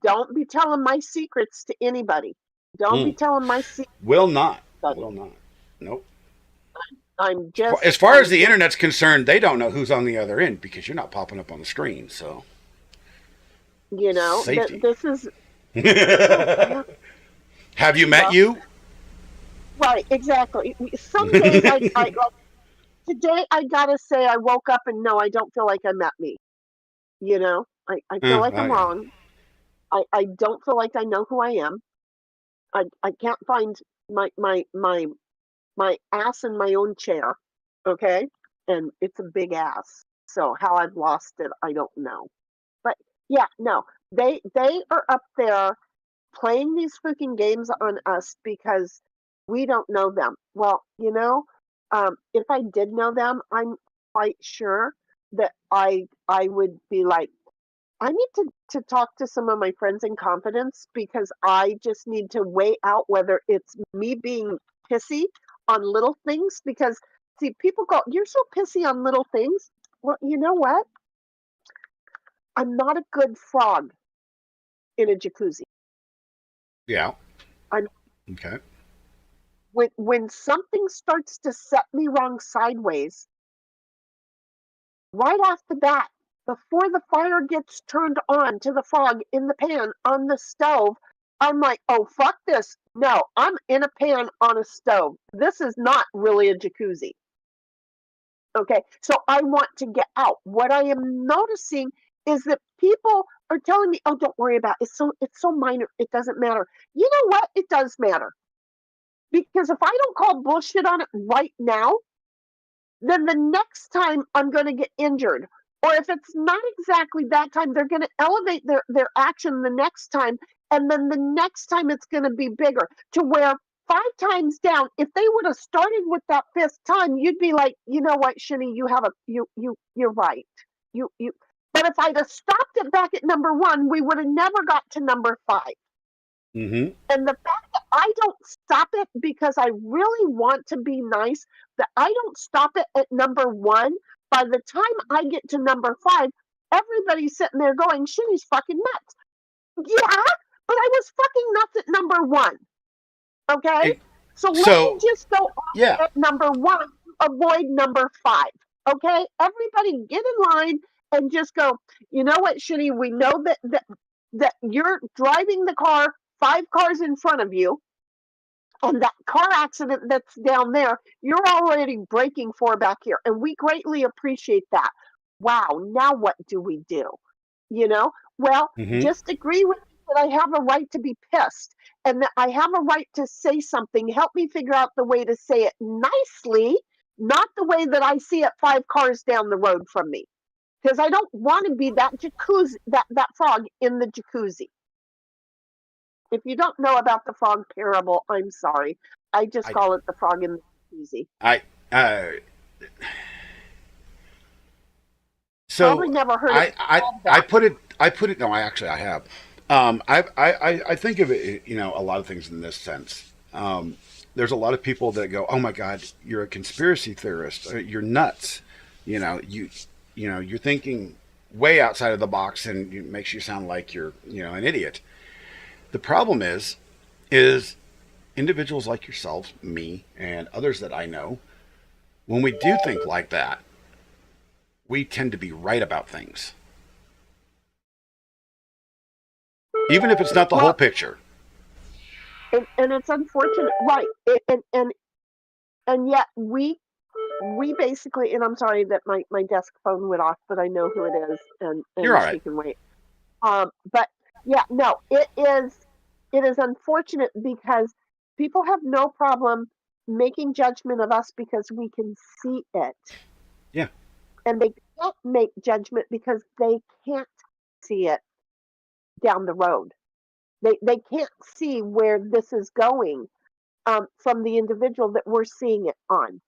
don't be telling my secrets to anybody. Don't be telling my secrets. Will not. Nope. I'm just. As far as the internet's concerned, they don't know who's on the other end because you're not popping up on the screen. So. This is. Have you met you? Right, exactly. Some days today I gotta say I woke up and no, I don't feel like I met me. I feel like I'm wrong. I don't feel like I know who I am. I can't find my ass in my own chair. Okay? And it's a big ass. So how I've lost it, I don't know. But yeah, no. They are up there playing these freaking games on us because we don't know them. Well, if I did know them, I'm quite sure that I would be like, I need to talk to some of my friends in confidence because I just need to weigh out whether it's me being pissy on little things. Because, see, people go, you're so pissy on little things. Well, you know what? I'm not a good frog in a jacuzzi. Yeah. Okay. When something starts to set me wrong sideways, right off the bat, before the fire gets turned on to the frog in the pan on the stove, I'm like, oh, fuck this. No, I'm in a pan on a stove. This is not really a jacuzzi. Okay, so I want to get out. What I am noticing is that people are telling me, oh, don't worry about it. It's so minor. It doesn't matter. You know what? It does matter. Because if I don't call bullshit on it right now, then the next time I'm going to get injured. Or if it's not exactly that time, they're going to elevate their action the next time. and then the next time it's going to be bigger, to where 5 times down, if they would have started with that 5th time, you'd be like, you know what, Shinny, you're right. You. But if I'd have stopped it back at number 1, we would have never got to number 5. Mm-hmm. And the fact that I don't stop it because I really want to be nice, that I don't stop it at number 1, by the time I get to number 5, everybody's sitting there going, Shinny's fucking nuts. Yeah, but I was fucking nuts at number 1. Okay? So let me just go off at number 1 to avoid number 5. Okay? Everybody get in line and just go, you know what, Shinny, we know that you're driving the car 5 cars in front of you, and that car accident that's down there, you're already braking for back here, and we greatly appreciate that. Wow, now what do we do? You know? Well, just agree with me that I have a right to be pissed, and that I have a right to say something. Help me figure out the way to say it nicely, not the way that I see it 5 cars down the road from me. Because I don't want to be that jacuzzi, that frog in the jacuzzi. If you don't know about the frog parable, I'm sorry. I just call it the frog in the jacuzzi. So probably never heard of I put it. No, I have. I think of it, a lot of things in this sense. There's a lot of people that go, "Oh my God, you're a conspiracy theorist. You're nuts." You're thinking way outside of the box, and it makes you sound like you're, an idiot. The problem is individuals like yourself, me, and others that I know, when we do think like that, we tend to be right about things. Even if it's not the whole picture. And it's unfortunate, right? And yet we basically, and I'm sorry that my desk phone went off, but I know who it is, and you're all right. She can wait. But yeah, no, it is unfortunate because people have no problem making judgment of us because we can see it. Yeah. And they can't make judgment because they can't see it down the road. They can't see where this is going from the individual that we're seeing it on,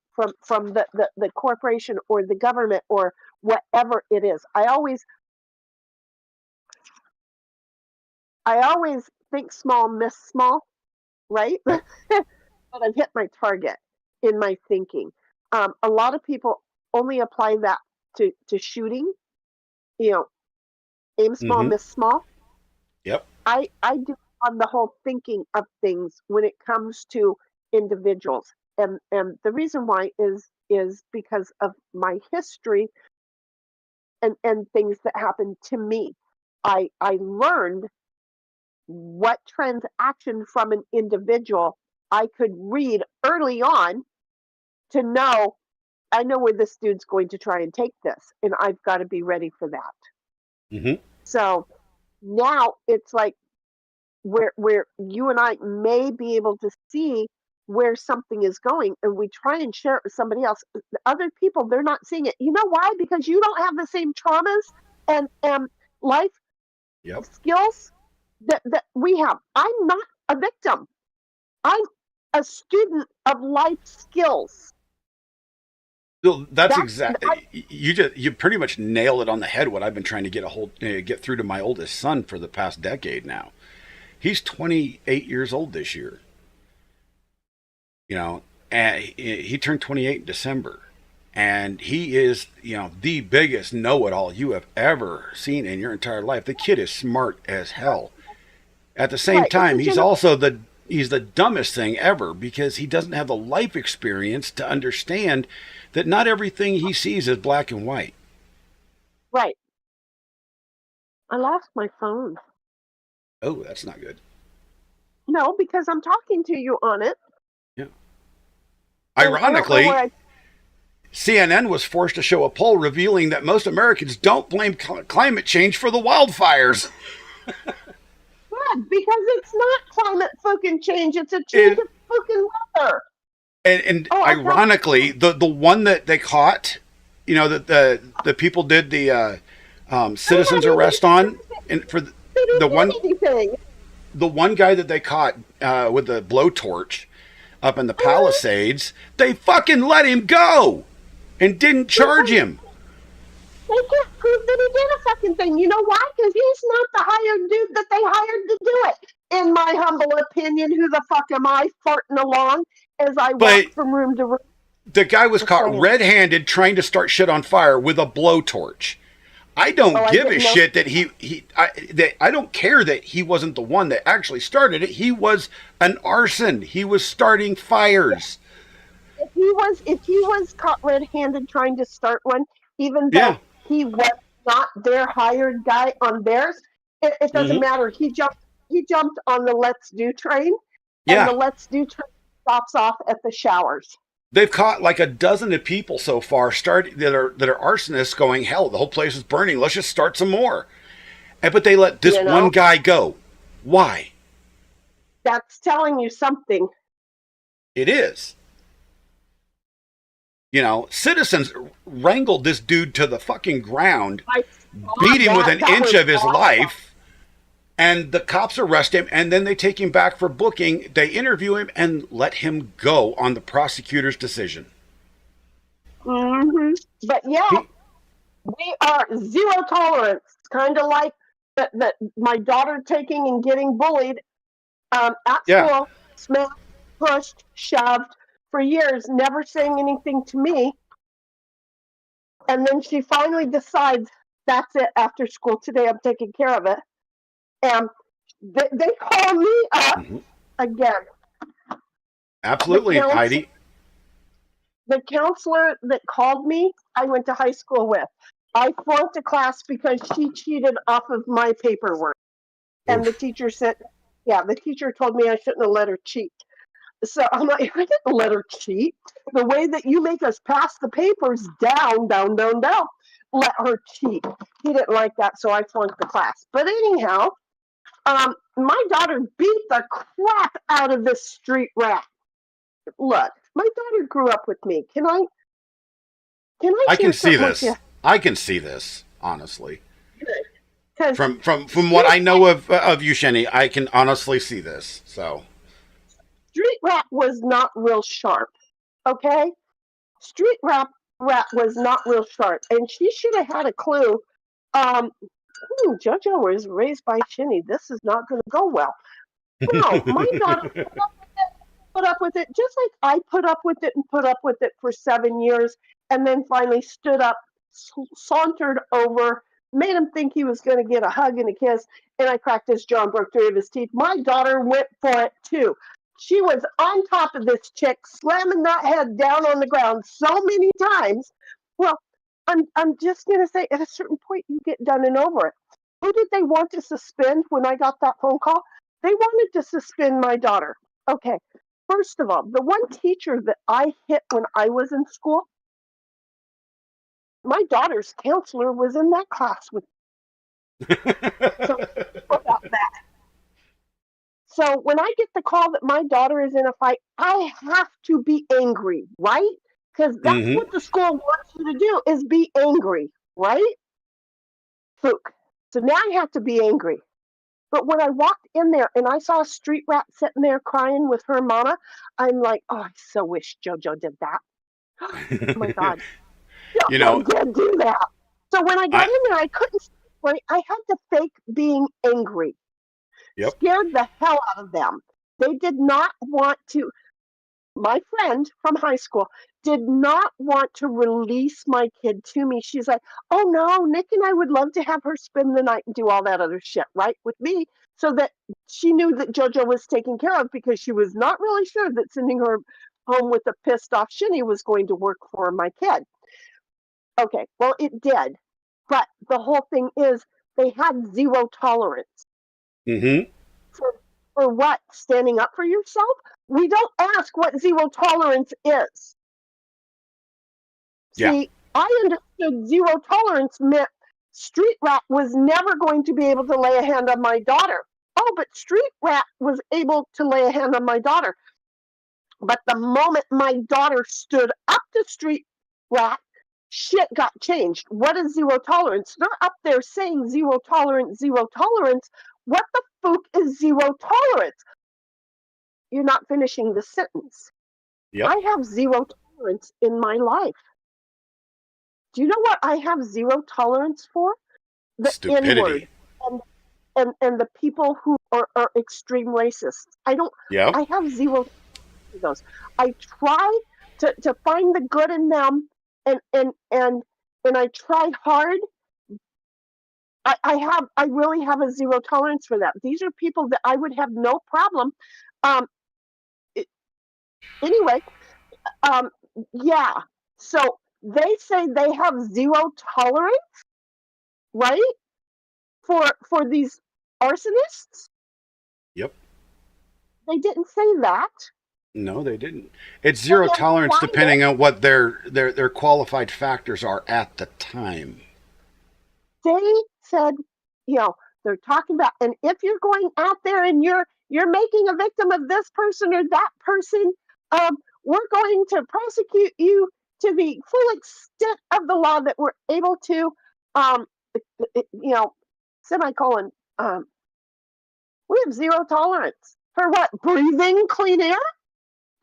from the corporation or the government or whatever it is. I always think small, miss small, right? But I've hit my target in my thinking. A lot of people only apply that to shooting, aim small, miss small. Yep. I do on the whole thinking of things when it comes to individuals. And the reason why is because of my history and things that happened to me. I learned what transaction from an individual I could read early on to know, I know where this dude's going to try and take this, and I've got to be ready for that. So now it's like where you and I may be able to see where something is going, and we try and share it with somebody else. Other people, they're not seeing it. You know why? Because you don't have the same traumas and life skills that we have. I'm not a victim. I'm a student of life skills. Well, that's exactly. You pretty much nailed it on the head. What I've been trying to get through to my oldest son for the past decade now. He's 28 years old this year. And he turned 28 in December, and he is, the biggest know-it-all you have ever seen in your entire life. The kid is smart as hell. At the same time, he's also he's the dumbest thing ever because he doesn't have the life experience to understand that not everything he sees is black and white. Right. I lost my phone. Oh, that's not good. No, because I'm talking to you on it. Yeah. Ironically, CNN was forced to show a poll revealing that most Americans don't blame climate change for the wildfires. Good, because it's not climate fucking change. It's a change of fucking weather. And ironically, the one that they caught, that the people did the citizens arrest on, and for the one, the one guy that they caught with the blowtorch up in the Palisades, they fucking let him go and didn't charge him. They can't prove that he did a fucking thing. You know why? Because he's not the hired dude that they hired to do it. In my humble opinion, who the fuck am I farting along as I But- walk from room to room? The guy was caught saying. red-handed trying to start shit on fire with a blowtorch. I don't I give a didn't know. shit that I don't care that he wasn't the one that actually started it. He was an arson. He was starting fires. If he was caught red-handed trying to start one, even though Yeah. he was not their hired guy on theirs, it doesn't matter. He jumped on the Let's Do train, and Yeah. the Let's Do train stops off at the showers. They've caught like a dozen of people so far that are arsonists going, hell, the whole place is burning. Let's just start some more. But they let this You know? one guy go. Why? That's telling you something. It is. You know, citizens wrangled this dude to the fucking ground, I beat him with that. an That inch was of his awesome. life, and the cops arrest him, and then they take him back for booking. They interview him and let him go on the prosecutor's decision. But yeah, we are zero tolerance. Kind of like that my daughter taking and getting bullied at Yeah. school, smacked, pushed, shoved for years, never saying anything to me. And then she finally decides that's it. After school today, I'm taking care of it. And they call me up again. Absolutely, The counsel- Heidi. The counselor that called me, I went to high school with. I flunked a class because she cheated off of my paperwork. And the teacher said, the teacher told me I shouldn't have let her cheat. So I'm like, I didn't let her cheat. The way that you make us pass the papers down, let her cheat. He didn't like that, so I flunked the class. But anyhow, my daughter beat the crap out of this street rat. Look, my daughter grew up with me. Can I I share can see something with this. you? I can see this, honestly. 'Cause From what I know of you, Shenny, I can honestly see this. So Street Rat was not real sharp, okay? Street Rat was not real sharp, and she should have had a clue. JoJo was raised by Shinny. This is not going to go well. No, my daughter put up with it just like I put up with it and put up with it for 7 years, and then finally stood up, sauntered over, made him think he was going to get a hug and a kiss, and I cracked his jaw and broke 3 of his teeth. My daughter went for it too. She was on top of this chick, slamming that head down on the ground so many times. Well, I'm just going to say, at a certain point, you get done and over it. Who did they want to suspend when I got that phone call? They wanted to suspend my daughter. Okay, first of all, the one teacher that I hit when I was in school, my daughter's counselor was in that class with me. So, about that. So when I get the call that my daughter is in a fight, I have to be angry, right? Because that's what the school wants you to do, is be angry, right? Fook. So now I have to be angry. But when I walked in there and I saw a street rat sitting there crying with her mama, I'm like, oh, I so wish JoJo did that. Oh my God. You know- JoJo did do that. So when I got in there, I couldn't, right? I had to fake being angry. Yep. Scared the hell out of them. They did not want to, my friend from high school did not want to release my kid to me. She's like, oh no, Nick and I would love to have her spend the night and do all that other shit, right, with me, so that she knew that JoJo was taken care of, because she was not really sure that sending her home with a pissed off Shinny was going to work for my kid. Okay, well, it did. But the whole thing is, they had zero tolerance. For what? Standing up for yourself? We don't ask what zero tolerance is. Yeah. See, I understood zero tolerance meant Street Rat was never going to be able to lay a hand on my daughter. Oh, but Street Rat was able to lay a hand on my daughter. But the moment my daughter stood up to Street Rat, shit got changed. What is zero tolerance? They're up there saying zero tolerance, zero tolerance. What the fuck is is zero tolerance. You're not finishing the sentence. Yep. I have zero tolerance in my life. Do you know what I have zero tolerance for? The Stupidity. N-word and the people who are extreme racists. Yep. I have zero for those. I try to find the good in them and I try hard. I really have a zero tolerance for that. These are people that I would have no problem. Um, it- anyway, um, yeah. So they say they have zero tolerance, right? For these arsonists. Yep. They didn't say that. No, they didn't. It's So zero then tolerance why depending on what their qualified factors are at the time. they said, you know, they're talking about, and if you're going out there and you're making a victim of this person or that person, we're going to prosecute you to the full extent of the law that we're able to, um, you know, semicolon. We have zero tolerance for what? Breathing clean air?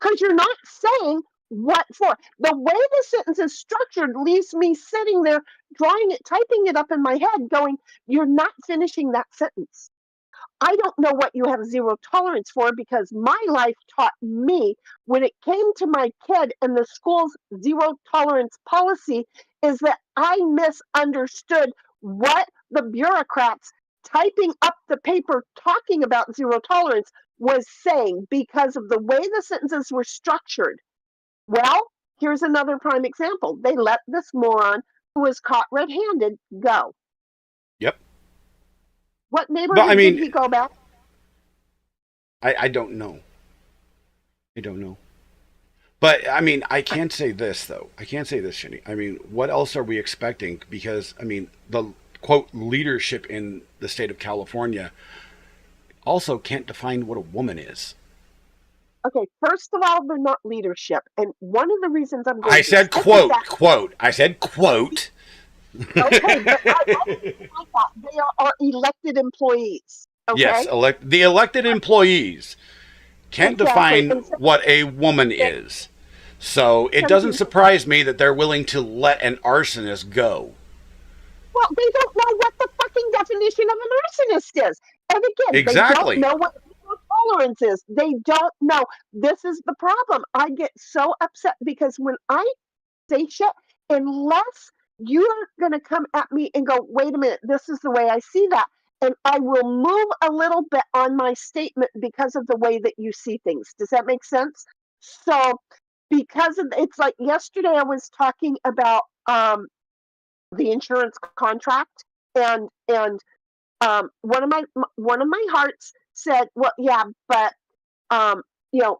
Because you're not saying what for. The way the sentence is structured leaves me sitting there drawing it, typing it up in my head, going, you're not finishing that sentence. I don't know what you have zero tolerance for because my life taught me when it came to my kid and the school's zero tolerance policy is that I misunderstood what the bureaucrats typing up the paper talking about zero tolerance was saying because of the way the sentences were structured. Well, here's another prime example. They let this moron who was caught red-handed go. Yep. What But I neighborhood did mean, he go back? I don't know. I don't know. But I mean, I can't say this though. I can't say this, Shinny. I mean, what else are we expecting? Because I mean, the quote leadership in the state of California also can't define what a woman is. Okay, first of all, they're not leadership. And one of the reasons I'm going I to said stick with quote, that, quote. I said quote. okay, but I like that. They are elected employees. Yes, Okay? the elected employees can't Exactly. define And what a woman is. So it doesn't 17, surprise me that they're willing to let an arsonist go. well, they don't know what the fucking definition of an arsonist is. And again, they don't Exactly. know what zero tolerance is. They don't know. This is the problem. I get so upset because when I say shit, unless you're going to come at me and go, wait a minute, this is the way I see that. And I will move a little bit on my statement because of the way that you see things. Does that make sense? So, because of it's like yesterday, I was talking about the insurance contract, and one of my hearts said, well, yeah, but um,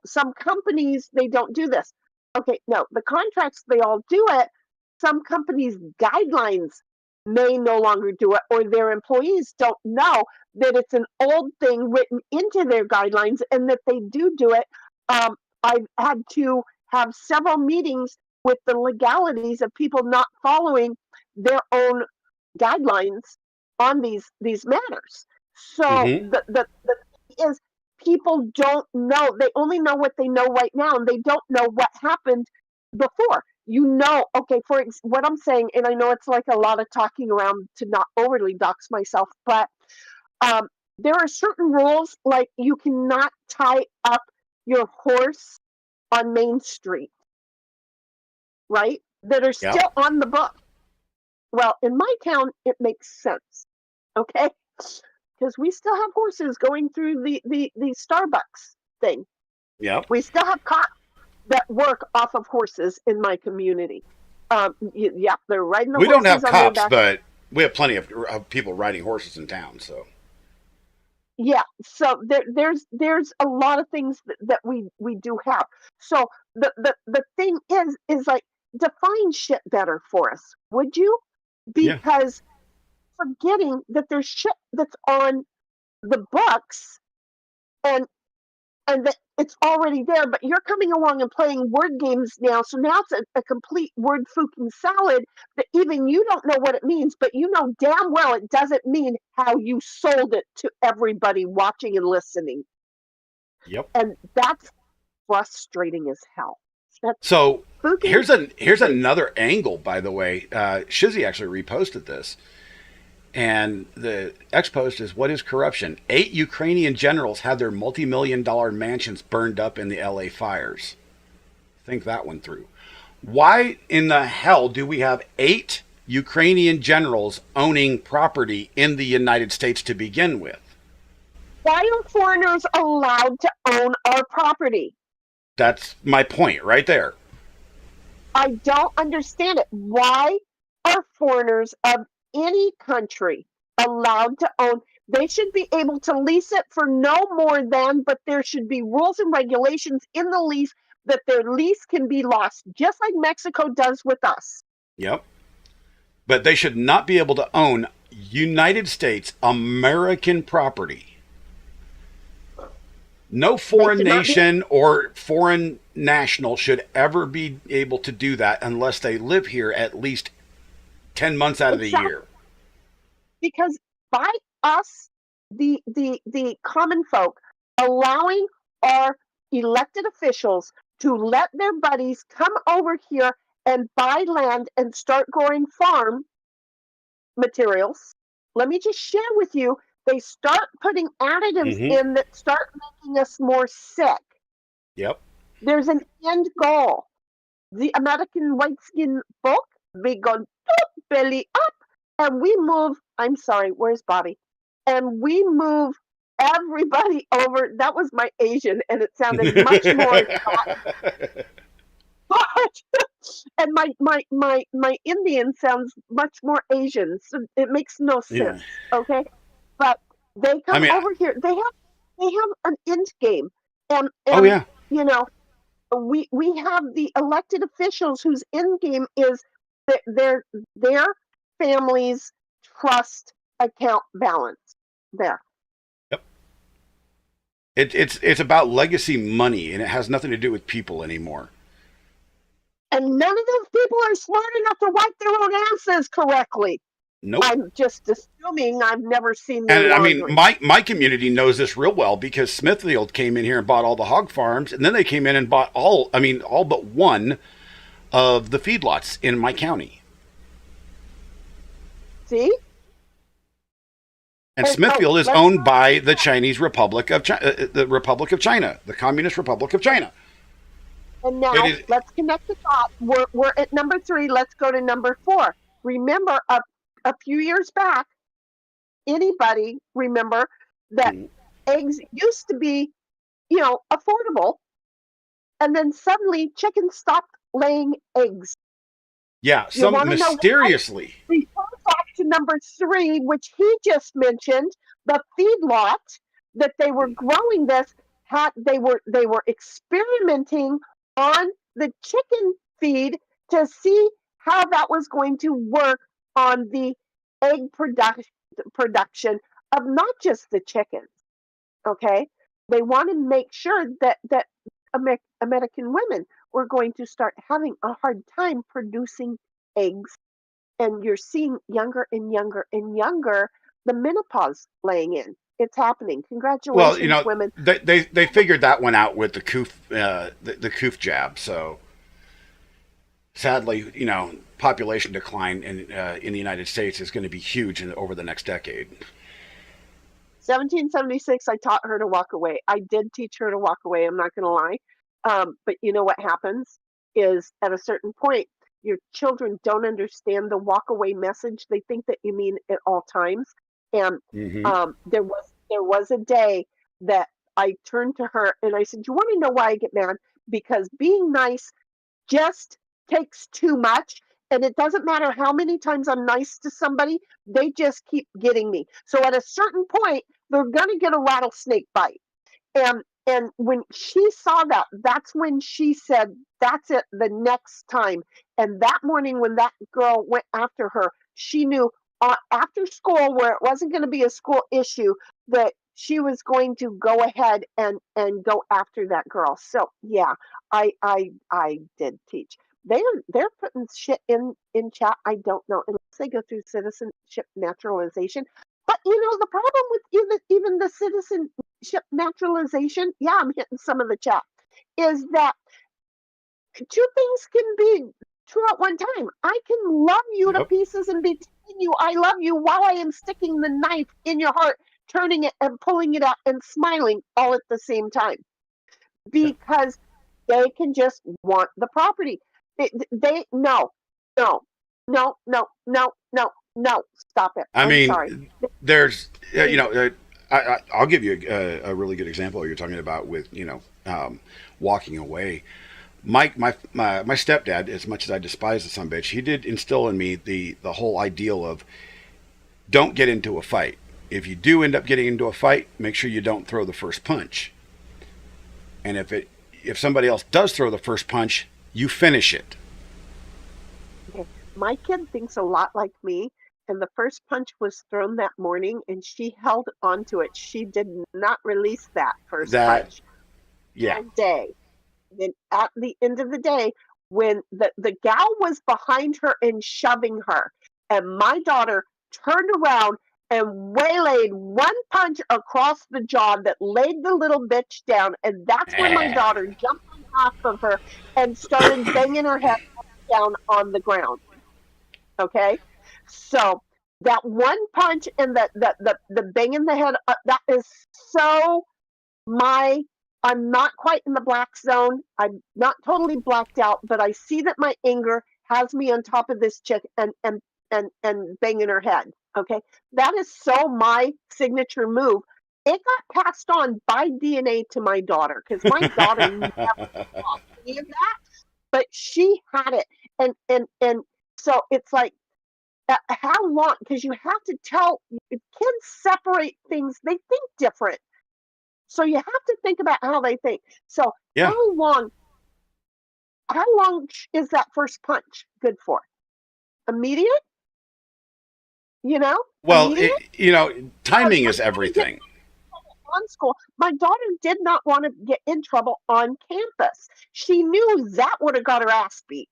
some companies they don't do this. Okay, no, the contracts they all do it. Some companies' guidelines may no longer do it, or their employees don't know that it's an old thing written into their guidelines, and that they do it. I've had to have several meetings with the legalities of people not following their own guidelines on these matters. So Mm-hmm. the thing is people don't know. They only know what they know right now, and they don't know what happened before. Okay, what I'm saying, and I know it's like a lot of talking around to not overly dox myself, but um, there are certain rules, like you cannot tie up your horse on Main Street, right? That are Yep. still on the book. Well, in my town, it makes sense, okay? Because we still have horses going through the Starbucks thing. Yep. We still have cops that work off of horses in my community. Yeah, they're riding the We don't have horses on their cops, back. but we have plenty of people riding horses in town. So Yeah, so there's a lot of things that we do have. So the thing is like define shit better for us, would you? yeah. Because forgetting that there's shit that's on the books and and that it's already there, but you're coming along and playing word games now. So now it's a complete word fucking salad that even you don't know what it means, but you know damn well it doesn't mean how you sold it to everybody watching and listening. Yep. And that's frustrating as hell. That's So fucking here's another angle, by the way. Shizzy actually reposted this. And the X post is, what is corruption? 8 Ukrainian generals had their multi-million-dollar mansions burned up in the LA fires. Think that one through. Why in the hell do we have 8 Ukrainian generals owning property in the United States to begin with? Why are foreigners allowed to own our property? That's my point right there. I don't understand it. Why are foreigners of any country allowed to own? They should be able to lease it for no more than, but there should be rules and regulations in the lease that their lease can be lost, just like Mexico does with us. Yep. But they should not be able to own United States American property. No foreign nation or foreign national should ever be able to do that unless they live here at least 10 months out of the year. Because by us, the common folk, allowing our elected officials to let their buddies come over here and buy land and start growing farm materials, let me just share with you, they start putting additives in that start making us more sick. Yep. There's an end goal. The American white skin folk, we go belly up, and we move. I'm sorry, where's Bobby? And we move everybody over. That was my Asian, and it sounded much more. And my Indian sounds much more Asian, so it makes no sense. Yeah. Okay, but they come over here. They have an end game, and oh yeah, you know, we have the elected officials whose end game is their family's trust account balance. There. Yep. It's about legacy money, and it has nothing to do with people anymore. And none of those people are smart enough to wipe their own asses correctly. Nope. I'm just assuming. I've never seen their laundry. I mean, my community knows this real well because Smithfield came in here and bought all the hog farms, and then they came in and bought all but one of the feedlots in my county. See? And Smithfield is owned by the Chinese Republic of China, the Republic of China, the Communist Republic of China. And now let's connect the dots. We're at number 3. Let's go to number 4. Remember, a few years back, anybody remember that eggs used to be, affordable, and then suddenly chickens stopped laying eggs. Yeah, mysteriously. We come back to number 3, which he just mentioned, the feedlot that they were growing this. They were experimenting on the chicken feed to see how that was going to work on the egg production of not just the chickens. Okay, they want to make sure that American women were going to start having a hard time producing eggs, and you're seeing younger and younger and younger the menopause laying in. It's happening. Congratulations, women. They figured that one out with the coof jab. So sadly, population decline in the United States is going to be huge over the next decade. 1776, I taught her to walk away. I did teach her to walk away. I'm not going to lie. But you know what happens is at a certain point, your children don't understand the walk away message. They think that you mean at all times. And there was a day that I turned to her and I said, "You want to know why I get mad? Because being nice just takes too much. And it doesn't matter how many times I'm nice to somebody, they just keep getting me. So at a certain point, they're going to get a rattlesnake bite." And when she saw that, that's when she said, "That's it, the next time." And that morning when that girl went after her, she knew after school, where it wasn't going to be a school issue, that she was going to go ahead and go after that girl. So yeah, I did teach. They're putting shit in chat. I don't know unless they go through citizenship naturalization. But the problem with even the citizenship naturalization, yeah, I'm hitting some of the chat, is that two things can be true at one time. I can love you to Yep. pieces and be telling you I love you while I am sticking the knife in your heart, turning it and pulling it out and smiling all at the same time, because they can just want the property. They no, no, no, no, no, no, no. Stop it. I I'm mean, sorry. there's, I'll give you a really good example you're talking about with, walking away. My stepdad, as much as I despise the son of a bitch, he did instill in me the whole ideal of don't get into a fight. If you do end up getting into a fight, make sure you don't throw the first punch. And if somebody else does throw the first punch, you finish it. My kid thinks a lot like me, and the first punch was thrown that morning, and she held onto it. She did not release that first That, punch yeah, all day. Then at the end of the day, when the gal was behind her and shoving her, and my daughter turned around and waylaid one punch across the jaw that laid the little bitch down, and that's when my daughter jumped on top of her and started banging her head down on the ground. Okay, so that one punch and the bang in the head, that is so my. I'm not quite in the black zone. I'm not totally blacked out, but I see that my anger has me on top of this chick and banging her head. Okay, that is so my signature move. It got passed on by DNA to my daughter because my daughter never saw any of that, but she had it, and so it's like how long? Because you have to tell kids separate things. They think different. So you have to think about how they think. So yeah. how long is that first punch good for? Immediate? Well, Immediate? timing is everything. On school, my daughter did not want to get in trouble on campus. She knew that would have got her ass beat.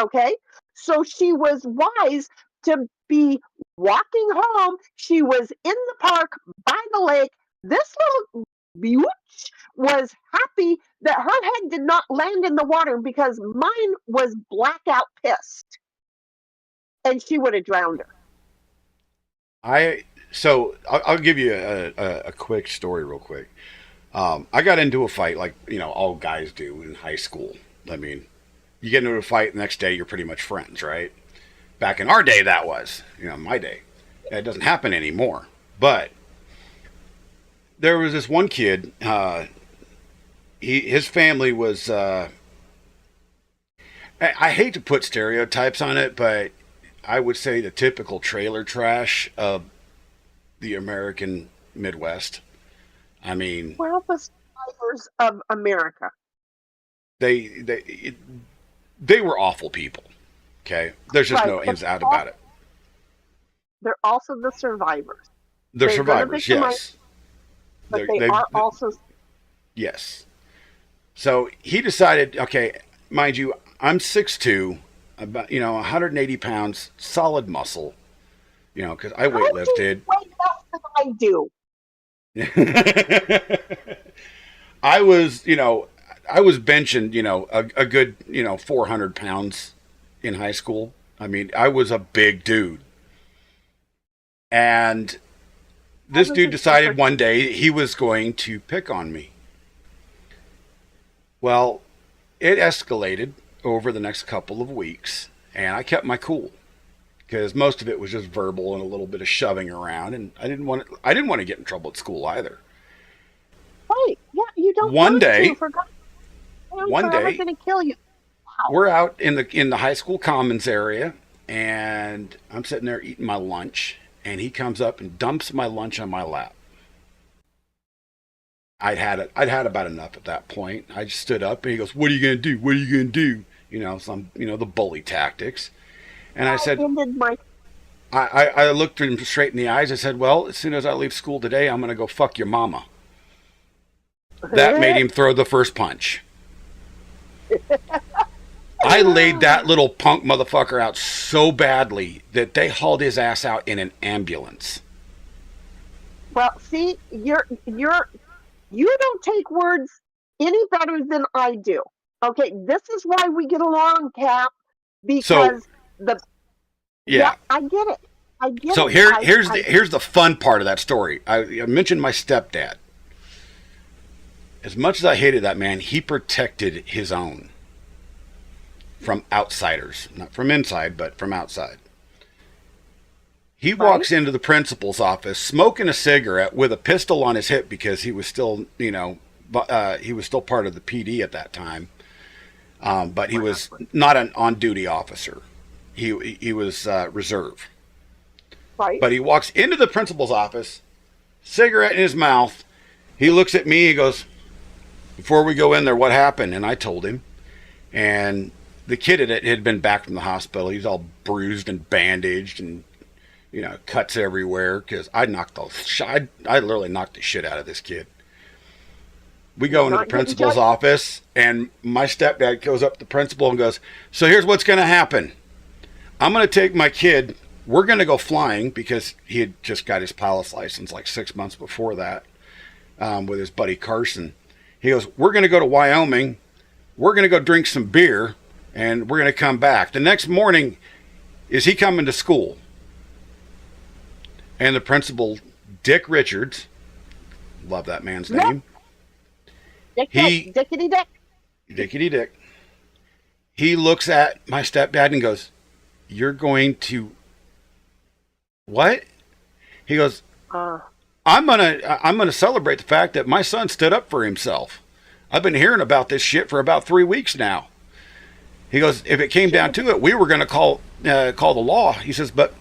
Okay? So she was wise to be walking home. She was in the park by the lake. This little Butch was happy that her head did not land in the water because mine was blackout pissed, and she would have drowned her. I'll give you a quick story real quick. I got into a fight like all guys do in high school. I mean, you get into a fight the next day, you're pretty much friends, right? Back in our day, that was my day. It doesn't happen anymore, but. There was this one kid. His family was. I hate to put stereotypes on it, but I would say the typical trailer trash of the American Midwest. I mean, We're the survivors of America. they were awful people. Okay, there's just Right, no but ins out about it. they're also the survivors. They're They're gonna survivors, victimize, yes. but They're- they they've- are also. Yes. So he decided, okay, mind you, I'm 6'2", about 180 pounds, solid muscle, because I How do you weightlifted. weigh less than I do? I was benching, a good, 400 pounds in high school. I mean, I was a big dude. And this dude decided one day he was going to pick on me. Well, it escalated over the next couple of weeks, and I kept my cool because most of it was just verbal and a little bit of shoving around, and I didn't want to get in trouble at school either. Right? Yeah, you don't. One want day- to, for God. one I'm day- going to kill you. Wow. We're out in the high school commons area, and I'm sitting there eating my lunch, and he comes up and dumps my lunch on my lap. I'd had about enough at that point. I just stood up and he goes, "What are you gonna do? What are you gonna do?" The bully tactics. And I said, ended my I looked him straight in the eyes. I said, well, as soon as I leave school today, I'm going to go fuck your mama. That made him throw the first punch. I laid that little punk motherfucker out so badly that they hauled his ass out in an ambulance. Well, see, you don't take words any better than I do. Okay, this is why we get along, Cap, because Yeah. I get it. I get So it. here's the fun part of that story. I mentioned my stepdad. As much as I hated that man, he protected his own from outsiders, not from inside, but from outside. He walks into the principal's office smoking a cigarette with a pistol on his hip because he was still, he was still part of the PD at that time. But he was not an on-duty officer. He was reserve. Right. But he walks into the principal's office, cigarette in his mouth. He looks at me. He goes, "Before we go in there, what happened?" And I told him. And the kid had been back from the hospital. He's all bruised and bandaged and, cuts everywhere because I literally knocked the shit out of this kid. We go into the principal's office, and my stepdad goes up to the principal and goes, "So here's what's going to happen. I'm going to take my kid. We're going to go flying," because he had just got his pilot's license like 6 months before that with his buddy Carson. He goes, "We're going to go to Wyoming. We're going to go drink some beer, and we're going to come back. The next morning, is he coming to school?" And the principal, Dick Richards, love that man's name. Dickety Dick. Dickety Dick. He looks at my stepdad and goes, "You're going to what?" He goes, I'm gonna celebrate the fact that my son stood up for himself. I've been hearing about this shit for about 3 weeks now." He goes, "If it came down to it, we were gonna call the law." He says, "But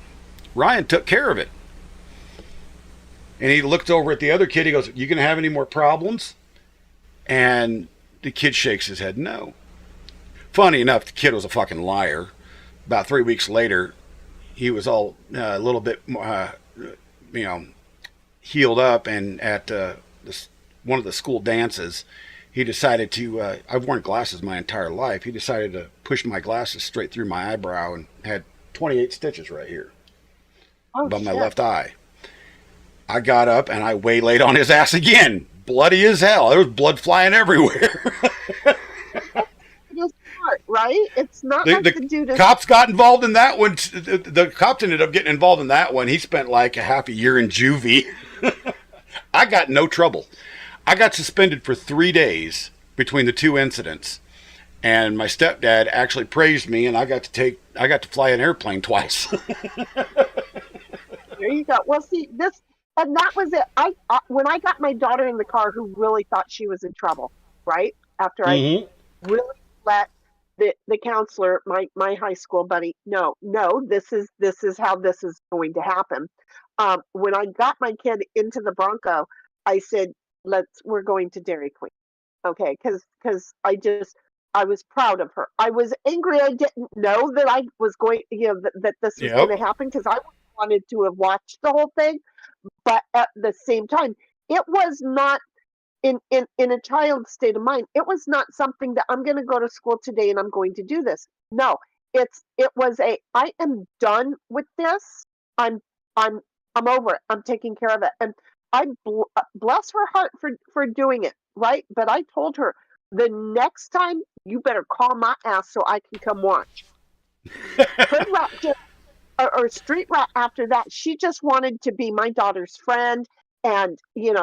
Ryan took care of it." And he looked over at the other kid. He goes, "You gonna have any more problems?" And the kid shakes his head, "No." Funny enough, the kid was a fucking liar. About 3 weeks later, he was all a little bit, healed up, and at one of the school dances, he decided to, I've worn glasses my entire life, he decided to push my glasses straight through my eyebrow and had 28 stitches right here above my left eye. I got up and I waylaid on his ass again. Bloody as hell. There was blood flying everywhere. Right? It's not like the dude is... cops got involved in that one. The cops ended up getting involved in that one. He spent like a half a year in juvie. I got no trouble. I got suspended for 3 days between the two incidents, and my stepdad actually praised me, and I got to fly an airplane twice. There you go. Well, see, and that was it. When I got my daughter in the car, who really thought she was in trouble, right? After I really let the counselor, my high school buddy, no, this is how this is going to happen. When I got my kid into the Bronco, I said, we're going to Dairy Queen. Okay. Cause I was proud of her. I was angry. I didn't know that I was going, that this was going to happen, because I wanted to have watched the whole thing. But at the same time, it was not in a child's state of mind. It was not something that I'm going to go to school today and I'm going to do this. No, it was I am done with this. I'm over it. I'm taking care of it. And I bless her heart for doing it. Right. But I told her, the next time you better call my ass so I can come watch. Hood rat or street rat after that, she just wanted to be my daughter's friend. And,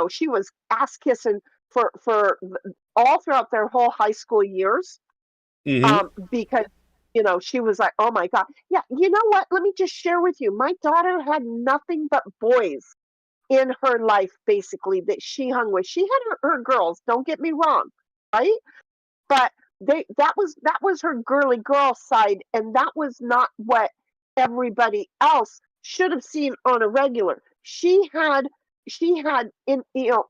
she was ass kissing for all throughout their whole high school years. Because, she was like, oh my God. Yeah. You know what? Let me just share with you. My daughter had nothing but boys in her life, basically, that she hung with. She had her girls, don't get me wrong. Right. But that was her girly girl side. And that was not what everybody else should have seen on a regular. She had in,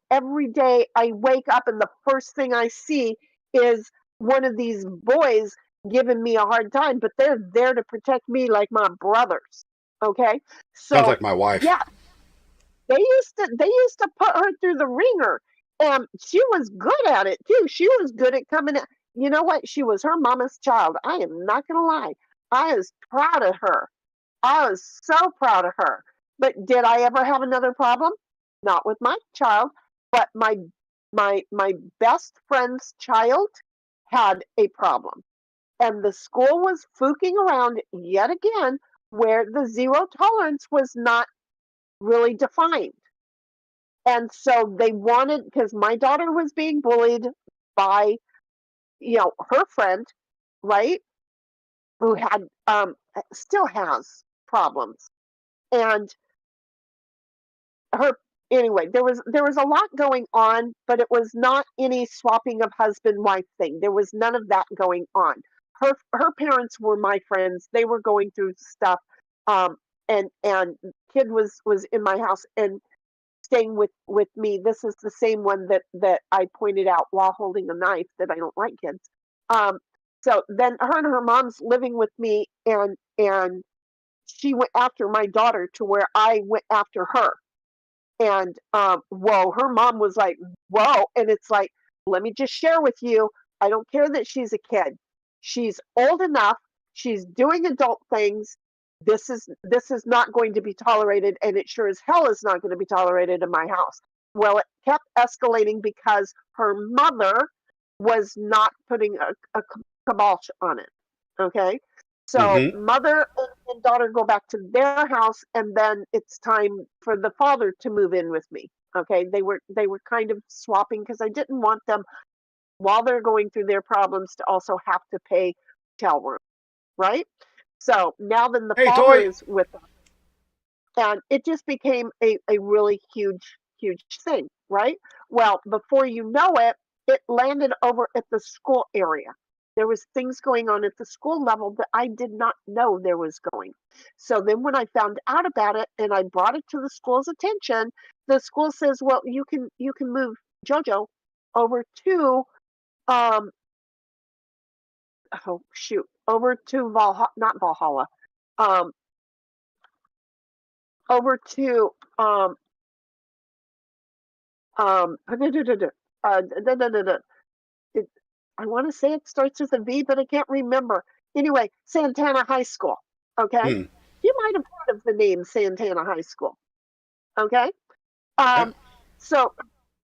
every day I wake up and the first thing I see is one of these boys giving me a hard time, but they're there to protect me like my brothers. Okay, Sounds so like my wife. yeah, they used to put her through the ringer, and she was good at it too. She was good at coming at. You know what? She was her mama's child. I am not gonna lie. I was proud of her. I was so proud of her. But did I ever have another problem? Not with my child, but my best friend's child had a problem. And the school was fooking around yet again where the zero tolerance was not really defined. And so they wanted, because my daughter was being bullied by, her friend, right? Who had, still has problems. And her, anyway, there was a lot going on, but it was not any swapping of husband wife thing. There was none of that going on. Her parents were my friends. They were going through stuff. Um, and kid was in my house and staying with me. This is the same one that I pointed out while holding a knife that I don't like kids. Um, so then her and her mom's living with me, and she went after my daughter to where I went after her. And whoa, her mom was like, whoa. And it's like, let me just share with you, I don't care that she's a kid. She's old enough, she's doing adult things. This is not going to be tolerated, and it sure as hell is not going to be tolerated in my house. Well, it kept escalating because her mother was not putting a kibosh on it. Okay. So Mm-hmm. mother and daughter go back to their house, and then it's time for the father to move in with me. Okay, they were kind of swapping because I didn't want them while they're going through their problems to also have to pay hotel room, right? So now then the Hey, father Toy. is with them, and it just became a really huge thing, right? Well, before you know it, it landed over at the school area. There was things going on at the school level that I did not know there was going. So then when I found out about it and I brought it to the school's attention, the school says, "Well, you can move JoJo over to um oh shoot, over to Valhalla, not Valhalla. Um over to it, I want to say it starts with a V, but I can't remember. Anyway, Santana High School. Okay, Hmm. you might have heard of the name Santana High School. Okay, Yeah. so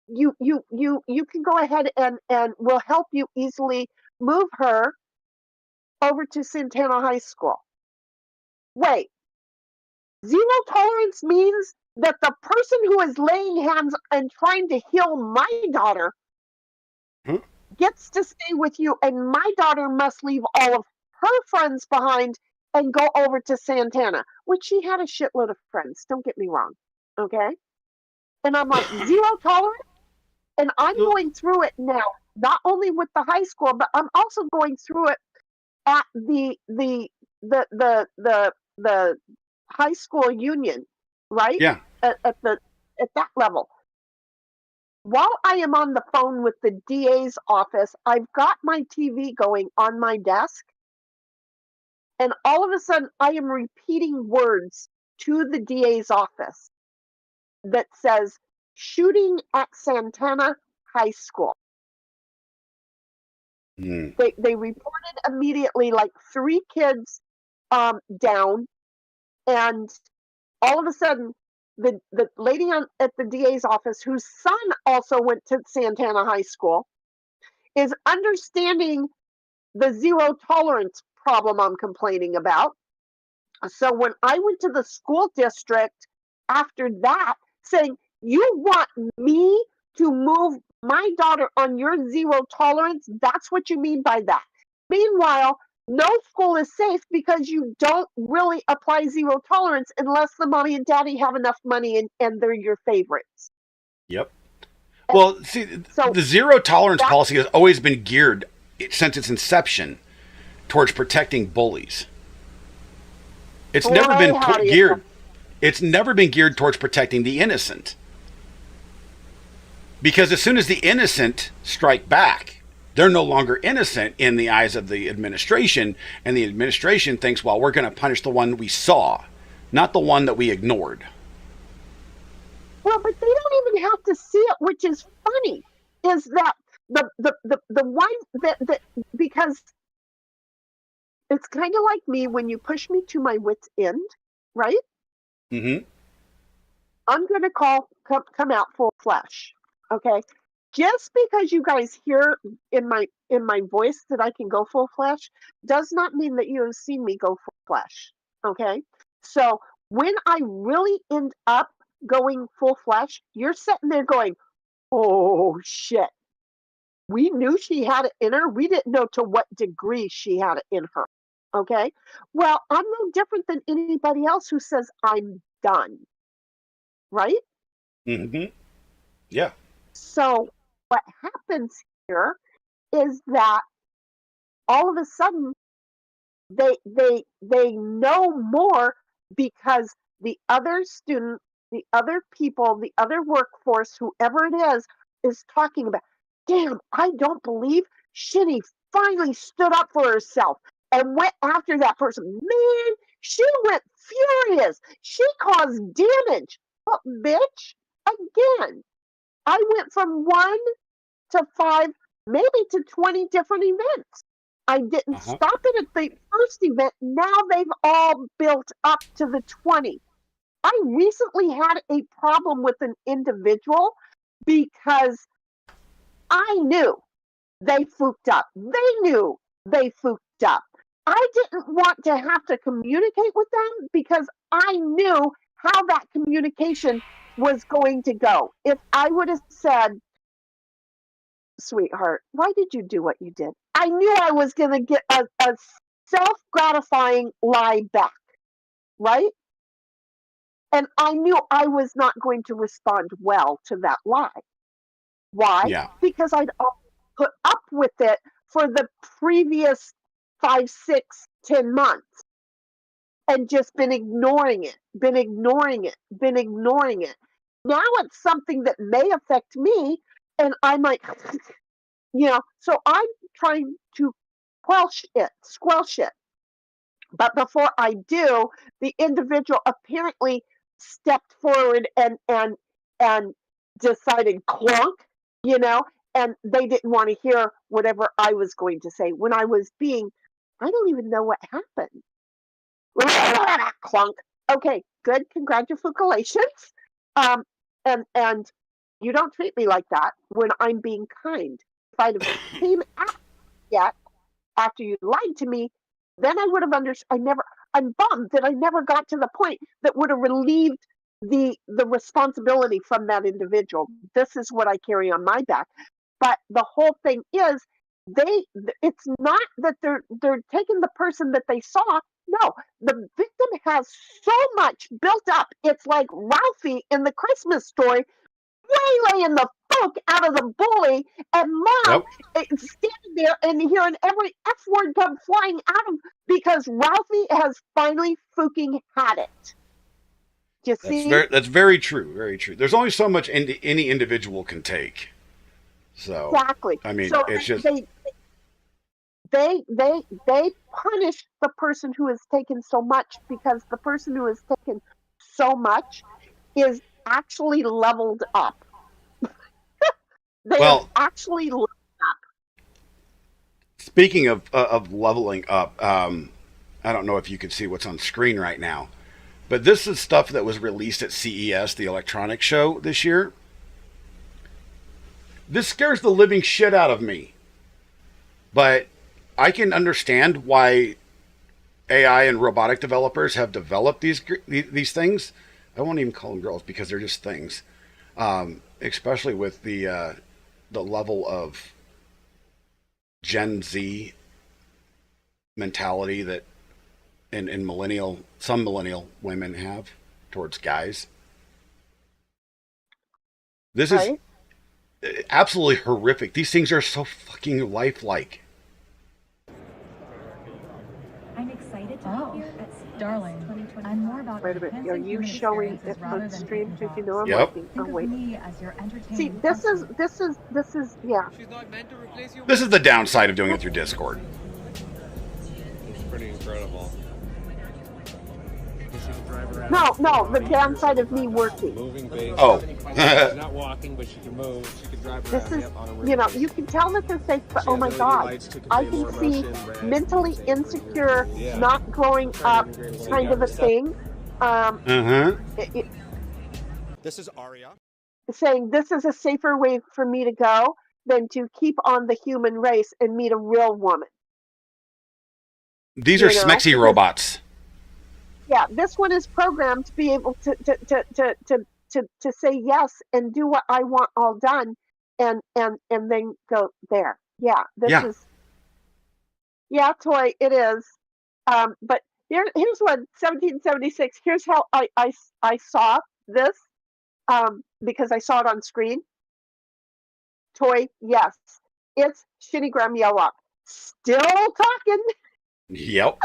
you can go ahead and we'll help you easily move her over to Santana High School. Wait, zero tolerance means that the person who is laying hands and trying to heal my daughter Huh? gets to stay with you, and my daughter must leave all of her friends behind and go over to Santana, which she had a shitload of friends. Don't get me wrong. Okay. And I'm like, zero tolerance. And I'm No. going through it now, not only with the high school, but I'm also going through it at the high school union, right? Yeah. At that level. While I am on the phone with the DA's office, I've got my TV going on my desk, and all of a sudden I am repeating words to the DA's office that says shooting at Santana High School. Hmm. They reported immediately like 3 kids down, and all of a sudden the lady at the DA's office, whose son also went to Santana High School, is understanding the zero tolerance problem I'm complaining about. So when I went to the school district after that, saying, "You want me to move my daughter on your zero tolerance? That's what you mean by that." Meanwhile, no school is safe because you don't really apply zero tolerance unless the mommy and daddy have enough money and they're your favorites. Yep. Well, see, So the zero tolerance that policy has always been geared, since its inception, towards protecting bullies. It's never boy, been how do you know? geared. It's never been geared towards protecting the innocent. Because as soon as the innocent strike back, they're no longer innocent in the eyes of the administration, and the administration thinks, well, we're going to punish the one we saw, not the one that we ignored. Well, but they don't even have to see it, which is funny. Is that the one that because it's kind of like me when you push me to my wit's end, right? Mm-hmm. I'm gonna come out full flesh. Okay. Just because you guys hear in my voice that I can go full flesh does not mean that you have seen me go full flesh. Okay. So when I really end up going full flesh, you're sitting there going, oh shit. We knew she had it in her. We didn't know to what degree she had it in her. Okay. Well, I'm no different than anybody else who says I'm done. Right? Mm-hmm. Yeah. So what happens here is that all of a sudden they know more because the other student, the other people, the other workforce, whoever it is talking about, damn, I don't believe Shinny finally stood up for herself and went after that person. Man, she went furious. She caused damage. But bitch, again, I went from 1 to 5, maybe to 20 different events. I didn't stop it at the first event. Now they've all built up to the 20. I recently had a problem with an individual because I knew they fooked up. They knew they fooked up. I didn't want to have to communicate with them because I knew how that communication was going to go. If I would have said, sweetheart, why did you do what you did? I knew I was going to get a self-gratifying lie back, right? And I knew I was not going to respond well to that lie. Why? Yeah. Because I'd put up with it for the previous 5, 6, 10 months and just been ignoring it. Now it's something that may affect me, and I might, so I'm trying to squelch it. But before I do, the individual apparently stepped forward and decided clunk, and they didn't want to hear whatever I was going to say when I was I don't even know what happened. Clunk. Okay, good. Congratulations. And you don't treat me like that when I'm being kind. If I'd have came out yet after you lied to me, then I would have understood. I'm bummed that I never got to the point that would have relieved the responsibility from that individual. This is what I carry on my back. But the whole thing is, it's not that they're taking the person that they saw. No, the victim has so much built up. It's like Ralphie in the Christmas Story, waylaying the fuck out of the bully, and mom is standing there and hearing every F word come flying out of because Ralphie has finally fucking had it. Do you see? That's very true. Very true. There's only so much any individual can take. So exactly. I mean, so it's just they punish the person who has taken so much because the person who has taken so much is actually leveled up. They have actually leveled up. Speaking of leveling up, I don't know if you can see what's on screen right now, but this is stuff that was released at CES, the electronics show this year. This scares the living shit out of me, but I can understand why AI and robotic developers have developed these things. I won't even call them girls because they're just things. Especially with the level of Gen Z mentality that in some millennial women have towards guys. This is absolutely horrific. These things are so fucking lifelike. I'm excited to be here at CES, darling. I'm more about Wait a minute. Are you showing it on the stream? Did you know I'm Yep. looking? Think Oh wait. of me as your entertainment. See, this is yeah. She's not meant to replace you. This is the downside of doing it through Discord. It's pretty incredible. No, the downside of me working. Moving base. Oh. She's not walking, but she can move. She can drive This around. is, Yep, on a you know, rig. you can tell that they're fake, but She oh has my LED God, lights to I convey can more see motion, red, mentally green, insecure, Yeah. not growing up kind of a thing. Uh-huh. This is Aria. Saying this is a safer way for me to go than to keep on the human race and meet a real woman. These You are know, smexy because- robots. Yeah, this one is programmed to be able to say yes and do what I want all done, and then go there. Yeah, this Yeah. is. Yeah, toy. It is. But here's one. 1776. Here's how I saw this. Because I saw it on screen. Toy. Yes, it's Shinigram Yoa. Still talking. Yep.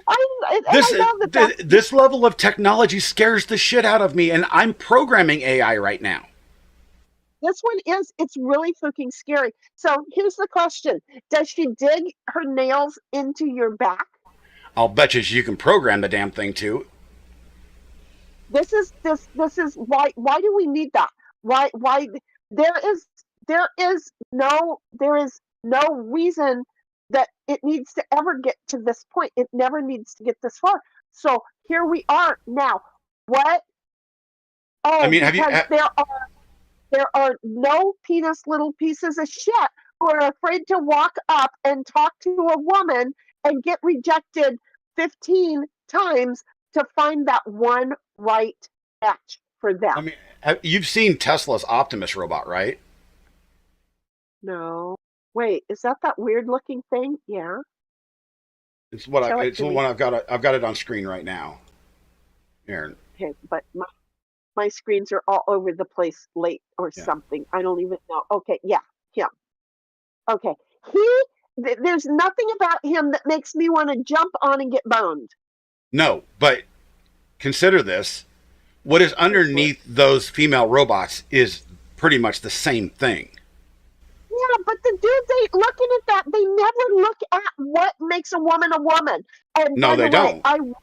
I This love that. That's this level of technology scares the shit out of me, and I'm programming AI right now. This one is, it's really fucking scary. So here's the question. Does she dig her nails into your back? I'll bet you can program the damn thing too. This is why do we need that? Why there is no reason that it needs to ever get to this point. It never needs to get this far. So here we are now. What? Oh, I mean, have you- because there are no penis little pieces of shit who are afraid to walk up and talk to a woman and get rejected 15 times to find that one right match for them. I mean, you've seen Tesla's Optimus robot, right? No. Wait, is that weird looking thing? Yeah. It's what Show it it's to the me. one I've got. I've got it on screen right now. Here. Okay, but my screens are all over the place late or Yeah. something. I don't even know. Okay, yeah, him. Okay. There's nothing about him that makes me want to jump on and get boned. No, but consider this. What is underneath those female robots is pretty much the same thing. Yeah, but the dudes ain't looking at that. They never look at what makes a woman a woman. And No, by the they way, don't.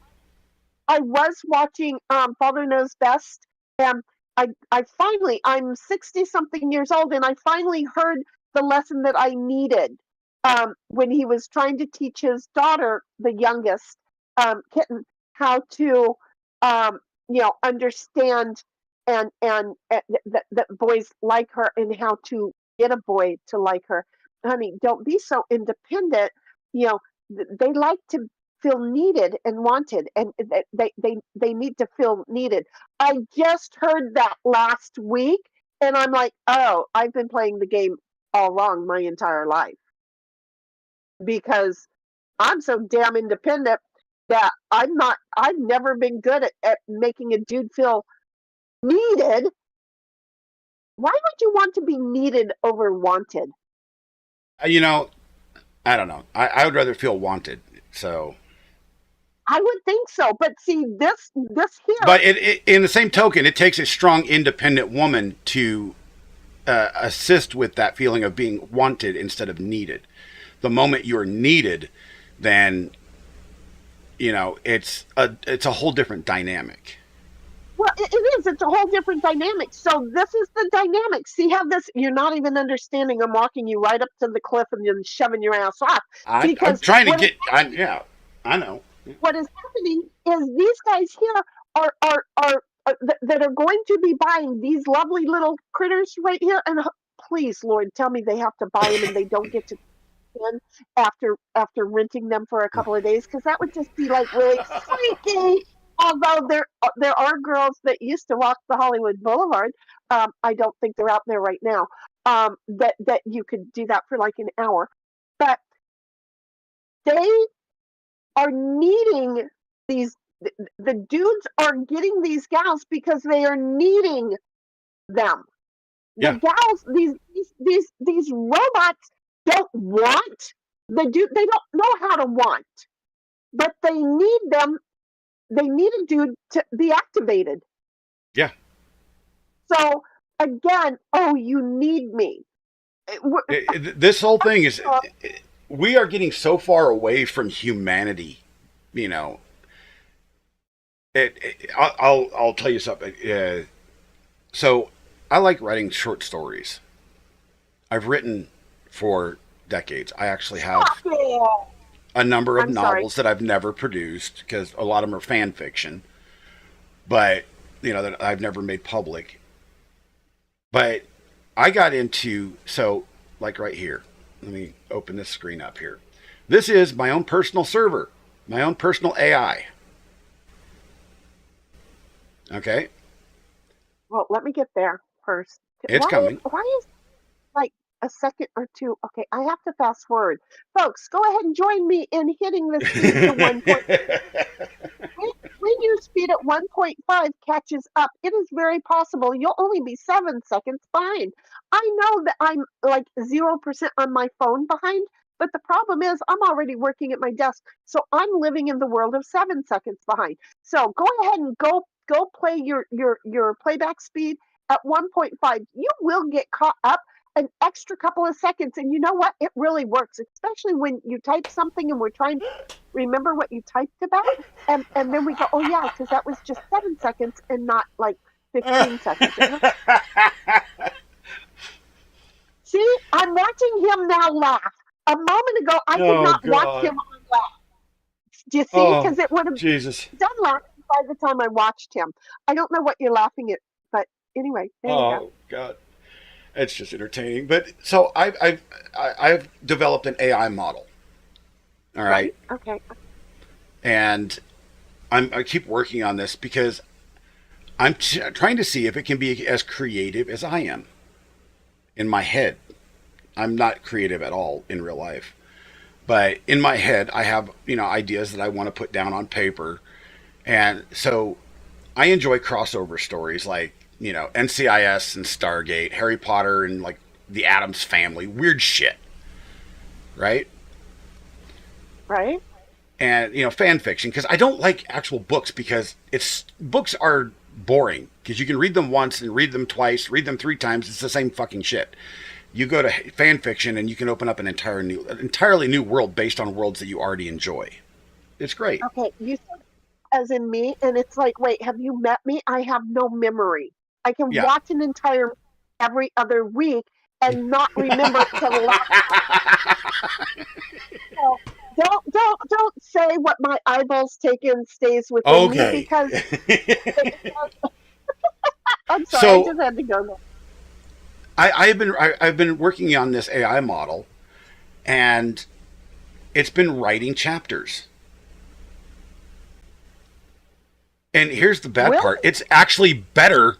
I was watching Father Knows Best, and I finally, I'm 60 something years old, and I finally heard the lesson that I needed when he was trying to teach his daughter, the youngest kitten, how to understand and that boys like her and how to get a boy to like her. Honey, don't be so independent. They like to feel needed and wanted, and they need to feel needed. I just heard that last week, and I'm like, oh, I've been playing the game all wrong my entire life because I'm so damn independent that I've never been good at making a dude feel needed. Why would you want to be needed over wanted? I don't know. I would rather feel wanted. So, I would think so, but see this here. but in the same token, it takes a strong, independent woman to assist with that feeling of being wanted instead of needed. The moment you're needed, then it's a whole different dynamic. Well, it is. It's a whole different dynamic. So this is the dynamic. See how you're not even understanding. I'm walking you right up to the cliff and then shoving your ass off. I'm trying to get. I know. What is happening is these guys here are that are going to be buying these lovely little critters right here. And please, Lord, tell me they have to buy them and they don't get to in after renting them for a couple of days, because that would just be like really freaky. Although there are girls that used to walk the Hollywood Boulevard, I don't think they're out there right now. That you could do that for like an hour, but they are needing these. The dudes are getting these gals because they are needing them. Yeah. The gals, these robots don't want the dude. They don't know how to want, but they need them. They need a dude to be activated. Yeah. So again, oh, you need me. This whole thing is, we are getting so far away from humanity you know, I'll tell you something. So I like writing short stories. I've written for decades. I actually have Stop it. a number of I'm sorry. novels that I've never produced because a lot of them are fan fiction, but that I've never made public. But I got into, so like right here. Let me open this screen up here. This is my own personal server, my own personal AI. Okay, Well, let me get there first. it's coming. Why is like a second or two? Okay, I have to fast forward. Folks, go ahead and join me in hitting the speed to 1. When your speed at 1.5 catches up, it is very possible you'll only be 7 seconds behind. I know that I'm like 0% on my phone behind, but the problem is I'm already working at my desk, so I'm living in the world of 7 seconds behind. So go ahead and go play your playback speed at 1.5. You will get caught up an extra couple of seconds, and you know what? It really works, especially when you type something and we're trying to remember what you typed about, and then we go, oh yeah, because that was just 7 seconds and not like 15 seconds. See, I'm watching him now laugh. A moment ago, I could Oh, not watch God. him laugh. Do you see? Oh, Because it would have Jesus. done laughing by the time I watched him. I don't know what you're laughing at, but anyway, there you go. Oh, God. It's just entertaining. But so I've developed an AI model. All right. Okay. And I keep working on this because trying to see if it can be as creative as I am in my head. I'm not creative at all in real life, but in my head, I have ideas that I want to put down on paper, and so I enjoy crossover stories like NCIS and Stargate, Harry Potter and like the Addams Family, weird shit, right? Right? And fan fiction because I don't like actual books because books are boring because you can read them once and read them twice, read them 3 times. It's the same fucking shit. You go to fan fiction and you can open up an entirely new world based on worlds that you already enjoy. It's great. Okay, you said as in me, and it's like, wait, have you met me? I have no memory. I can Yeah. watch an entire every other week and not remember to laugh. So don't say what my eyeballs taken stays within me Okay. because I'm sorry, So- I just had to go there. I've been working on this AI model, and it's been writing chapters. And here's the bad Really? part: it's actually better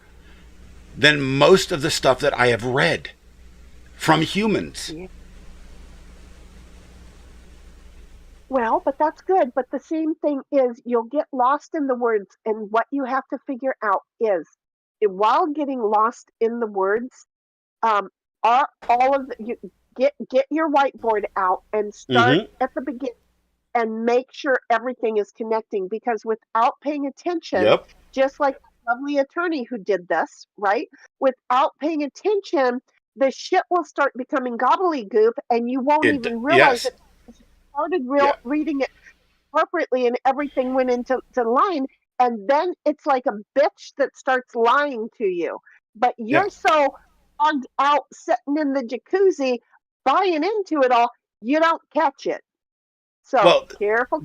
than most of the stuff that I have read from humans. Well, but that's good. But the same thing is you'll get lost in the words, and what you have to figure out is while getting lost in the words, are all of you get your whiteboard out and start at the beginning and make sure everything is connecting because without paying attention, Yep. just like the lovely attorney who did this, right? Without paying attention, the shit will start becoming gobbledygook and you won't even realize Yes. it. You started Yeah. reading it appropriately and everything went into line, and then it's like a bitch that starts lying to you. But Yeah. you're so fogged out sitting in the jacuzzi buying into it all, you don't catch it. So Well, careful.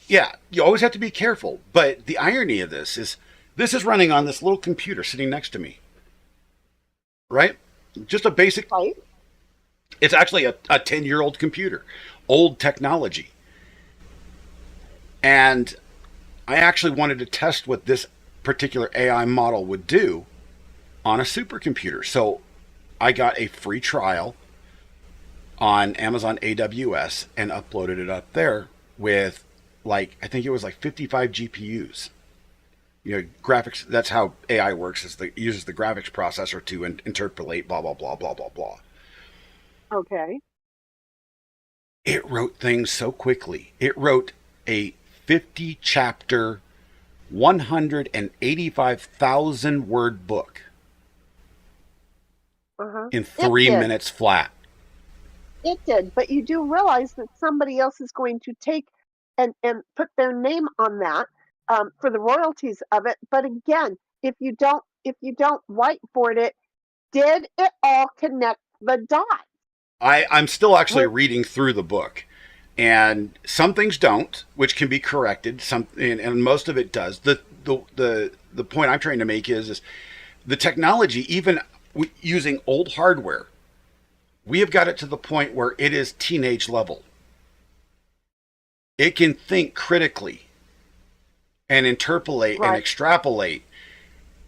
yeah, you always have to be careful. But the irony of this is running on this little computer sitting next to me. Right? Just a basic. Right? It's actually a 10-year-old computer, old technology. And I actually wanted to test what this particular AI model would do on a supercomputer. So I got a free trial on Amazon AWS and uploaded it up there with I think it was 55 GPUs. Graphics, that's how AI works, it uses the graphics processor to interpolate blah, blah, blah, blah, blah, blah. Okay. It wrote things so quickly. It wrote a 50-chapter, 185,000 word book in 3 minutes flat. It did, but you do realize that somebody else is going to take and put their name on that for the royalties of it. But again, if you don't whiteboard it, did it all connect the dots? I'm still actually Well- reading through the book, and some things don't, which can be corrected. And most of it does. The point I'm trying to make is the technology, even using old hardware, we have got it to the point where it is teenage level. It can think critically and interpolate and Right. extrapolate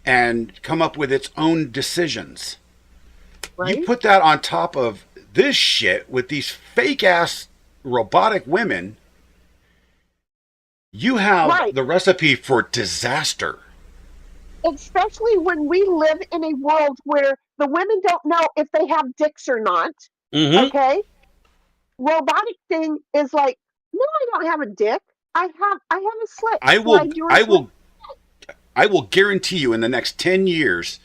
and come up with its own decisions. Right? You put that on top of this shit with these fake ass robotic women, you have Right. the recipe for disaster. Especially when we live in a world where the women don't know if they have dicks or not. Mm-hmm. Okay, robotic thing is like, no, I don't have a dick. I have a slit. I Slide yours I will guarantee you in the next 10 years,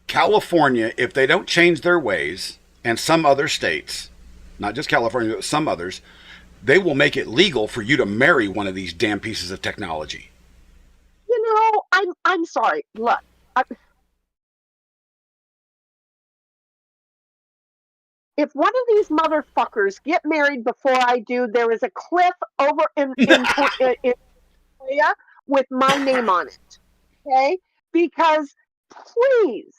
California, if they don't change their ways, and some other states, not just California, but some others, they will make it legal for you to marry one of these damn pieces of technology. You know, I'm sorry. Look, if one of these motherfuckers get married before I do, there is a cliff over in Korea with my name on it. Okay, because please,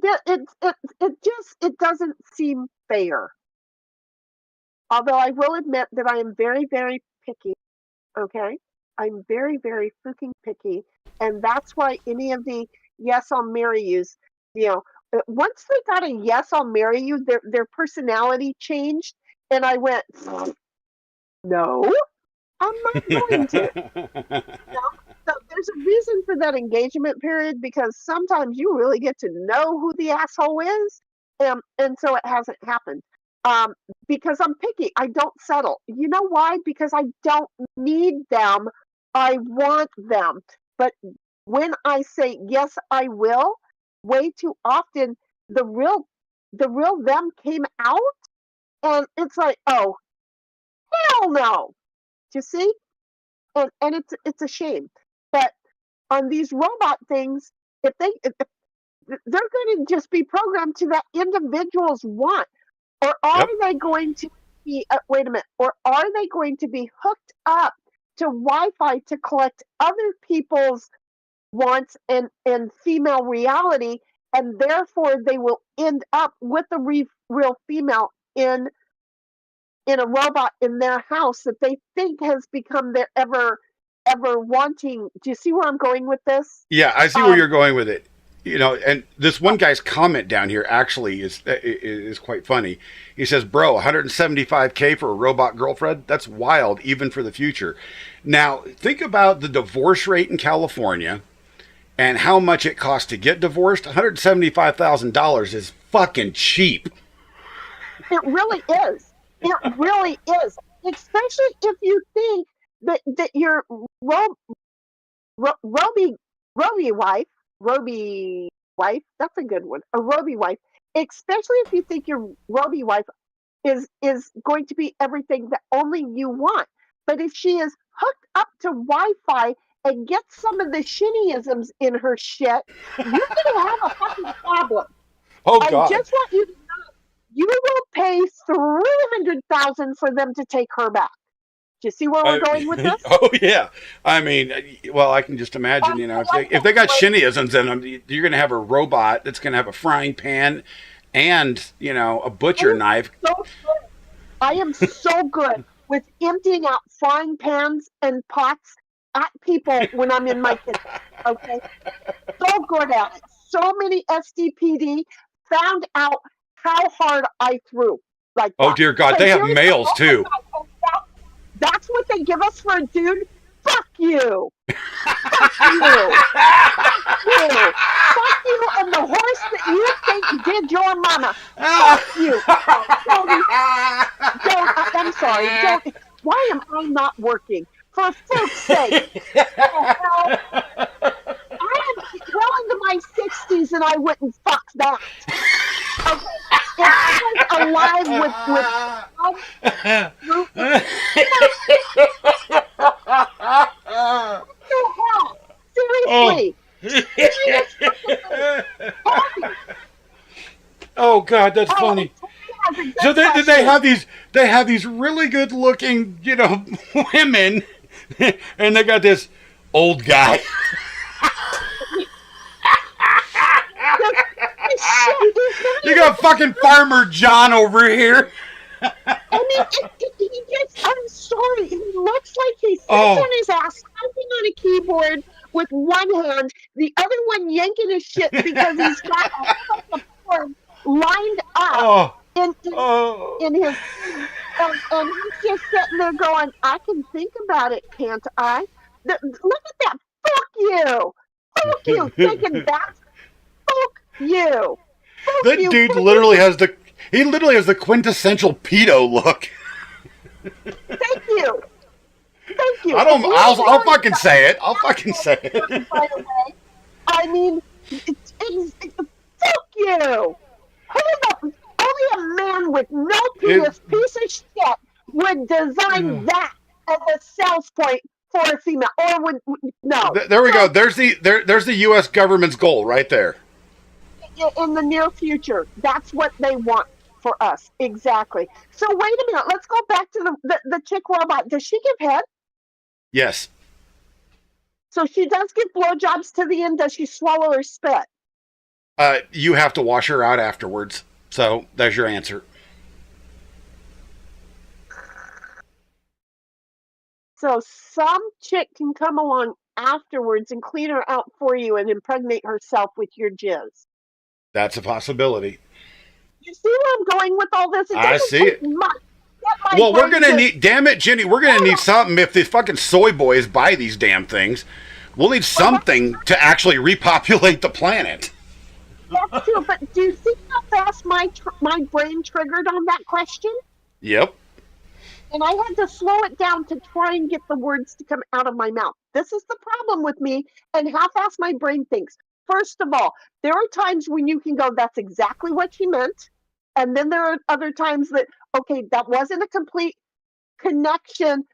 it doesn't seem fair. Although I will admit that I am very, very picky. Okay, I'm very, very freaking picky, and that's why any of the yes, I'll marry yous, you know, once they got a yes, I'll marry you, their personality changed, and I went, no, I'm not going to. So there's a reason for that engagement period, because sometimes you really get to know who the asshole is, and so it hasn't happened. Because I'm picky. I don't settle. You know why? Because I don't need them. I want them. But when I say yes, I will, way too often the real them came out, and it's like, oh, hell no. Do you see? And it's a shame. But on these robot things, if they're going to just be programmed to that individual's want. Or are they going to be, wait a minute, or are they going to be hooked up to Wi-Fi to collect other people's wants and female reality, and therefore they will end up with a real female in a robot in their house that they think has become their ever wanting. Do you see where I'm going with this? Yeah, I see where you're going with it. You know, and this one guy's comment down here actually is quite funny. He says, "Bro, $175K for a robot girlfriend? That's wild, even for the future." Now, think about the divorce rate in California and how much it costs to get divorced. $175,000 is fucking cheap. It really is. It really is. Especially if you think that your Roby wife, that's a good one. A Roby wife, especially if you think your Roby wife is going to be everything that only you want. But if she is hooked up to Wi-Fi and gets some of the shinnyisms in her shit, you're gonna have a fucking problem. Oh I God! just want you to know, you will pay $300,000 for them to take her back. Do you see where we're going with this? Oh yeah, I mean, well, I can just imagine. You know, if they got shinnyisms in them, you're going to have a robot that's going to have a frying pan and, you know, a butcher knife. So good. I am so good with emptying out frying pans and pots at people when I'm in my kitchen. Okay, so good at it. So many SDPD found out how hard I threw. Like, Oh dear God, But they have here's the males other too. side. That's what they give us for a dude. Fuck you. Fuck you. Fuck you. Fuck you and the horse that you think did your mama. Fuck you. I'm sorry. Why am I not working? For fuck's sake. I am well into my 60s and I wouldn't fuck that. Okay. If I was alive with the hell? Oh. Seriously. Oh God, that's funny. That's a good So they question. have these really good looking, women, and they got this old guy. Shit, he's not You even got fucking Farmer John over here. I mean, he just, I'm sorry, he looks like he sits Oh, on his ass, typing on a keyboard with one hand, the other one yanking his shit because he's got a fucking form lined up oh, in, oh. in his, and he's just sitting there going, I can think about it, can't I? Look at that, fuck you, thinking that, fuck you, fuck That you, dude fucking, he literally has the quintessential pedo look. thank you. Thank you. I'll fucking say it. I'll fucking say it. By the way, I mean, fuck you. Only a man with no penis, piece of shit, would design that as a sales point for a female, or would no. There we go. So, There's the U.S. government's goal right there. in the near future, that's what they want for us. Exactly. So wait a minute. Let's go back to the chick robot. Does she give head? Yes. So she does give blowjobs to the end. Does she swallow or spit? You have to wash her out afterwards. So there's your answer. So some chick can come along afterwards and clean her out for you and impregnate herself with your jizz. That's a possibility. You see where I'm going with all this? It I doesn't see take it. much. Get my Well, we're brain gonna to- need. Damn it, Jenny. We're gonna need something. If the fucking soy boys buy these damn things, we'll need something to actually repopulate the planet. That's true, but do you see how fast my brain triggered on that question? Yep. And I had to slow it down to try and get the words to come out of my mouth. This is the problem with me and how fast my brain thinks. First of all, there are times when you can go, that's exactly what she meant. And then there are other times that, okay, that wasn't a complete connection,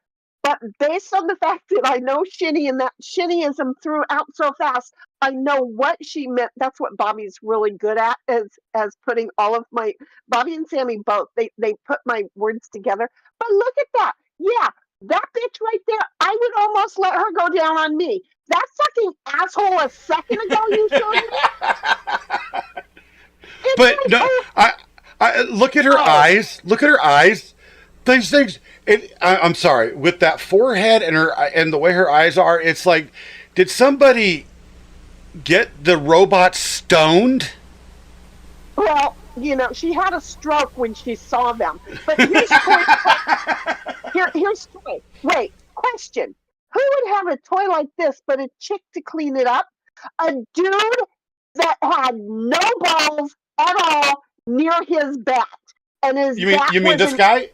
but based on the fact that I know Shinny and that Shinnyism threw out so fast, I know what she meant. That's what Bobby's really good at, as putting all of my Bobby and Sammy both. They put my words together. But look at that. Yeah, that bitch right there, I would almost let her go down on me. That fucking asshole a second ago you showed me. It's But like, no, I look at her eyes. Look at her eyes. These things. I'm sorry. With that forehead and the way her eyes are, it's like, did somebody get the robot stoned? well, she had a stroke when she saw them. But here's toy. Here's toy. Wait, question. Who would have a toy like this but a chick to clean it up? A dude that had no balls at all near his bat. And his bat You mean was this an guy?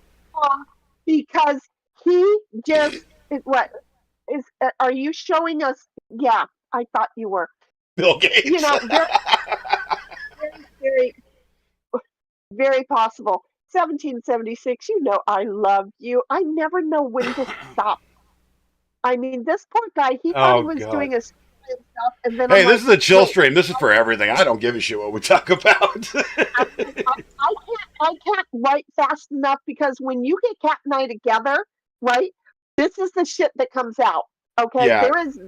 because he just what is are you showing us? Yeah, I thought you were. Bill Gates. Very, very possible. 1776. I love you. I never know when to stop. I mean, this poor guy. He thought he was God. doing a stuff, and then Hey, I'm this like, is a chill wait, stream. This is for everything. I don't give a shit what we talk about. I can't write fast enough because when you get Cat and I together, right? This is the shit that comes out. Okay, Yeah. there is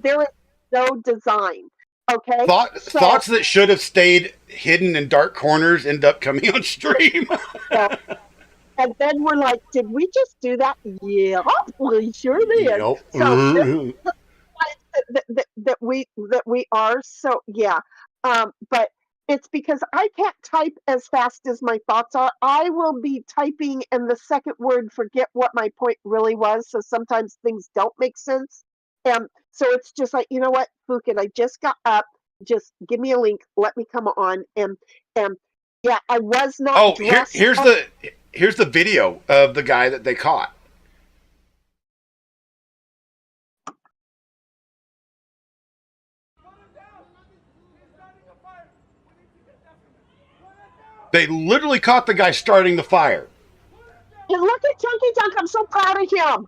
no design. Okay, Thoughts that should have stayed hidden in dark corners end up coming on stream. And then we're like, did we just do that? Yeah, we sure did. Yep. So this that we are. So yeah, but it's because I can't type as fast as my thoughts are. I will be typing and the second word forget what my point really was. So sometimes things don't make sense. And so it's just like, you know what, Fukin, I just got up. Just give me a link. Let me come on. And yeah, I was not. Oh, dressed here's the video of the guy that they caught. They literally caught the guy starting the fire. And look at Chunky Junk. I'm so proud of him.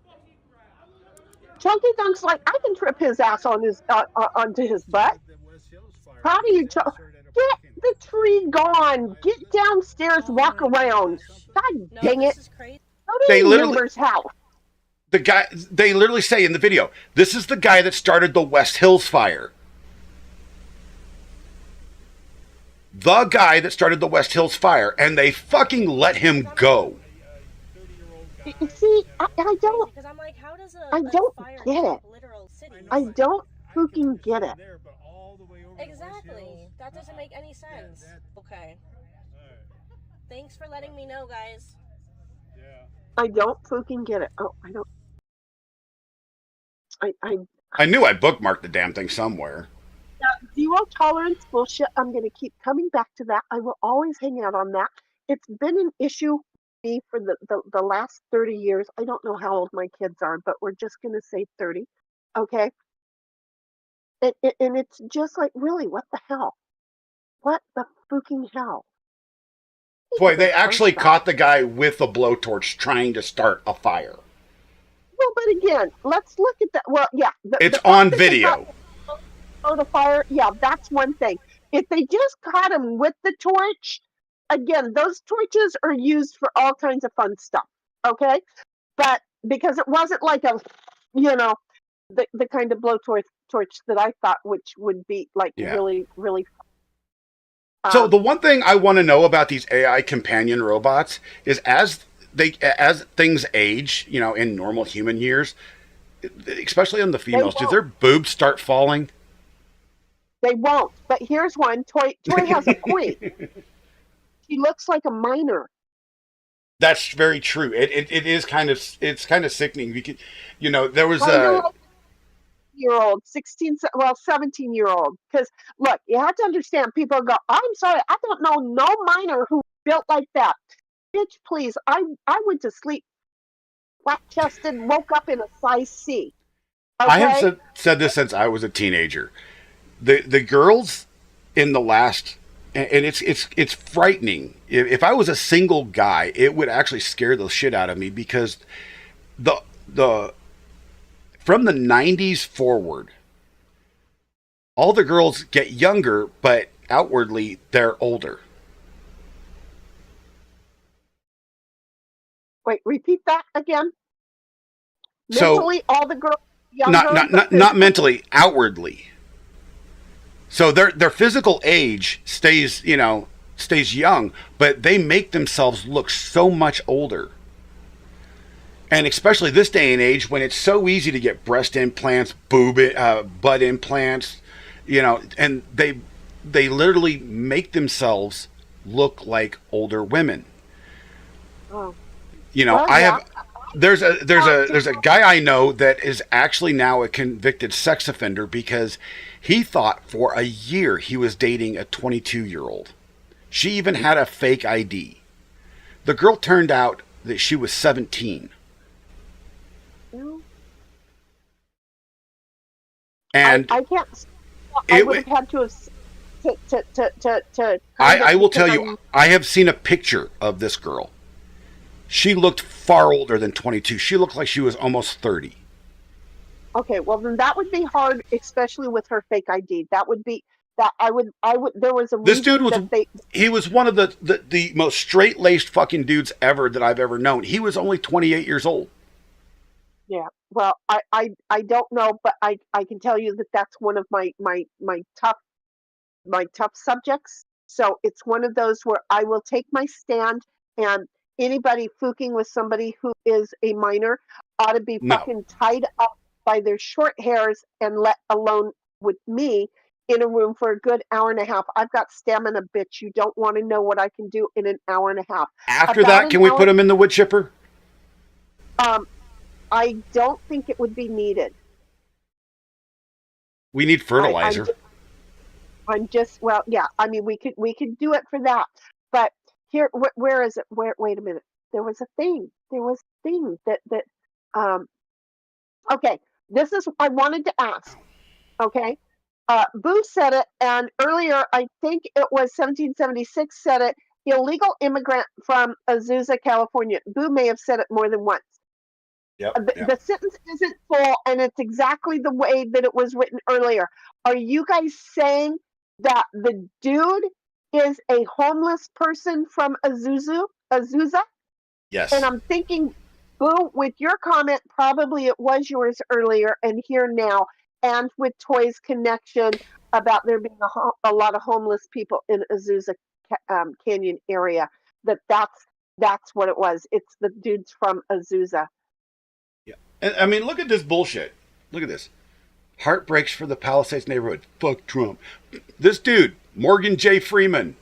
Chunky Dunk's like, I can trip his ass on his onto his butt. How do you get the tree gone? Get downstairs, walk around. God dang it! Go to They your literally, neighbor's house. they literally say in the video, this is the guy that started the West Hills fire. The guy that started the West Hills fire, and they fucking let him go. You see, I don't, Because I'm like, how does I don't fire get it. literal city? I don't fucking get it. Exactly. That doesn't make any sense. Okay. Thanks for letting me know, guys. I don't fucking get it. Oh, I don't. I knew I bookmarked the damn thing somewhere. Zero tolerance bullshit. I'm going to keep coming back to that. I will always hang out on that. It's been an issue for me for the last 30 years. I don't know how old my kids are, but we're just going to say 30. Okay. And it's just like, really, what the hell? What the fucking hell? Boy, they actually caught the guy with a blowtorch trying to start a fire. Well, but again, let's look at that. Well, yeah. It's on video. Oh, the fire. Yeah, that's one thing. If they just caught him with the torch, again, those torches are used for all kinds of fun stuff. Okay. But because it wasn't like a, the kind of blowtorch that I thought, which would be like really, really fun. So the one thing I want to know about these AI companion robots is as things age, in normal human years, especially on the females, do their boobs start falling? They won't. But here's one. Toy has a point. She looks like a minor. That's very true. It is kind of sickening. There was year-old, 17-year-old. Because look, you have to understand. People go, I'm sorry, I don't know no minor who built like that. Bitch, please. I went to sleep flat-chested, woke up in a size C. Okay? I have said this since I was a teenager. The girls in the last, and it's frightening. If I was a single guy, it would actually scare the shit out of me because the from the 90s forward, all the girls get younger, but outwardly they're older. Wait, repeat that again. So, mentally, all the girls younger. Not mentally, outwardly. So their physical age stays young, but they make themselves look so much older. And especially this day and age when it's so easy to get breast implants, butt implants, and they literally make themselves look like older women. Oh. There's a guy I know that is actually now a convicted sex offender because he thought for a year he was dating a 22-year-old. She even had a fake ID. The girl turned out that she was 17. And I can't. I would have had to have to. I will tell you, I have seen a picture of this girl. She looked far older than 22. She looked like she was almost 30. Okay, well then that would be hard, especially with her fake ID. That would be that I would. There was a this dude was he was one of the most straight-laced fucking dudes ever that I've ever known. He was only 28 years old. Yeah. Well, I don't know, but I can tell you that that's one of my tough subjects. So it's one of those where I will take my stand, and anybody fooking with somebody who is a minor ought to be fucking tied up by their short hairs and let alone with me in a room for a good hour and a half. I've got stamina, bitch. You don't want to know what I can do in an hour and a half. After that, can we put him in the wood chipper? I don't think it would be needed. We need fertilizer. I'm just well, yeah. I mean, we could do it for that, but here, where is it? Wait a minute. There was a thing. that. Okay, this is I wanted to ask. Okay, Boo said it, and earlier I think it was 1776 said it. Illegal immigrant from Azusa, California. Boo may have said it more than once. Yep. The sentence isn't full, and it's exactly the way that it was written earlier. Are you guys saying that the dude is a homeless person from Azusa? Yes. And I'm thinking, Boo, with your comment, probably it was yours earlier and here now, and with Toy's connection about there being a lot of homeless people in Azusa Canyon area. That's what it was. It's the dudes from Azusa. Yeah. And I mean, look at this bullshit. Look at this. Heartbreaks for the Palisades neighborhood. Fuck Trump. This dude, Morgan J. Freeman,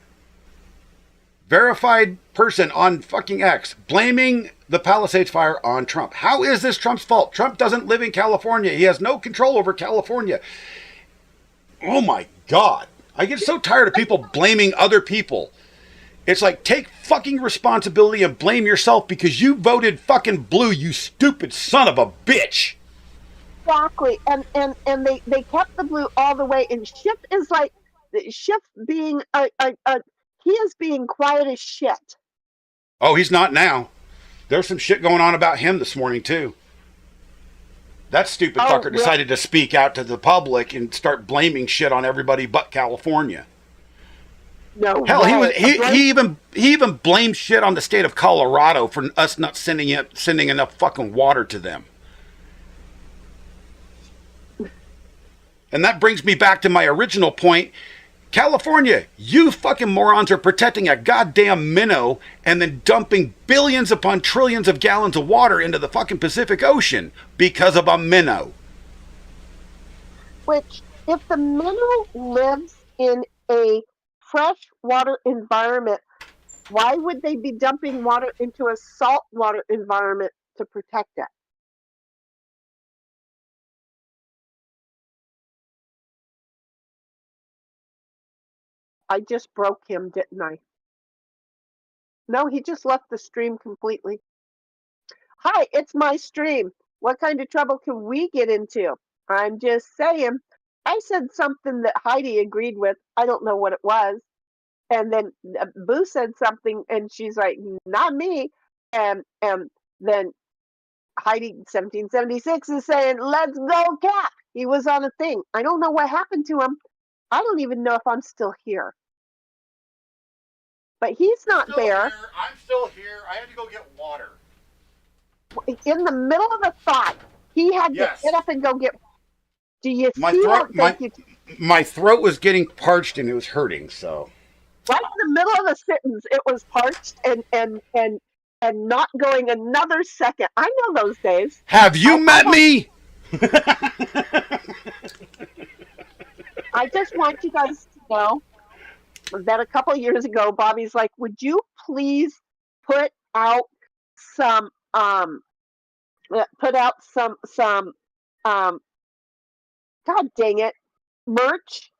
verified person on fucking X, blaming the Palisades fire on Trump. How is this Trump's fault? Trump doesn't live in California. He has no control over California. Oh my God. I get so tired of people blaming other people. It's like, take fucking responsibility and blame yourself because you voted fucking blue, you stupid son of a bitch. Exactly. And they kept the blue all the way. And Schiff is like, Schiff being he is being quiet as shit. Oh, he's not now. There's some shit going on about him this morning, too. That stupid fucker decided to speak out to the public and start blaming shit on everybody but California. No, hell, he even blamed shit on the state of Colorado for us not sending enough fucking water to them. And that brings me back to my original point. California, you fucking morons are protecting a goddamn minnow and then dumping billions upon trillions of gallons of water into the fucking Pacific Ocean because of a minnow. Which, if the minnow lives in a freshwater environment, why would they be dumping water into a saltwater environment to protect it? I just broke him, didn't I? No, he just left the stream completely. Hi, it's my stream. What kind of trouble can we get into? I'm just saying. I said something that Heidi agreed with. I don't know what it was. And then Boo said something, and she's like, not me. And then Heidi 1776 is saying, let's go, Cap. He was on a thing. I don't know what happened to him. I don't even know if I'm still here. But he's not there. I'm still here. I had to go get water. In the middle of a thought, he had to get up and go get. Do you see my throat was getting parched and it was hurting. So right in the middle of a sentence, it was parched and not going another second. I know those days. Have you met me? I just want you guys to know that a couple of years ago, Bobby's like, would you please put out some God dang it, merch,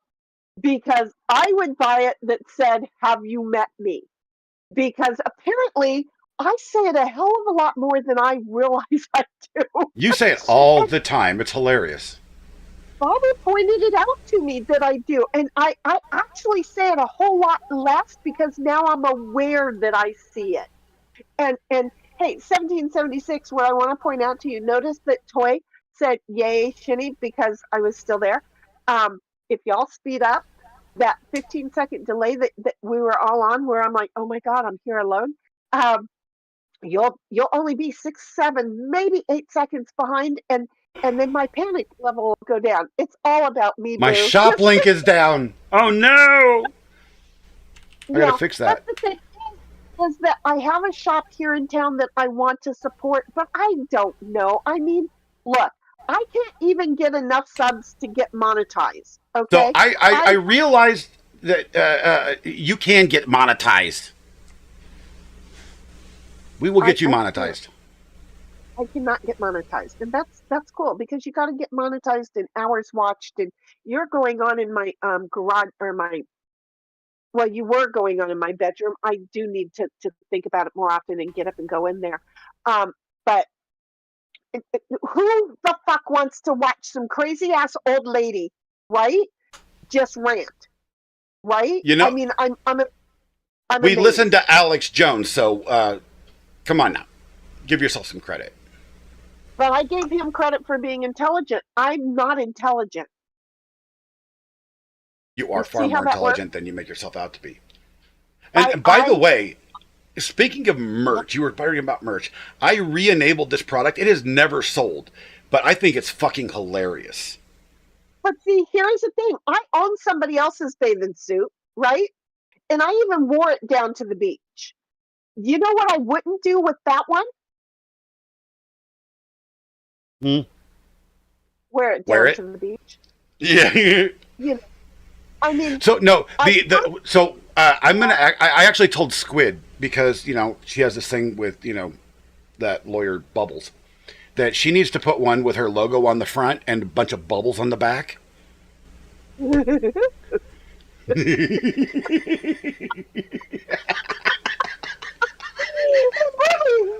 because I would buy it that said, have you met me? Because apparently I say it a hell of a lot more than I realize I do. You say it all the time. It's hilarious. Bobby pointed it out to me that I do. And I actually say it a whole lot less because now I'm aware that I see it. And hey, 1776, where I want to point out to you, notice that Toy said, yay, Shinny, because I was still there. If y'all speed up that 15-second delay that we were all on, where I'm like, oh my God, I'm here alone. You'll only be 6, 7, maybe 8 seconds behind, and then my panic level will go down. It's all about me. My Boo. shop link is down. Oh no! I gotta fix that. But the thing is that I have a shop here in town that I want to support, but I don't know. I mean, look, I can't even get enough subs to get monetized. Okay. So I realized that you can get monetized. We will get you monetized. I cannot get monetized, and that's cool because you got to get monetized in hours watched, and you're going on in my garage or my. Well, you were going on in my bedroom. I do need to think about it more often and get up and go in there. But who the fuck wants to watch some crazy ass old lady, right? Just rant, right? You know, I mean, I'm we amazed. listened to Alex Jones, so come on now, give yourself some credit. But I gave him credit for being intelligent. I'm not intelligent. You are You far see how more that intelligent than you make yourself out to be. And by the way, speaking of merch, you were talking about merch. I re-enabled this product. It has never sold, but I think it's fucking hilarious. But see, here's the thing. I own somebody else's bathing suit, right? And I even wore it down to the beach. You know what I wouldn't do with that one? Wear it Wear down it? to the beach. Yeah. You know, I mean, So no, I'm gonna. I actually told Squid, because she has this thing with that lawyer Bubbles, that she needs to put one with her logo on the front and a bunch of bubbles on the back. really, do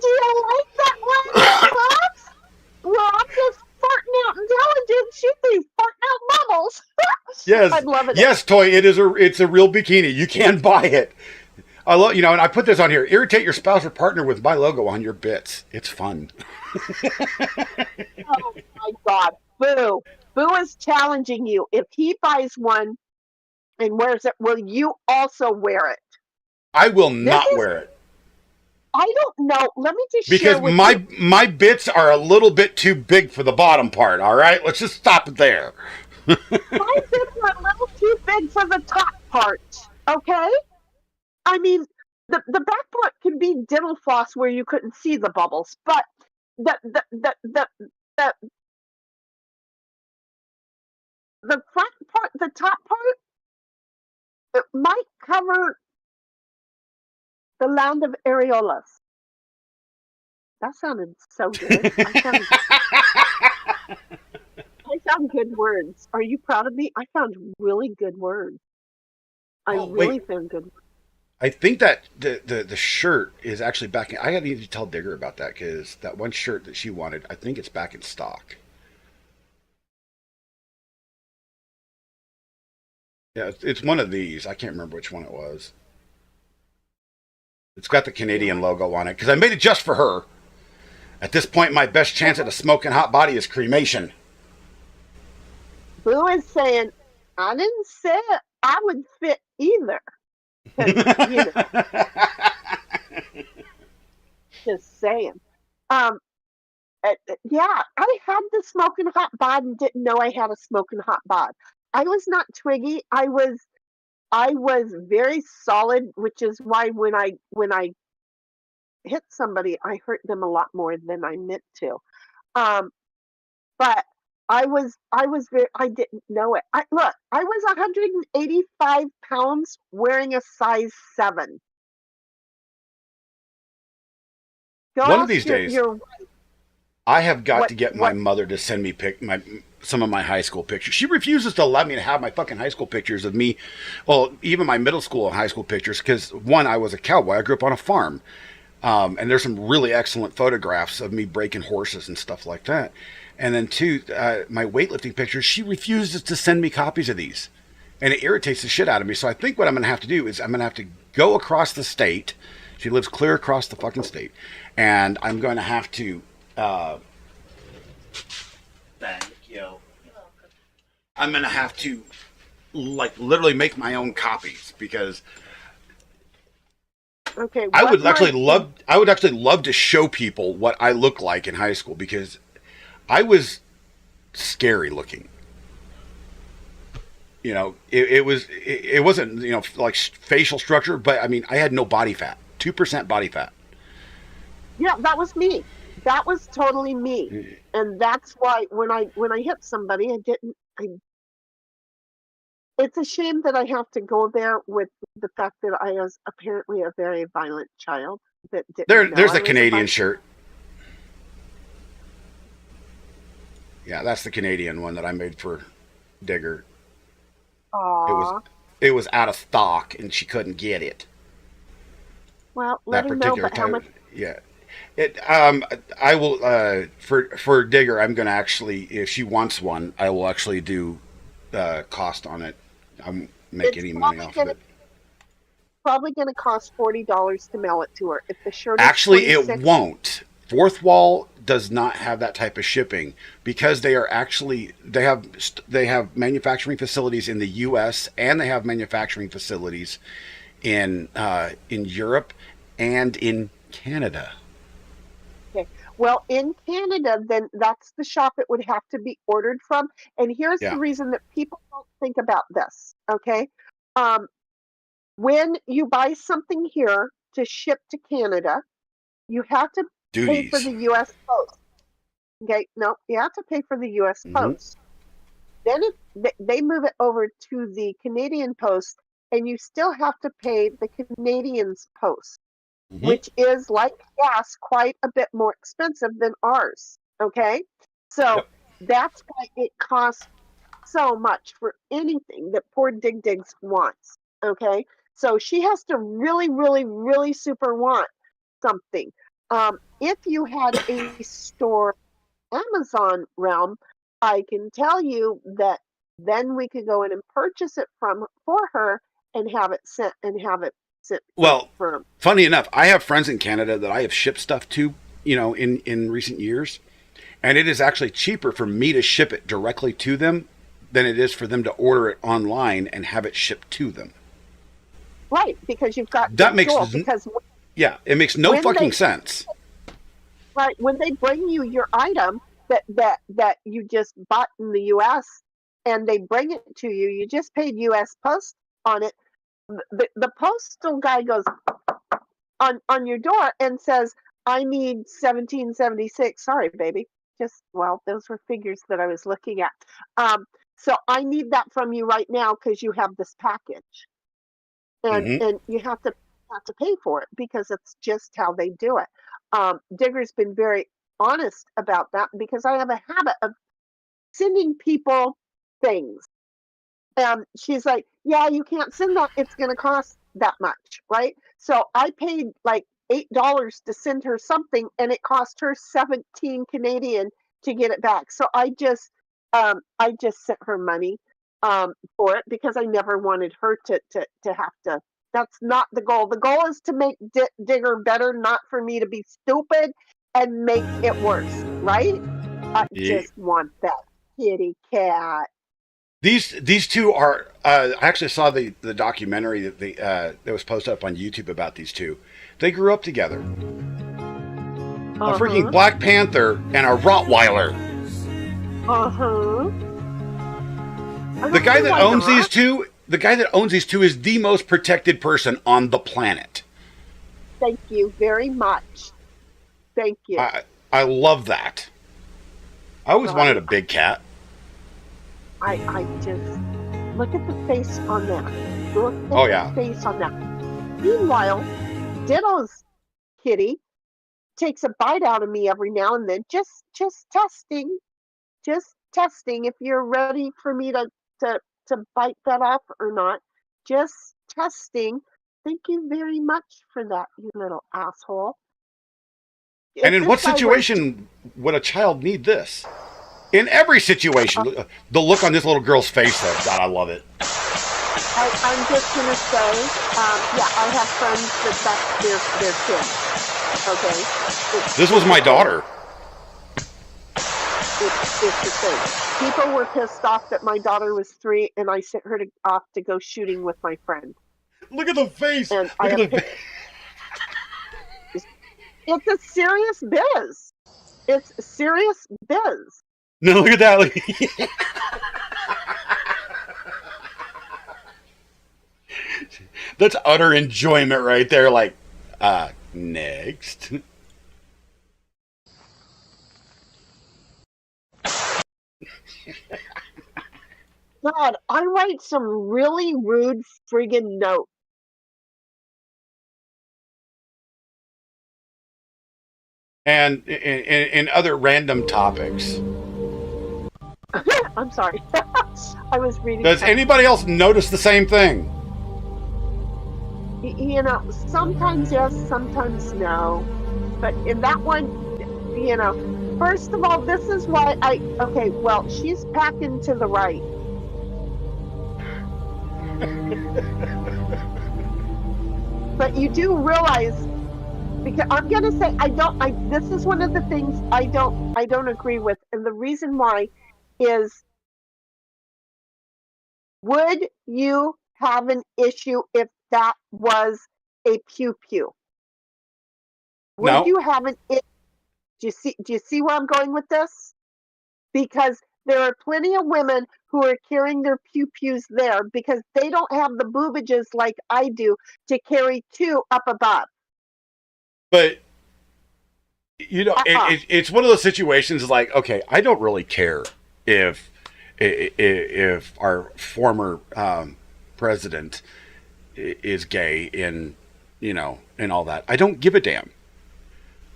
you like that one, Pops? Well, I'm just farting out intelligence. You be farting out bubbles. Yes, I'm loving it. yes, Toy. It's a real bikini. You can buy it. I love and I put this on here. Irritate your spouse or partner with my logo on your bits. It's fun. Oh my God, Boo! Boo is challenging you. If he buys one and wears it, will you also wear it? I will not wear it. I don't know. Let me just Because share with my bits are a little bit too big for the bottom part. All right, let's just stop it there. my bits are a little too big for the top part. Okay, I mean the back part can be dental floss where you couldn't see the bubbles, but the the front part, the top part, it might cover the land of areolas. That sounded so good. I found good words. Are you proud of me? I found really good words. I really found good words. I think that the shirt is actually back in. I got to tell Digger about that, because that one shirt that she wanted, I think it's back in stock. Yeah, it's one of these. I can't remember which one it was. It's got the Canadian logo on it, because I made it just for her. At this point, my best chance at a smoking hot body is cremation. Boo is saying, I didn't say I would fit either. 'Cause, just saying. Yeah, I had the smoking hot bod and didn't know I had a smoking hot bod. I was not twiggy. I was very solid, which is why when I hit somebody, I hurt them a lot more than I meant to. But I was very, I didn't know it. I was 185 pounds wearing a size 7. One of these days, you're I have got to get my mother to send me some of my high school pictures. She refuses to allow me to have my fucking high school pictures of me, well, even my middle school and high school pictures, because one, I was a cowboy. I grew up on a farm. And there's some really excellent photographs of me breaking horses and stuff like that. And then two, my weightlifting pictures, she refuses to send me copies of these. And it irritates the shit out of me. So I think what I'm going to have to do is I'm going to have to go across the state. She lives clear across the fucking state. And I'm going to have to... thank you. I'm going to have to, like, literally make my own copies, because... Okay. I would actually love to show people what I look like in high school, because I was scary looking. It wasn't like facial structure, but I mean I had no body fat, 2% body fat. Yeah, that was me. That was totally me, and that's why when I hit somebody, it's a shame that I have to go there with the fact that I was apparently a very violent child. There's the Canadian shirt. Yeah, that's the Canadian one that I made for Digger. Aww. It was out of stock and she couldn't get it. Well, let her know, but how much? Yeah. I will for Digger. I'm gonna actually, if she wants one, I will actually do cost on it. I won't make any money off of it. Probably going to cost $40 to mail it to her. If the shirt is actually, it 26, won't. Fourth Wall does not have that type of shipping because they have manufacturing facilities in the U.S. and they have manufacturing facilities in Europe and in Canada. Okay. Well, in Canada, then that's the shop it would have to be ordered from. And here's Yeah. the reason that people don't think about this. Okay. When you buy something here to ship to Canada, you have to pay for Duties. the U.S. Post. Okay. No, you have to pay for the U.S. Mhm. Post. Then they move it over to the Canadian Post, and you still have to pay the Canadian's Post, Mhm. which is like gas, quite a bit more expensive than ours. Okay, so Yep. that's why it costs so much for anything that poor Dig Digs wants. Okay, so she has to really, really, really super want something. If you had a store Amazon realm, I can tell you that then we could go in and purchase it for her and have it sent Well, for funny enough, I have friends in Canada that I have shipped stuff to, in recent years, and it is actually cheaper for me to ship it directly to them than it is for them to order it online and have it shipped to them. right, because you've got That the makes dual, z- because Yeah, it makes no when fucking they sense. right when they bring you your item that you just bought in the US and they bring it to you, you just paid US Post on it. The postal guy goes on your door and says, I need 1776. Sorry, baby. Well, those were figures that I was looking at. So I need that from you right now because you have this package. Hmm. And you have to pay for it because it's just how they do it. Digger's been very honest about that because I have a habit of sending people things. And she's like, yeah, you can't send that. It's going to cost that much, right? So I paid like $8 to send her something, and it cost her 17 Canadian to get it back. So I just sent her money for it because I never wanted her to have to. That's not the goal. The goal is to make Digger better, not for me to be stupid and make it worse, right? I Yeah. just want that kitty cat. These two are. I actually saw the documentary that was posted up on YouTube about these two. They grew up together. A freaking Uh-huh. Black Panther and a Rottweiler. Uh-huh. I The don't guy see that why owns these not. two, the guy that owns these two, is the most protected person on the planet. Thank you very much. Thank you. I love that. I always God, wanted a big cat. I just look at the face on that. Look at Oh the yeah. face on that. Meanwhile, Ditto's kitty takes a bite out of me every now and then. Just testing. Just testing if you're ready for me to bite that off or not. Just testing. Thank you very much for that, you little asshole. And If in this what guy was situation would a child need this? In every situation. The look on this little girl's face, though. God, I love it. I'm just gonna say, yeah, I have friends that's their kids. Okay, This was my daughter. it's the thing. People were pissed off that my daughter was 3, and I sent her off to go shooting with my friend. Look at the face. And I Look have at the face. it's a serious biz. It's a serious biz. No, look at that. Look. That's utter enjoyment right there. Like, next. God, I write some really rude friggin' notes. And in other random topics. I'm sorry. I was reading. Does anybody else notice the same thing? You know, sometimes yes, sometimes no. But in that one, you know, first of all, this is why okay, well, she's packing to the right. But you do realize because I'm gonna say this is one of the things I don't agree with, and the reason why is, would you have an issue if that was a pew pew? Would No, you have an issue? Do you see where I'm going with this? Because there are plenty of women who are carrying their pew pews there because they don't have the boobages like I do to carry two up above. but you know, Uh-uh. it's one of those situations like, okay, I don't really care if our former president is gay and and all that. I don't give a damn.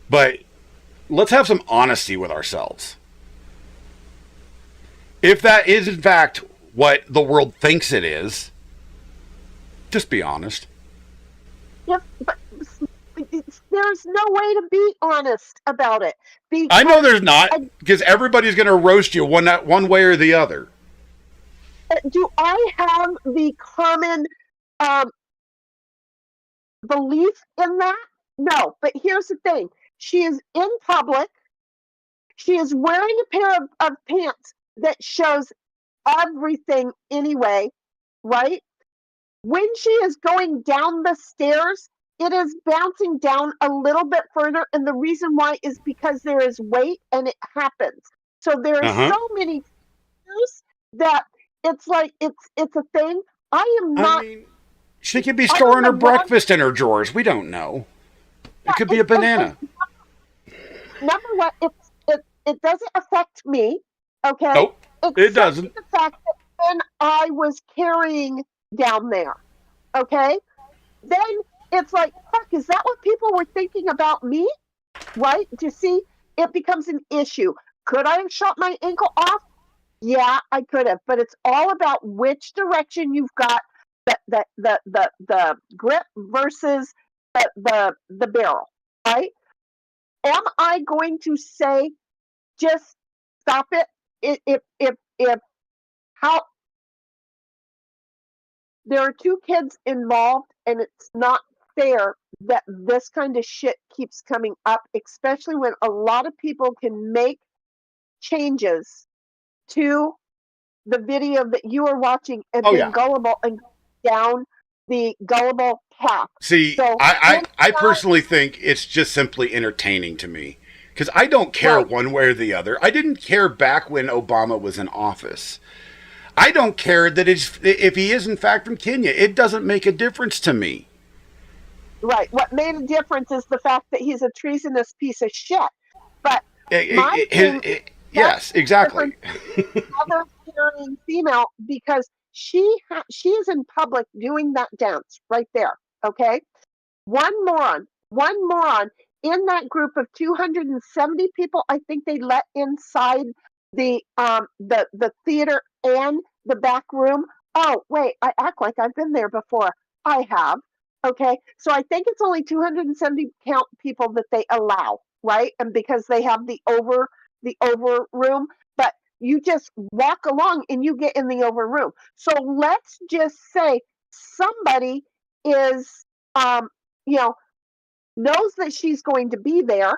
But let's have some honesty with ourselves. If that is in fact what the world thinks it is, just be honest. Yep, but there's no way to be honest about it. I know there's Because not, because everybody's going to roast you one way or the other. do I have the common um, belief in that? No, but here's the thing. She is in public. She is wearing a pair of pants that shows everything anyway, right? When she is going down the stairs, it is bouncing down a little bit further, and the reason why is because there is weight and it happens. So there are Uh huh. so many stairs that it's like it's a thing. I am I not. mean, she could be I storing her am not. breakfast in her drawers. We don't know. It could be a banana. Number one, it doesn't affect me, okay? Nope, it Except doesn't. the fact that when I was carrying down there, okay? Then it's like, fuck, is that what people were thinking about me? Right? Do you see? It becomes an issue. Could I have shot my ankle off? Yeah, I could have, but it's all about which direction you've got the grip versus the barrel, right? Am I going to say just stop it? If how there are two kids involved and it's not fair that this kind of shit keeps coming up, especially when a lot of people can make changes to the video that you are watching and Oh being yeah. gullible and down the gullible path. See, So I inside, personally think it's just simply entertaining to me because I don't care right, one way or the other. I didn't care back when Obama was in office. I don't care that if he is in fact from Kenya. It doesn't make a difference to me. right. What made a difference is the fact that he's a treasonous piece of shit. But my thing, that's Yes, exactly. different other carrying female because she is in public doing that dance right there. Okay, one moron in that group of 270 people. I think they let inside the theater and the back room. Oh wait, I act like I've been there before. I have. Okay, so I think it's only 270 count people that they allow, right? And because they have the over room, but you just walk along and you get in the over room. So let's just say somebody is, um, you know, knows that she's going to be there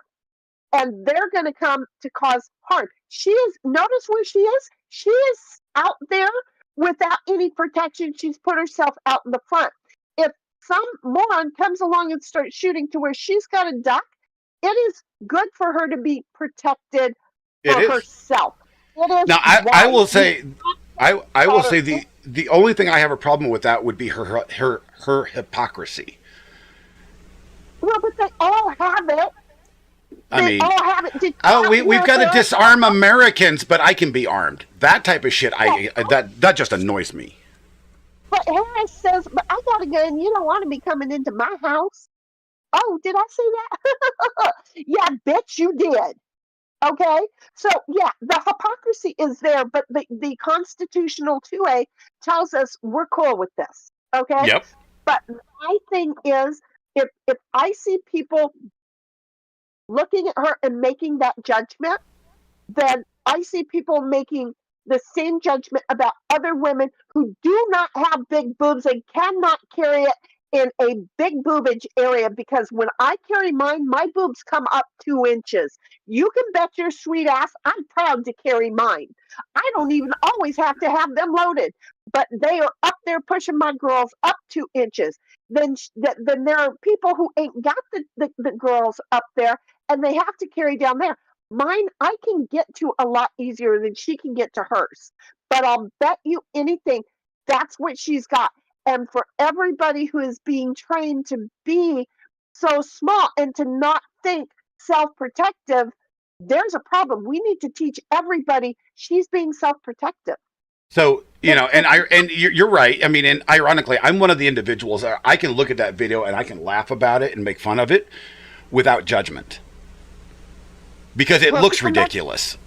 and they're going to come to cause harm. She is, notice where she is. She is out there without any protection. She's put herself out in the front. If some moron comes along and starts shooting to where she's got a duck, it is good for her to be protected It for is. herself. It is Now, I why will you say, I will say daughter. the only thing I have a problem with that would be her hypocrisy. Well, but they all have it. I They mean, all have it. Did you oh, not we've hear got to her? disarm Americans, but I can be armed. That type of shit, Yeah, that just annoys me. but Harris says, "But I got a gun. You don't want to be coming into my house." Oh, did I say that? Yeah, bitch, you did. Okay, so yeah, the hypocrisy is there, but the constitutional 2A tells us we're cool with this. Okay, Yep. but my thing is, if I see people looking at her and making that judgment, then I see people making the same judgment about other women who do not have big boobs and cannot carry it in a big boobage area because when I carry mine, my boobs come up 2 inches. You can bet your sweet ass I'm proud to carry mine. I don't even always have to have them loaded, but they are up there pushing my girls up 2 inches. Then there are people who ain't got the girls up there and they have to carry down there. Mine, I can get to a lot easier than she can get to hers. But I'll bet you anything that's what she's got. And for everybody who is being trained to be so small and to not think self-protective, there's a problem. We need to teach everybody she's being self-protective. So, and you're right. I mean, and ironically, I'm one of the individuals that I can look at that video and I can laugh about it and make fun of it without judgment because it looks ridiculous.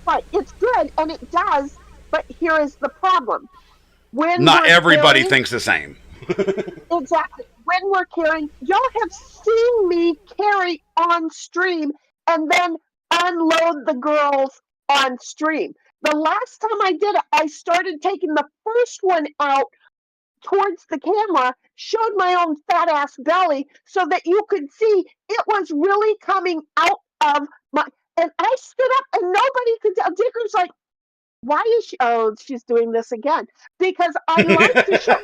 Right, it's good and it does, but here is the problem. When not everybody thinks the same. Exactly. When we're carrying, y'all have seen me carry on stream and then unload the girls on stream. The last time I did it, I started taking the first one out towards the camera, showed my own fat ass belly so that you could see it was really coming out of my, and I stood up and nobody could tell. Digger's like, why is she? Oh, she's doing this again. Because I like to show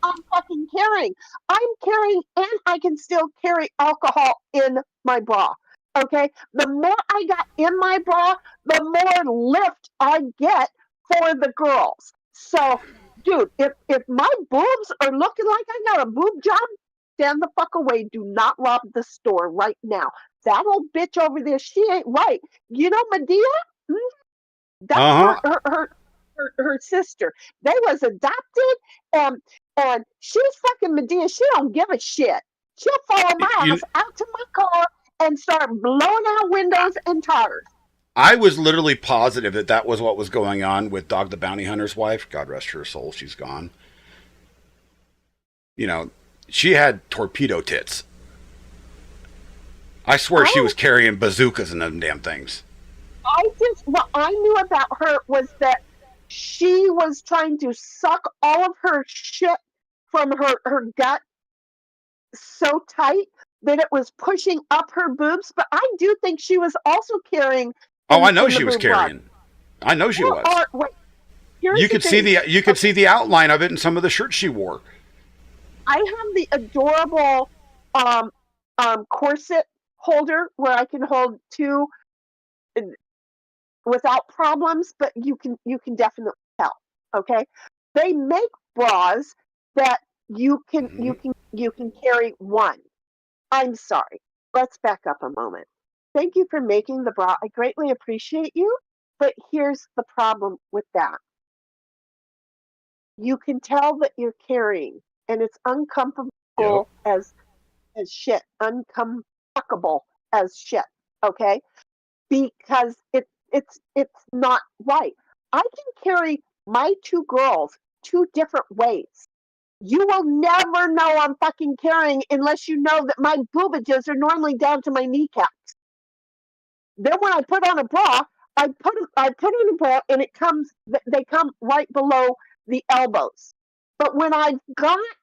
I'm fucking carrying. I'm carrying and I can still carry alcohol in my bra. Okay? The more I got in my bra, the more lift I get for the girls. So, dude, if my boobs are looking like I got a boob job, stand the fuck away. Do not rob the store right now. That old bitch over there, she ain't right. You know Medea? That's her sister. They was adopted, and she's fucking Medea. She don't give a shit. She'll follow my ass out to my car and start blowing out windows and tires. I was literally positive that was what was going on with Dog the Bounty Hunter's wife. God rest her soul, she's gone. She had torpedo tits. I swear she was carrying bazookas and them damn things. What I knew about her was that she was trying to suck all of her shit from her gut so tight that it was pushing up her boobs. But I do think she was also carrying. Oh, I know she was carrying. I know she was. You could see the outline of it in some of the shirts she wore. I have the adorable corset holder where I can hold two without problems, but you can definitely tell. Okay, they make bras that you can carry one. I'm sorry. Let's back up a moment. Thank you for making the bra. I greatly appreciate you, but here's the problem with that. You can tell that you're carrying, and it's uncomfortable as shit, uncomfortable as shit. Okay, because it's not right. I can carry my two girls two different ways. You will never know I'm fucking carrying unless you know that my boobages are normally down to my kneecaps. Then when I put on a bra, I put on a bra and they come right below the elbows. But when I'm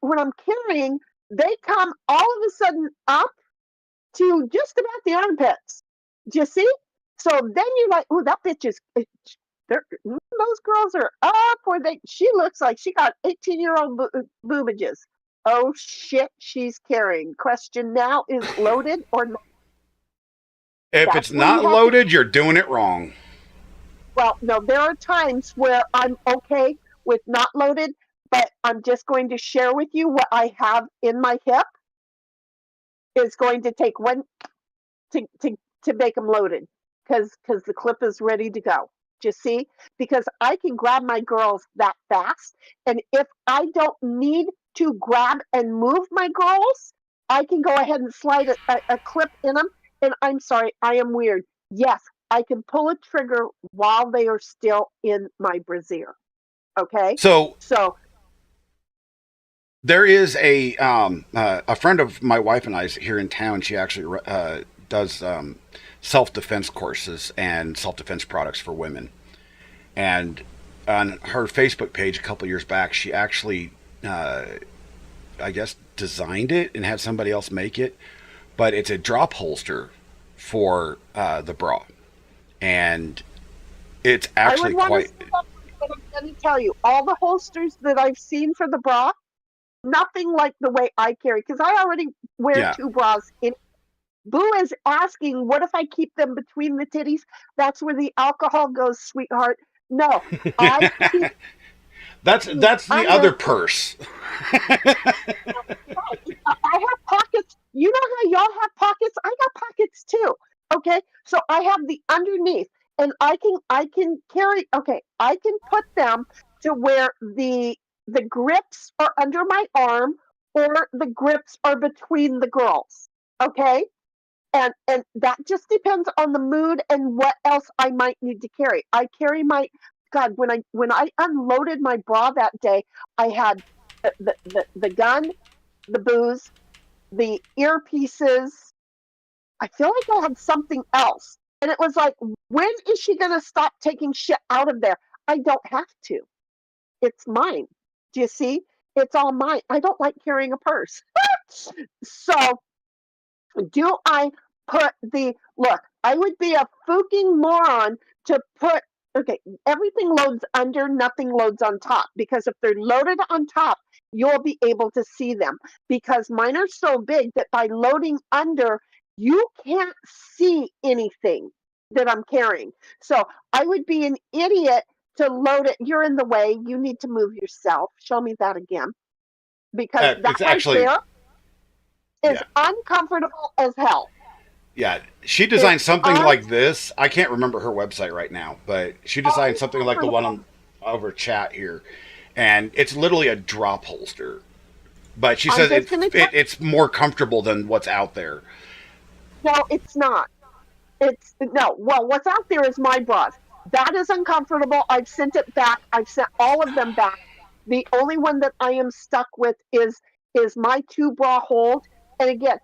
carrying, they come all of a sudden up to just about the armpits. Do you see? So then you're like, oh, that bitch is. Those girls are up, or she looks like she got 18-year-old boobages. Oh shit, she's carrying. Question now is loaded or not? If it's not loaded, you're doing it wrong. Well, no, there are times where I'm okay with not loaded, but I'm just going to share with you what I have in my hip is going to take one to make them loaded because the clip is ready to go. Do you see? Because I can grab my girls that fast, and if I don't need to grab and move my girls, I can go ahead and slide a clip in them. And I'm sorry, I am weird. Yes, I can pull a trigger while they are still in my brassiere. Okay? So there is a friend of my wife and I's here in town. She actually does self-defense courses and self-defense products for women. And on her Facebook page a couple years back, she actually I guess, designed it and had somebody else make it, but it's a drop holster for the bra, and it's I actually would want quite. to see that, but I'm going to tell you, all the holsters that I've seen for the bra, nothing like the way I carry, because I already wear Yeah. two bras. Boo is asking, what if I keep them between the titties? That's where the alcohol goes, sweetheart. No, I keep That's the other under. purse. I have pockets. You know how y'all have pockets? I got pockets too. Okay, so I have the underneath, and I can carry. Okay, I can put them to where the grips are under my arm, or the grips are between the girls. Okay, and that just depends on the mood and what else I might need to carry. I carry my God, when I unloaded my bra that day, I had the gun, the booze, the earpieces. I feel like I had something else. And it was like, when is she going to stop taking shit out of there? I don't have to. It's mine. Do you see? It's all mine. I don't like carrying a purse. So, do I put the look? I would be a fucking moron to put. Okay, everything loads under, nothing loads on top. Because if they're loaded on top, you'll be able to see them. Because mine are so big that by loading under, you can't see anything that I'm carrying. So I would be an idiot to load it. You're in the way. You need to move yourself. Show me that again. Because that It's right actually, there is yeah. uncomfortable as hell. Yeah, she It's designed something like this. I can't remember her website right now, but she designed something like the one uncomfortable. on over chat here, and it's literally a drop holster. But she I'm says just gonna tell it's more comfortable than what's out there. no, it's not. It's no. Well, what's out there is my bras. That is uncomfortable. I've sent it back. I've sent all of them back. The only one that I am stuck with is my two bra hold. And again,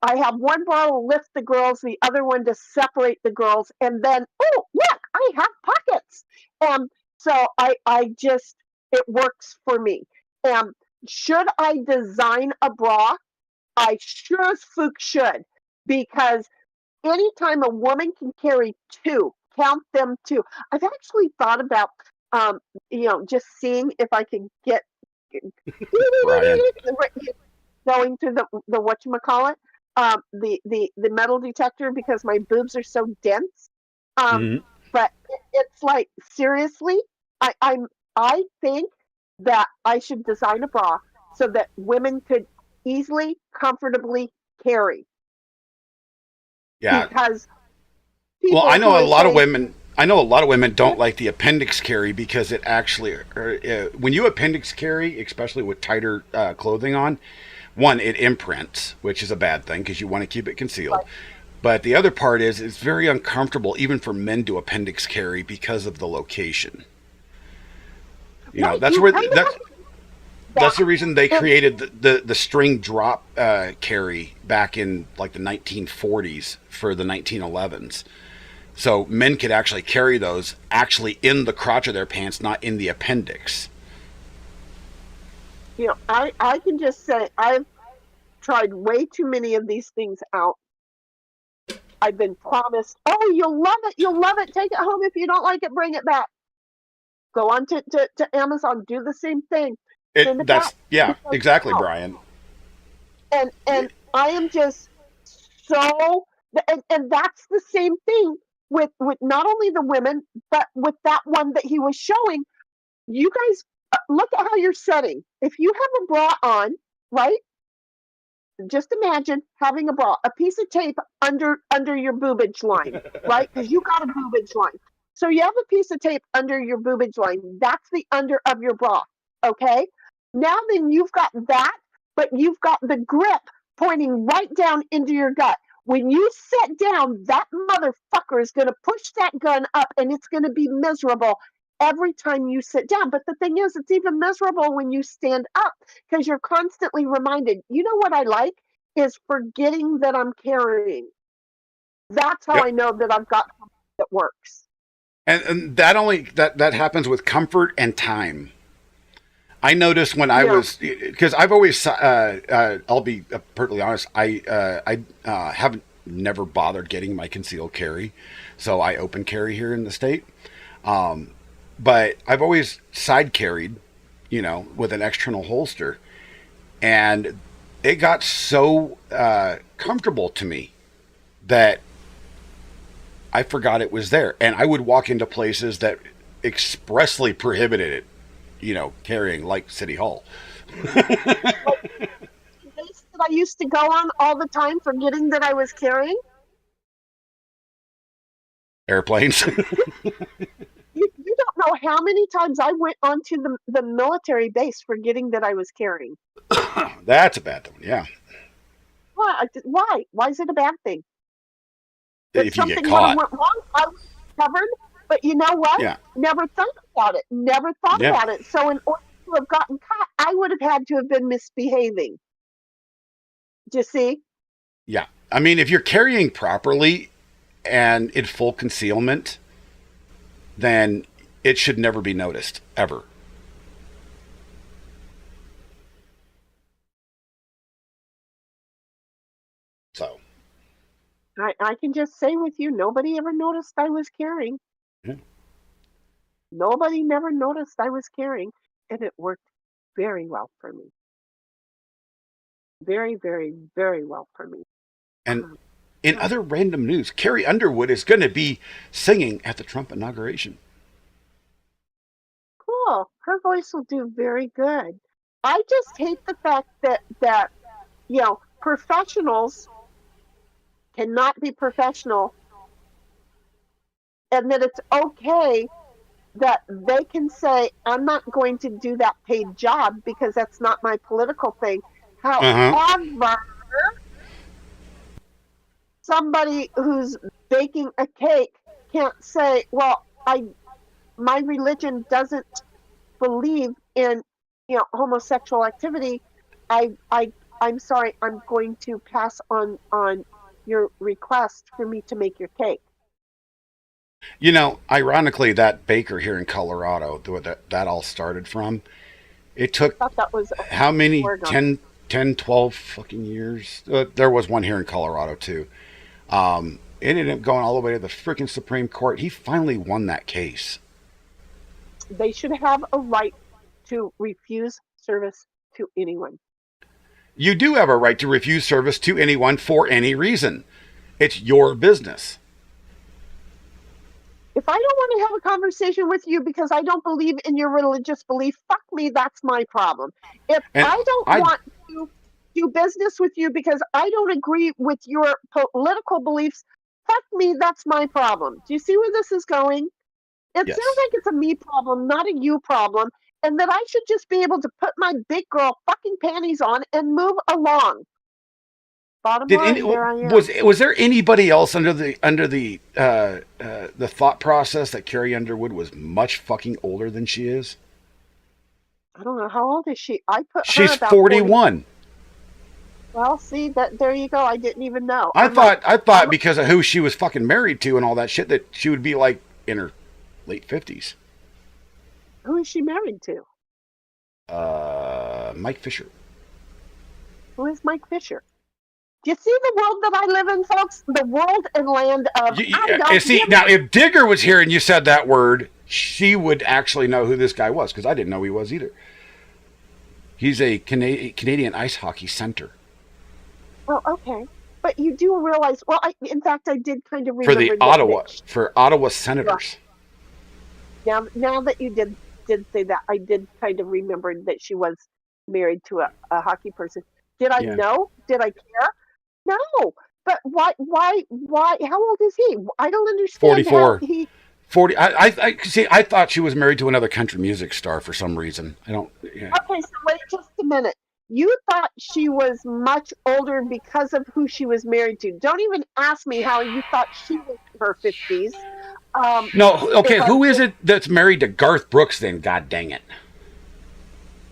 I have one bra to lift the girls, the other one to separate the girls, and then oh look, I have pockets. So I just it works for me. Should I design a bra? I sure as fuck should, because anytime a woman can carry two, count them two. I've actually thought about, um, just seeing if I can get Brian. going through the whatchamacallit, the metal detector because my boobs are so dense. Um, Hmm. but it's like seriously, I think that I should design a bra so that women could easily, comfortably carry Yeah. because Well, I people know who a are lot of saying, women. I know a lot of women don't like the appendix carry because it actually, when you appendix carry, especially with tighter clothing on, one, it imprints, which is a bad thing because you want to keep it concealed. But the other part is it's very uncomfortable even for men to appendix carry because of the location. right, That's you where kind of that's have that's that. the reason they It, created the string drop carry back in like the 1940s for the 1911s. So men could actually carry those actually in the crotch of their pants, not in the appendix. I can just say I've tried way too many of these things out. I've been promised, oh, you'll love it, you'll love it. Take it home. If you don't like it, bring it back. Go on to Amazon, do the same thing, send it back Yeah, because exactly, no. Brian. And I am just so and that's the same thing with not only the women but with that one that he was showing. You guys look at how you're setting. If you have a bra on, right? Just imagine having a bra, a piece of tape under your boobage line, right? Because you got a boobage line. So you have a piece of tape under your boobage line. That's the under of your bra. Okay. Now then you've got that, but you've got the grip pointing right down into your gut. When you sit down, that motherfucker is going to push that gun up and it's going to be miserable every time you sit down. But the thing is, it's even miserable when you stand up because you're constantly reminded. You know what I like is forgetting that I'm carrying. That's how Yep. I know that I've got something that works. And that only that happens with comfort and time. I noticed when I Yeah. was, because I've always, I'll be perfectly honest, I haven't never bothered getting my concealed carry, so I open carry here in the state. But I've always side carried, with an external holster, and it got so comfortable to me that I forgot it was there, and I would walk into places that expressly prohibited it, carrying, like City Hall. Days that I used to go on all the time, forgetting that I was carrying. Airplanes. You don't know how many times I went onto the military base forgetting that I was carrying. That's a bad one, yeah. Why? Why? Why is it a bad thing? That If you get something would have caught. went wrong, I was covered. But you know what? Yeah. Never thought about it. Never thought Yeah. about it. So in order to have gotten caught, I would have had to have been misbehaving. Do you see? Yeah. I mean, if you're carrying properly and in full concealment, then it should never be noticed, ever. So, I can just say with you, nobody ever noticed I was carrying. yeah. Nobody never noticed I was carrying, and it worked very well for me. Very, very, very well for me. And in other random news, Carrie Underwood is going to be singing at the Trump inauguration. Cool. Her voice will do very good. I just hate the fact that professionals cannot be professional, and that it's okay that they can say, I'm not going to do that paid job because that's not my political thing. However, somebody who's baking a cake can't say, well, my religion doesn't believe in homosexual activity. I'm sorry, I'm going to pass on your request for me to make your cake. Ironically, that baker here in Colorado, that all started from, it took I thought that was how many? Oregon. 10, 12 fucking years? There was one here in Colorado, too. It ended up going all the way to the freaking Supreme Court. He finally won that case. They should have a right to refuse service to anyone. You do have a right to refuse service to anyone for any reason. It's your business. If I don't want to have a conversation with you because I don't believe in your religious belief, fuck me, that's my problem. If And I don't want to do business with you because I don't agree with your political beliefs, fuck me, that's my problem. Do you see where this is going? It Yes. sounds like it's a me problem, not a you problem, and that I should just be able to put my big girl fucking panties on and move along. Bottom line, there I am. Was there anybody else under the thought process that Carrie Underwood was much fucking older than she is? I don't know, how old is she? I put her She's about 41. Well, see that there you go. I didn't even know. I thought because of who she was fucking married to and all that shit that she would be like in her late 50s. Who is she married to? Mike Fisher. Who is Mike Fisher? Do you see the world that I live in, folks? The world and land of. Now if Digger was here and you said that word, she would actually know who this guy was, because I didn't know who he was either. He's a Canadian ice hockey center. Oh, okay. But you do realize, well, in fact, I did kind of remember For the Ottawa Senators. Now that you did say that, I did kind of remember that she was married to a hockey person. Did I know? Did I care? No. But why? How old is he? I don't understand. 44. 40. I see. I thought she was married to another country music star for some reason. I don't. Yeah. Okay, so wait just a minute. You thought she was much older because of who she was married to. Don't even ask me how you thought she was in her 50s. No, okay, who is it that's married to Garth Brooks then? God dang it.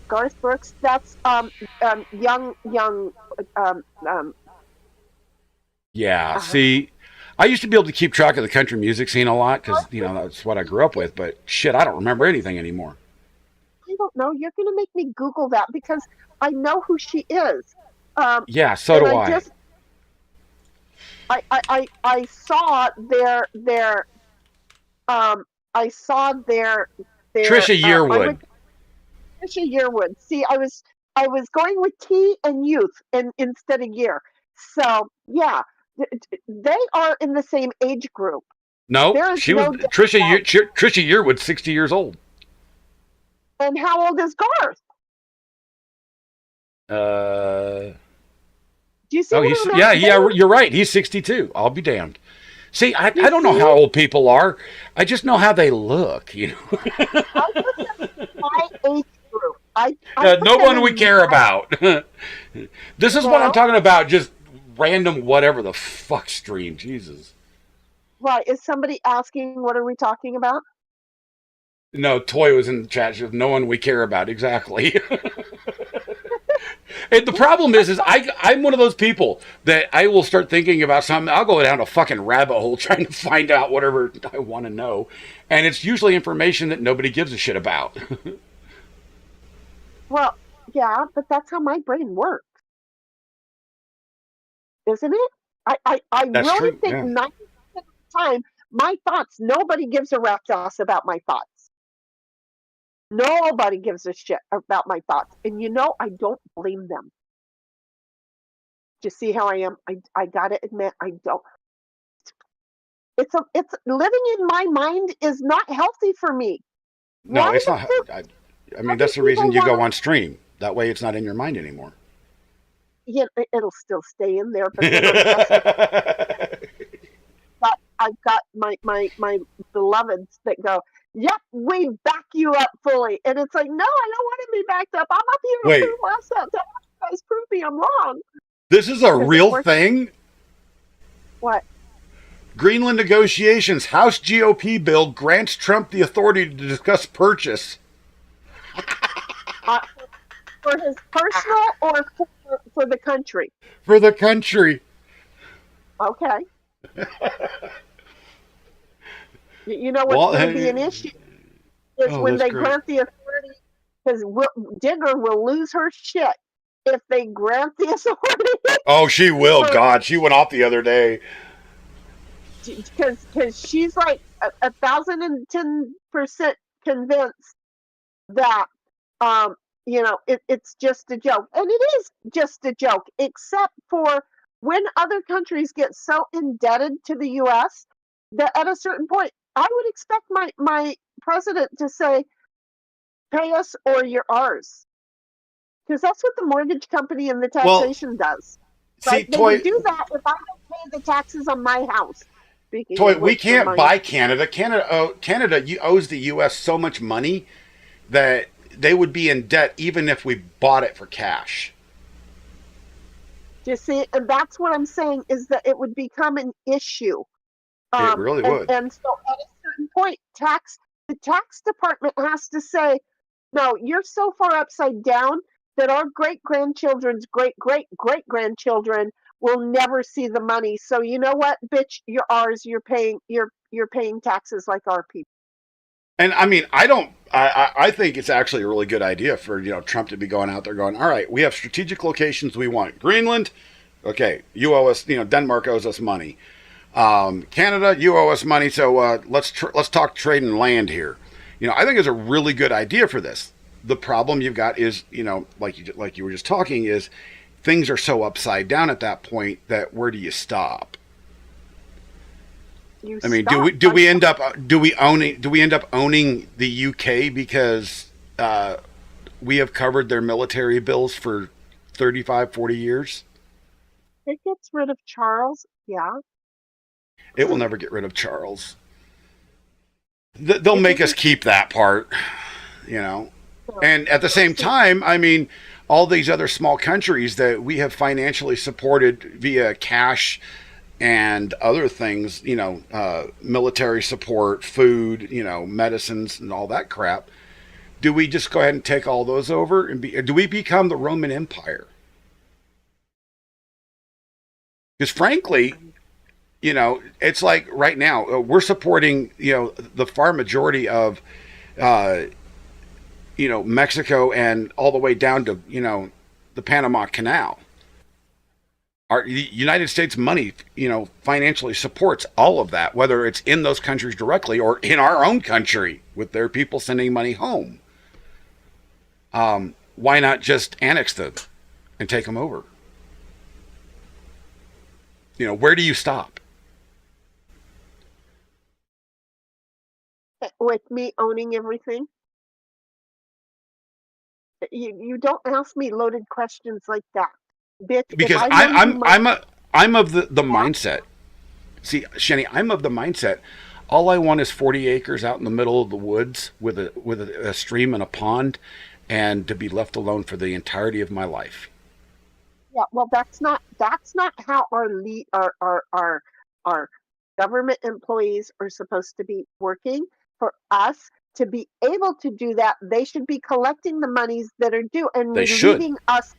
Garth Brooks, that's young. Yeah, see, I used to be able to keep track of the country music scene a lot because, that's what I grew up with. But shit, I don't remember anything anymore. I don't know. You're going to make me Google that because I know who she is. Yeah, so do and I. I saw I saw their Trisha Yearwood. Trisha Yearwood. See, I was going with T and youth and instead of year. So yeah, they are in the same age group. No, There is she no was doubt Trisha Yearwood, 60 years old. And how old is Garth? Uh, Do you see? oh, what he's I'm yeah, asking? yeah. You're right. He's 62. I'll be damned. See, I You don't know see? how old people are. I just know how they look. You know, I put them in my age group. I put no them one in we care about. This is what I'm Well- talking about. Just random whatever the fuck stream. Jesus. Right. Is somebody asking what are we talking about? No, Toy was in the chat. She goes, no one we care about. Exactly. And the problem is I'm one of those people that I will start thinking about something. I'll go down a fucking rabbit hole trying to find out whatever I want to know. And it's usually information that nobody gives a shit about. Well, yeah, but that's how my brain works. Isn't it? I That's really true, think yeah. 90% of the time, my thoughts, nobody gives a rat's ass about my thoughts. Nobody gives a shit about my thoughts. And you know, I don't blame them. Do you see how I am? I gotta admit, I don't. It's living in my mind is not healthy for me. No, Why it's the not. fuck- I mean, that's the reason people you go wanna- on stream. That way it's not in your mind anymore. Yeah, it'll still stay in there, but then I've got my beloveds that go, yep, we back you up fully. And it's like, no, I don't want to be backed up. I'm up here to Wait. prove myself. Tell you guys prove me I'm wrong. This is a Does it real work? thing? What? Greenland negotiations. House GOP bill grants Trump the authority to discuss purchase. For his personal or for the country? For the country. Okay. You know what's Well, going to be an issue is Oh, when that's they great. grant the authority, because Digger will lose her shit if they grant the authority. Oh, she will. For- God, she went off the other day. Because she's like 1,010% convinced that it's just a joke, and it is just a joke, except for when other countries get so indebted to the U.S. that at a certain point, I would expect my president to say, "Pay us or you're ours," because that's what the mortgage company and the Well, taxation does. See, Right? They Toy, would do that if I don't pay the taxes on my house. Speaking Toy, of we which, can't for my- buy Canada. Canada owes the U.S. so much money that they would be in debt even if we bought it for cash. You see, and that's what I'm saying is that it would become an issue. It really would. And so at a certain point, the tax department has to say, no, you're so far upside down that our great grandchildren's great great great grandchildren will never see the money. So you know what, bitch, you're ours. You're paying taxes like our people. And I mean, I think it's actually a really good idea for, Trump to be going out there going, all right, we have strategic locations we want. Greenland, okay, you owe us, Denmark owes us money. Canada, you owe us money, so let's talk trade and land here. I think it's a really good idea for this. The problem you've got is, like you were just talking, is things are so upside down at that point that where do you stop? You I mean, stop. do we end up owning the UK because we have covered their military bills for 35, 40 years? It gets rid of Charles, yeah. It will never get rid of Charles. They'll make us keep that part, And at the same time, I mean, all these other small countries that we have financially supported via cash and other things, military support, food, medicines and all that crap. Do we just go ahead and take all those over and do we become the Roman Empire? Because frankly, it's like right now we're supporting, the far majority of, Mexico and all the way down to, the Panama Canal. The United States money, financially supports all of that, whether it's in those countries directly or in our own country with their people sending money home. Why not just annex them and take them over? Where do you stop? With me owning everything? You don't ask me loaded questions like that, bitch. Because I'm of the mindset. See, Shenny, I'm of the mindset. All I want is 40 acres out in the middle of the woods with a stream and a pond, and to be left alone for the entirety of my life. Yeah, well, that's not how our government employees are supposed to be working. For us to be able to do that, they should be collecting the monies that are due and relieving us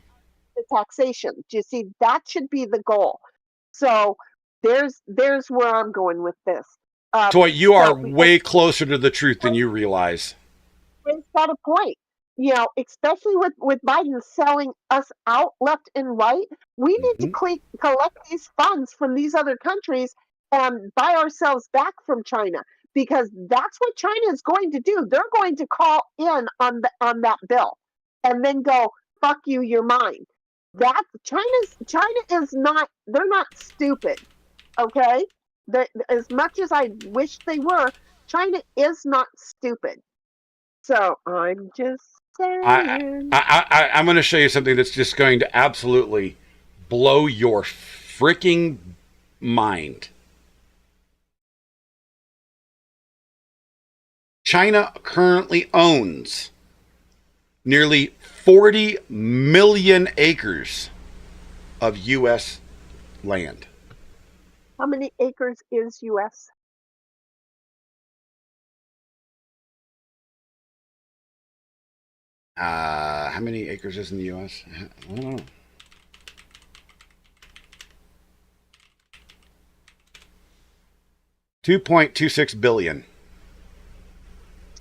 the taxation. Do you see? That should be the goal. So there's where I'm going with this. Toy, you are way closer to the truth than you realize. It's got a point. Especially with Biden selling us out left and right, we need to collect these funds from these other countries and buy ourselves back from China, because that's what China is going to do. They're going to call in on that bill and then go, fuck you, you're mine. That China is not, they're not stupid. Okay? As much as I wish they were, China is not stupid. So I'm just saying. I'm going to show you something that's just going to absolutely blow your freaking mind. China currently owns nearly 40 million acres of U.S. land. How many acres is U.S.? How many acres is in the U.S.? I don't know. $2.26 billion.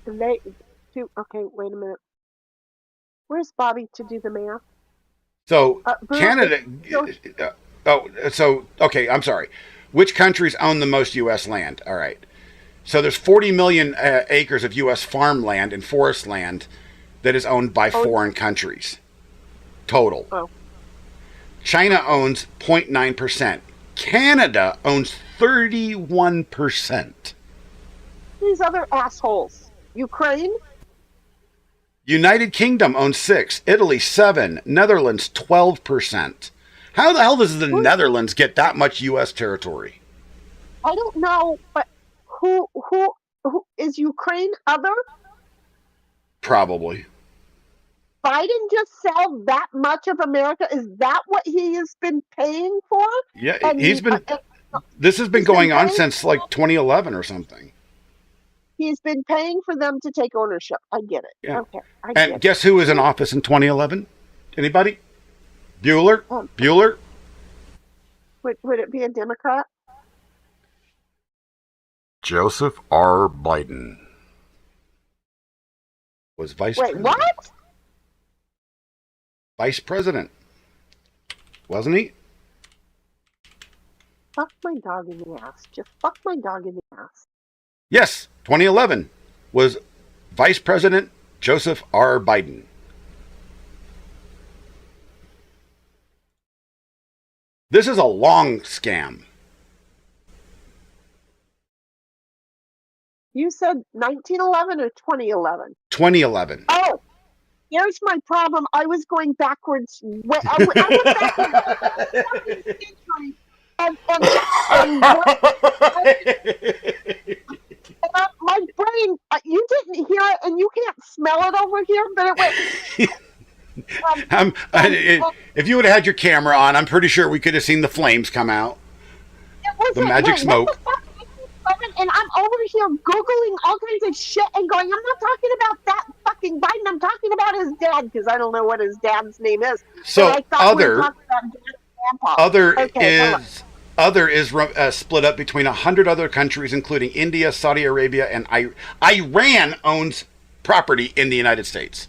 Okay, wait a minute. Where's Bobby to do the math? So Canada. Okay, I'm sorry. Which countries own the most U.S. land? All right. So there's 40 million acres of U.S. farmland and forest land that is owned by foreign countries. Total. Oh. China owns 0.9%. Canada owns 31%. These other assholes. Ukraine? United Kingdom owns 6%. Italy 7%. Netherlands 12%. How the hell does the Netherlands get that much U.S. territory? I don't know, but who is Ukraine other? Probably. Biden just sell that much of America? Is that what he has been paying for? Yeah, this has been going on since like 2011 or something. He's been paying for them to take ownership. I get it. Yeah. Okay. And guess who was in office in 2011? Anybody? Bueller? Bueller? Would it be a Democrat? Joseph R. Biden was vice president. Wait, what? Vice president. Wasn't he? Fuck my dog in the ass. Just fuck my dog in the ass. Yes, 2011 was Vice President Joseph R. Biden. This is a long scam. You said 1911 or 2011? 2011. Oh, here's my problem. I was going backwards. I went backwards. My brain, you didn't hear it, and you can't smell it over here, but it went. If you would have had your camera on, I'm pretty sure we could have seen the flames come out. The magic smoke. And I'm over here Googling all kinds of shit and going, I'm not talking about that fucking Biden. I'm talking about his dad, because I don't know what his dad's name is. So Other is split up between 100 other countries, including India, Saudi Arabia, and Iran owns property in the United States.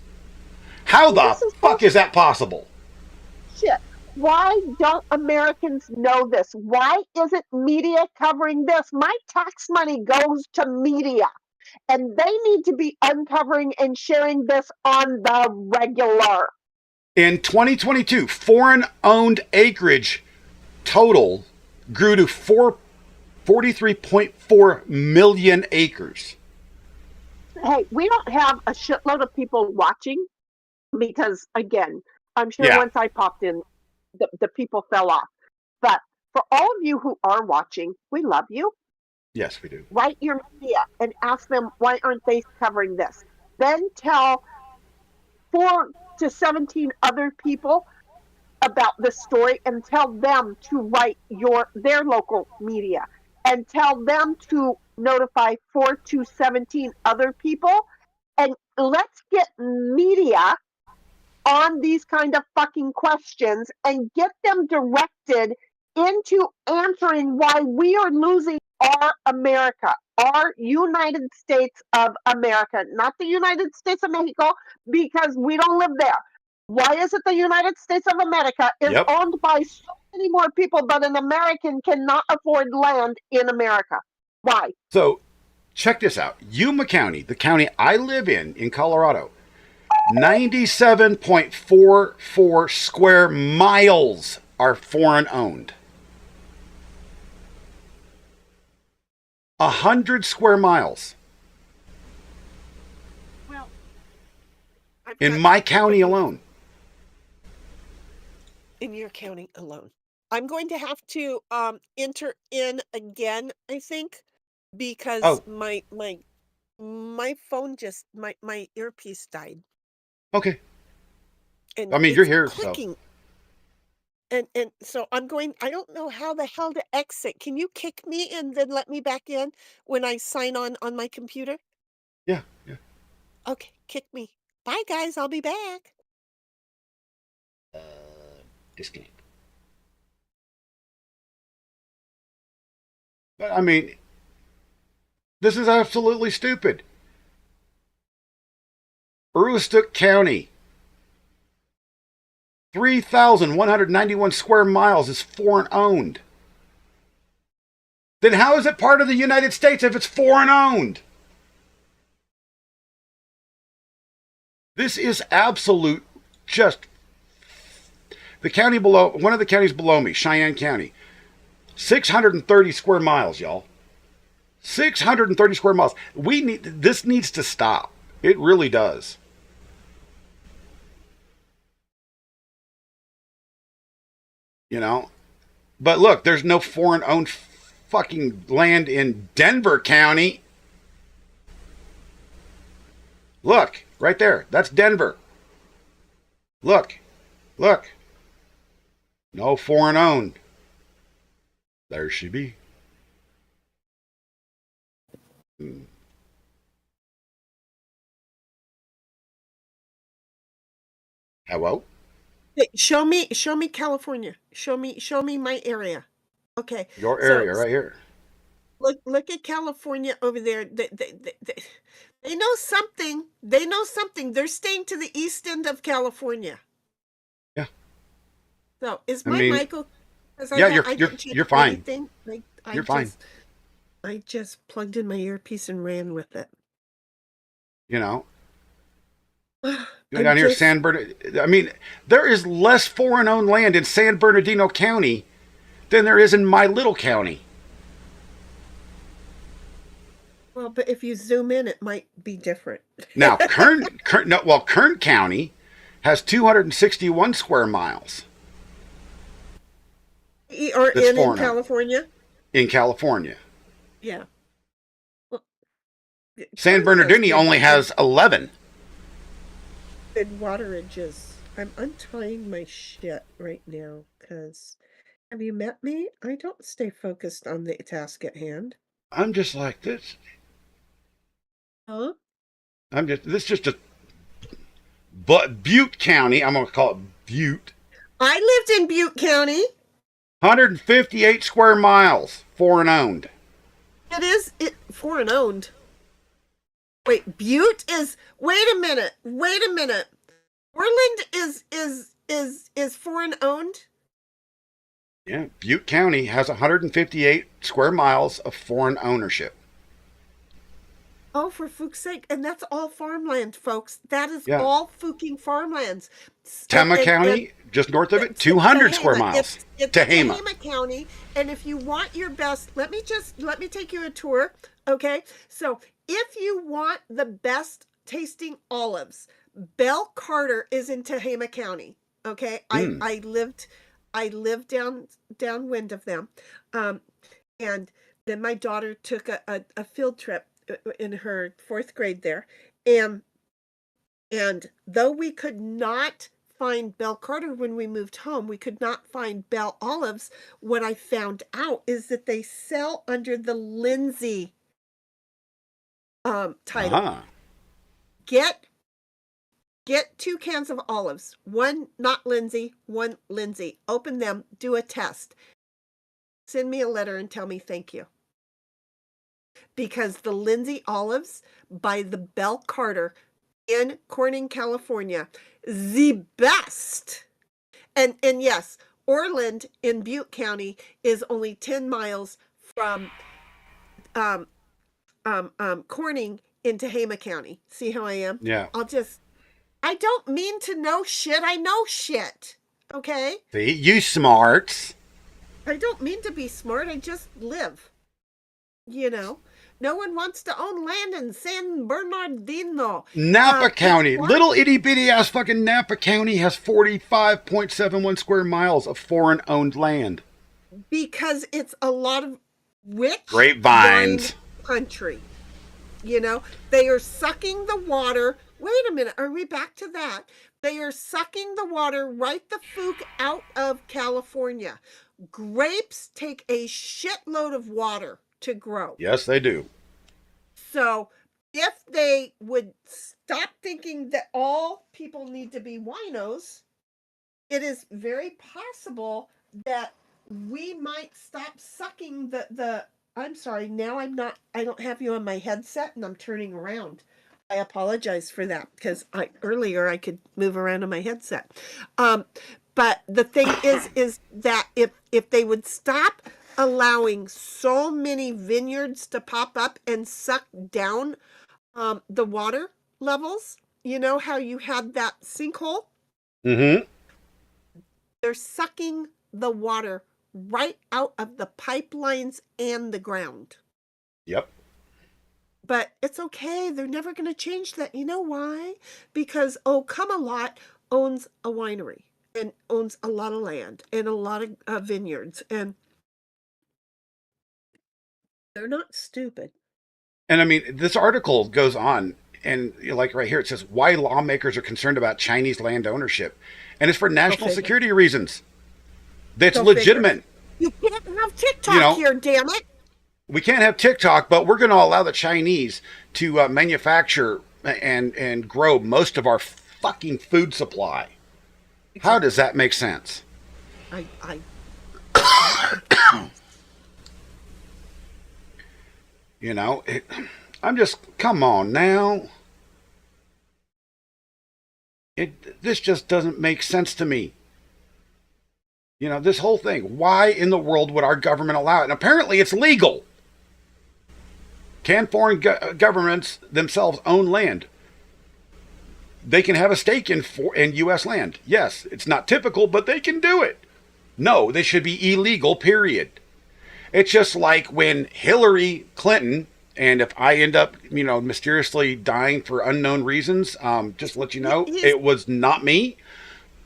How the This is fuck is that possible? shit. Why don't Americans know this? Why isn't media covering this? My tax money goes to media, and they need to be uncovering and sharing this on the regular. In 2022, foreign-owned acreage total grew to 43.4 million acres. Hey, we don't have a shitload of people watching because, again, I'm sure Yeah. once I popped in, the people fell off. But for all of you who are watching, we love you. Yes, we do. Write your media and ask them why aren't they covering this. Then tell 4 to 17 other people about this story and tell them to write their local media and tell them to notify 4 to 17 other people, and let's get media on these kind of fucking questions and get them directed into answering why we are losing our America, our United States of America, not the United States of Mexico, because we don't live there. Why is it the United States of America is Yep. owned by so many more people, but an American cannot afford land in America? Why? So, check this out. Yuma County, the county I live in Colorado, 97.44 square miles are foreign owned. 100 square miles Well, in my county alone. In your county alone. I'm going to have to enter in again, I think, because Oh. my phone just my earpiece died. Okay. And I mean, you're it's here, so. clicking. And so I don't know how the hell to exit. Can you kick me and then let me back in when I sign on my computer? Yeah, yeah. Okay, kick me. Bye guys, I'll be back. Disconnect. But I mean, this is absolutely stupid. Aroostook County, 3,191 square miles is foreign owned. Then how is it part of the United States if it's foreign owned? This is absolute just. The county below, one of the counties below me, Cheyenne County, 630 square miles, y'all. 630 square miles. This needs to stop. It really does. You know? But look, there's no foreign owned fucking land in Denver County. Look, right there. That's Denver. Look. Look. No foreign owned. There she be. Hello? Hey, show me California. Show me my area. Okay. Your So area right here. look at California over there. They know something. They know something. They're staying to the east end of California. Yeah. So is I my mean, Michael? yeah, you're fine. You're fine. I just plugged in my earpiece and ran with it. You know, I'm down here, just- San Bernardino. I mean, there is less foreign owned land in San Bernardino County than there is in my little county. Well, but if you zoom in, it might be different. Now, Kern County has 261 square miles Or That's in foreign owned. California. in California. Yeah. Well, San Kern has Bernardino good- only has 11. good waterages. I'm untying my shit right now because have you met me? I don't stay focused on the task at hand. I'm just like this. Huh? This is just a. But Butte County, I'm going to call it Butte. I lived in Butte County. 158 square miles, foreign owned. It is foreign owned. Wait, Butte is. Wait a minute. Wait a minute. Orland is foreign owned. Yeah, Butte County has 158 square miles of foreign ownership. Oh, for fuck's sake! And that's all farmland, folks. That is Yeah. all fucking farmlands. Tama County, just north of it, 200 square miles. It's Tehama. Tehama County, and if you want your best, let me take you a tour, okay? So, if you want the best tasting olives, Bell Carter is in Tehama County, okay? I lived downwind of them, and then my daughter took a field trip in her 4th grade there, and though we could not find Bell Carter when we moved home, we could not find Bell Olives. What I found out is that they sell under the Lindsay title. Uh-huh. Get 2 cans of olives, one not Lindsay, one Lindsay. Open them, do a test. Send me a letter and tell me thank you. Because the Lindsay olives by the Bell Carter in Corning, California, the best. And yes, Orland in Butte County is only 10 miles from Corning in Tehama County. See how I am? Yeah. I don't mean to know shit. I know shit. Okay? See, you smarts. I don't mean to be smart. I just live. You know? No one wants to own land in San Bernardino. Napa County, what? little itty bitty ass fucking Napa County has 45.71 square miles of foreign owned land. Because it's a lot of rich Grapevines. wine country. You know, they are sucking the water. Wait a minute, are we back to that? They are sucking the water right the fuck out of California. Grapes take a shitload of water to grow. Yes, they do. So if they would stop thinking that all people need to be winos, it is very possible that we might stop sucking the I'm sorry, now I don't have you on my headset and I'm turning around. I apologize for that because earlier I could move around on my headset. But the thing is that if they would stop allowing so many vineyards to pop up and suck down the water levels, you know how you had that sinkhole? Mm-hmm. They're sucking the water right out of the pipelines and the ground. Yep. But it's okay. They're never going to change that. You know why? Because Come-A-Lot owns a winery and owns a lot of land and a lot of vineyards. And they're not stupid. And I mean, this article goes on, and like right here, it says why lawmakers are concerned about Chinese land ownership. And it's for national security reasons. That's legitimate. You can't have TikTok here, damn it. We can't have TikTok, but we're going to allow the Chinese to manufacture and grow most of our fucking food supply. How does that make sense? You know, I'm just, come on now. This just doesn't make sense to me. You know, this whole thing. Why in the world would our government allow it? And apparently it's legal. Can foreign governments themselves own land? They can have a stake in U.S. land. Yes, it's not typical, but they can do it. No, they should be illegal, period. It's just like when Hillary Clinton, and if I end up, mysteriously dying for unknown reasons, just to let you know, it was not me.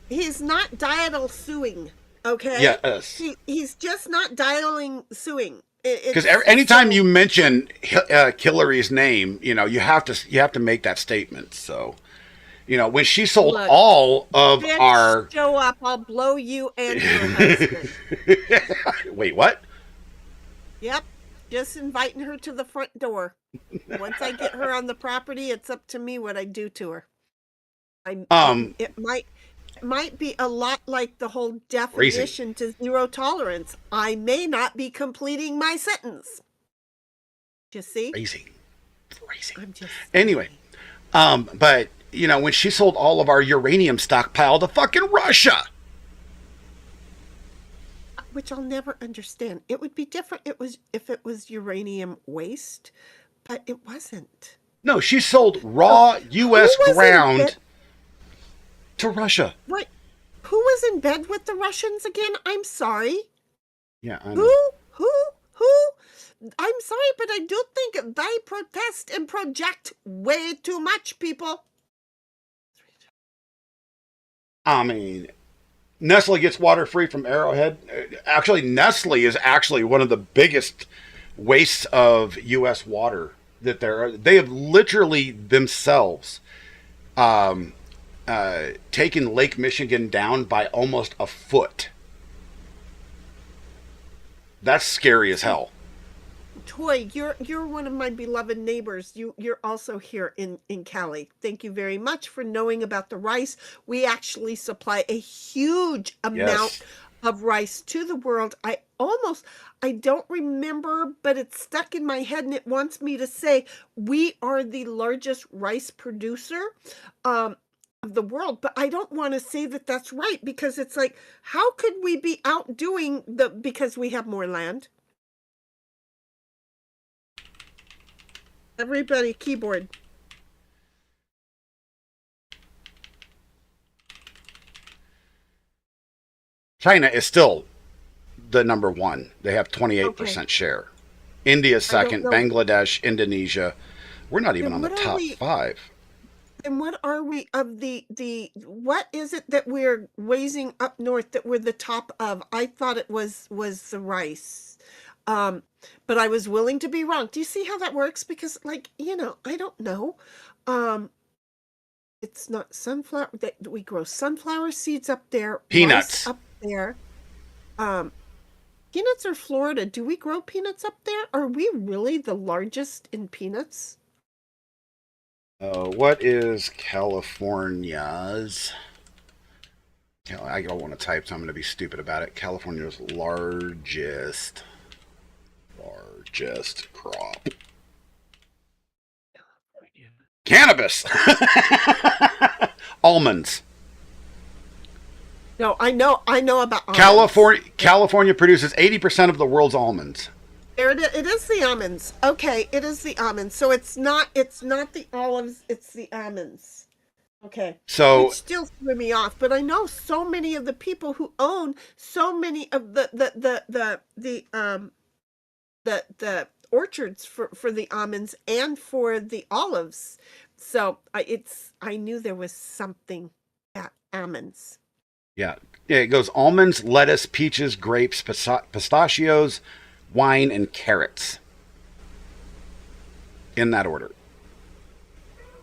He's not dietile suing, okay? Yes. He's just not dialing suing. Because anytime you mention Hillary's name, you have to make that statement. So, when she sold all of our show up, I'll blow you and your husband. Wait, what? Yep, just inviting her to the front door. Once I get her on the property, it's up to me what I do to her. It might be a lot like the whole definition to zero tolerance. I may not be completing my sentence. You see? Crazy. Crazy. I'm just Anyway, but you know, when she sold all of our uranium stockpile to fucking Russia. which I'll never understand. It would be different if it was uranium waste, but it wasn't. No, she sold raw U.S. Who was in ground bed- to Russia. What? Who was in bed with the Russians again? I'm sorry. Yeah, I know. Who? I'm sorry, but I do think they protest and project way too much, people. I mean, Nestle gets water free from Arrowhead. Actually, Nestle is actually one of the biggest wastes of U.S. water that they have literally themselves taken Lake Michigan down by almost a foot. That's scary as hell. Toy, you're one of my beloved neighbors. You're also here in Cali. Thank you very much for knowing about the rice. We actually supply a huge amount of rice to the world. I don't remember, but it's stuck in my head and it wants me to say we are the largest rice producer of the world, but I don't want to say that that's right, because it's like, how could we be outdoing because we have more land? Everybody, keyboard. China is still the number one. They have 28% share. India second, know. Bangladesh, Indonesia. We're not even Then on the what are top we- 5. And what are we of what is it that we're raising up north that we're the top of? I thought it was the rice. But I was willing to be wrong. Do you see how that works? Because I don't know. It's not sunflower that we grow sunflower seeds up there. Peanuts. Rice up there. Peanuts are Florida. Do we grow peanuts up there? Are we really the largest in peanuts? What is California's? I don't want to type, so I'm going to be stupid about it. California's largest crop. Cannabis. Almonds. No, I know about almonds. California produces 80% of the world's almonds. There it is. It is the almonds. Okay, it is the almonds. So it's not the olives, it's the almonds. Okay. So it still threw me off, but I know so many of the people who own so many of the orchards for the almonds and for the olives. So I knew there was something at almonds. yeah, it goes almonds, lettuce, peaches, grapes, pistachios, wine, and carrots. In that order.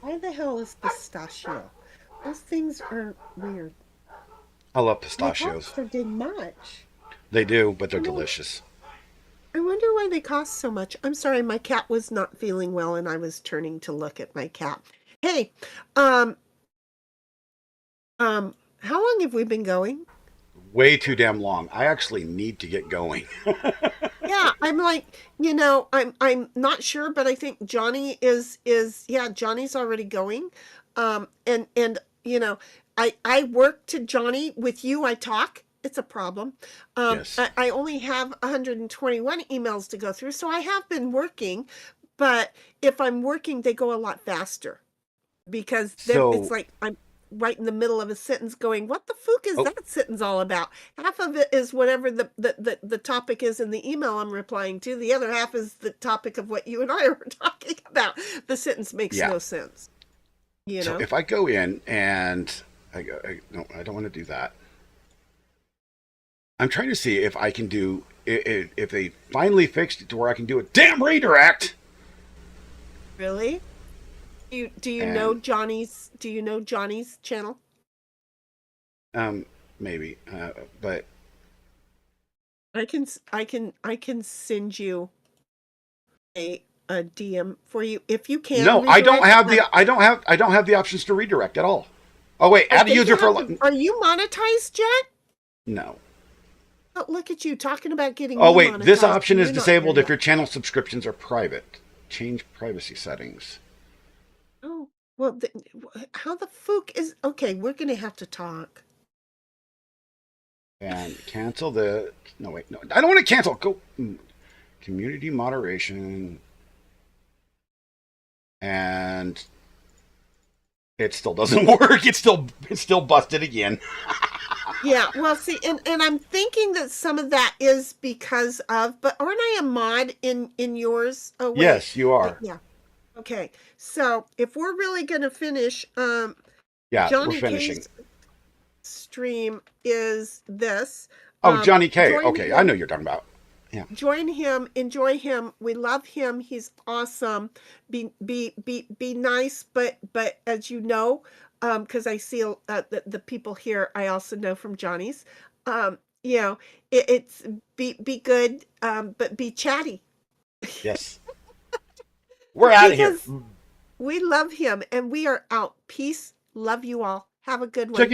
Why the hell is pistachio? Those things are weird. I love My pistachios. cats did much. They do, but they're delicious. I wonder why they cost so much. I'm sorry, my cat was not feeling well and I was turning to look at my cat. Hey, how long have we been going? Way too damn long. I actually need to get going. Yeah, I'm like, I'm not sure, but I think Johnny is Johnny's already going. And I work to Johnny. With you, I talk. It's a problem. Yes. I only have 121 emails to go through, so I have been working, but if I'm working, they go a lot faster because it's like I'm right in the middle of a sentence going, what the fuck is that sentence all about? Half of it is whatever the topic is in the email I'm replying to. The other half is the topic of what you and I are talking about. The sentence makes no sense. So if I go in and no, I don't want to do that. I'm trying to see if I can do, if they finally fixed it to where I can do a damn redirect. Really? Do you know Johnny's channel? Maybe, but I can send you a DM for you if you can. no, I don't redirect. have I don't have the options to redirect at all. Oh wait, add a user for Are you monetized yet? no. Oh, look at you talking about getting. Oh wait, this monetized. option is You're not disabled there if your channel subscriptions are private. change privacy settings. Oh, well, how the fook is, okay, we're going to have to talk. And cancel the, no, wait, no, I don't want to cancel. Go, community moderation. And it still doesn't work. It's still busted again. Yeah, well, see, and I'm thinking that some of that is because of, but aren't I a mod in yours? Oh, wait. Yes, you are. Yeah. Okay. So if we're really going to finish, Yeah, Johnny we're finishing. K's stream is this. Oh, Johnny K. join Okay, him- I know you're talking about. Yeah. Join him, enjoy him. We love him. He's awesome. Be nice, but as you know, because I see the people here, I also know from Johnny's. You know, it's be good, but be chatty. Yes. We're out of here. Because we love him, and we are out. Peace. Love you all. Have a good one. Checking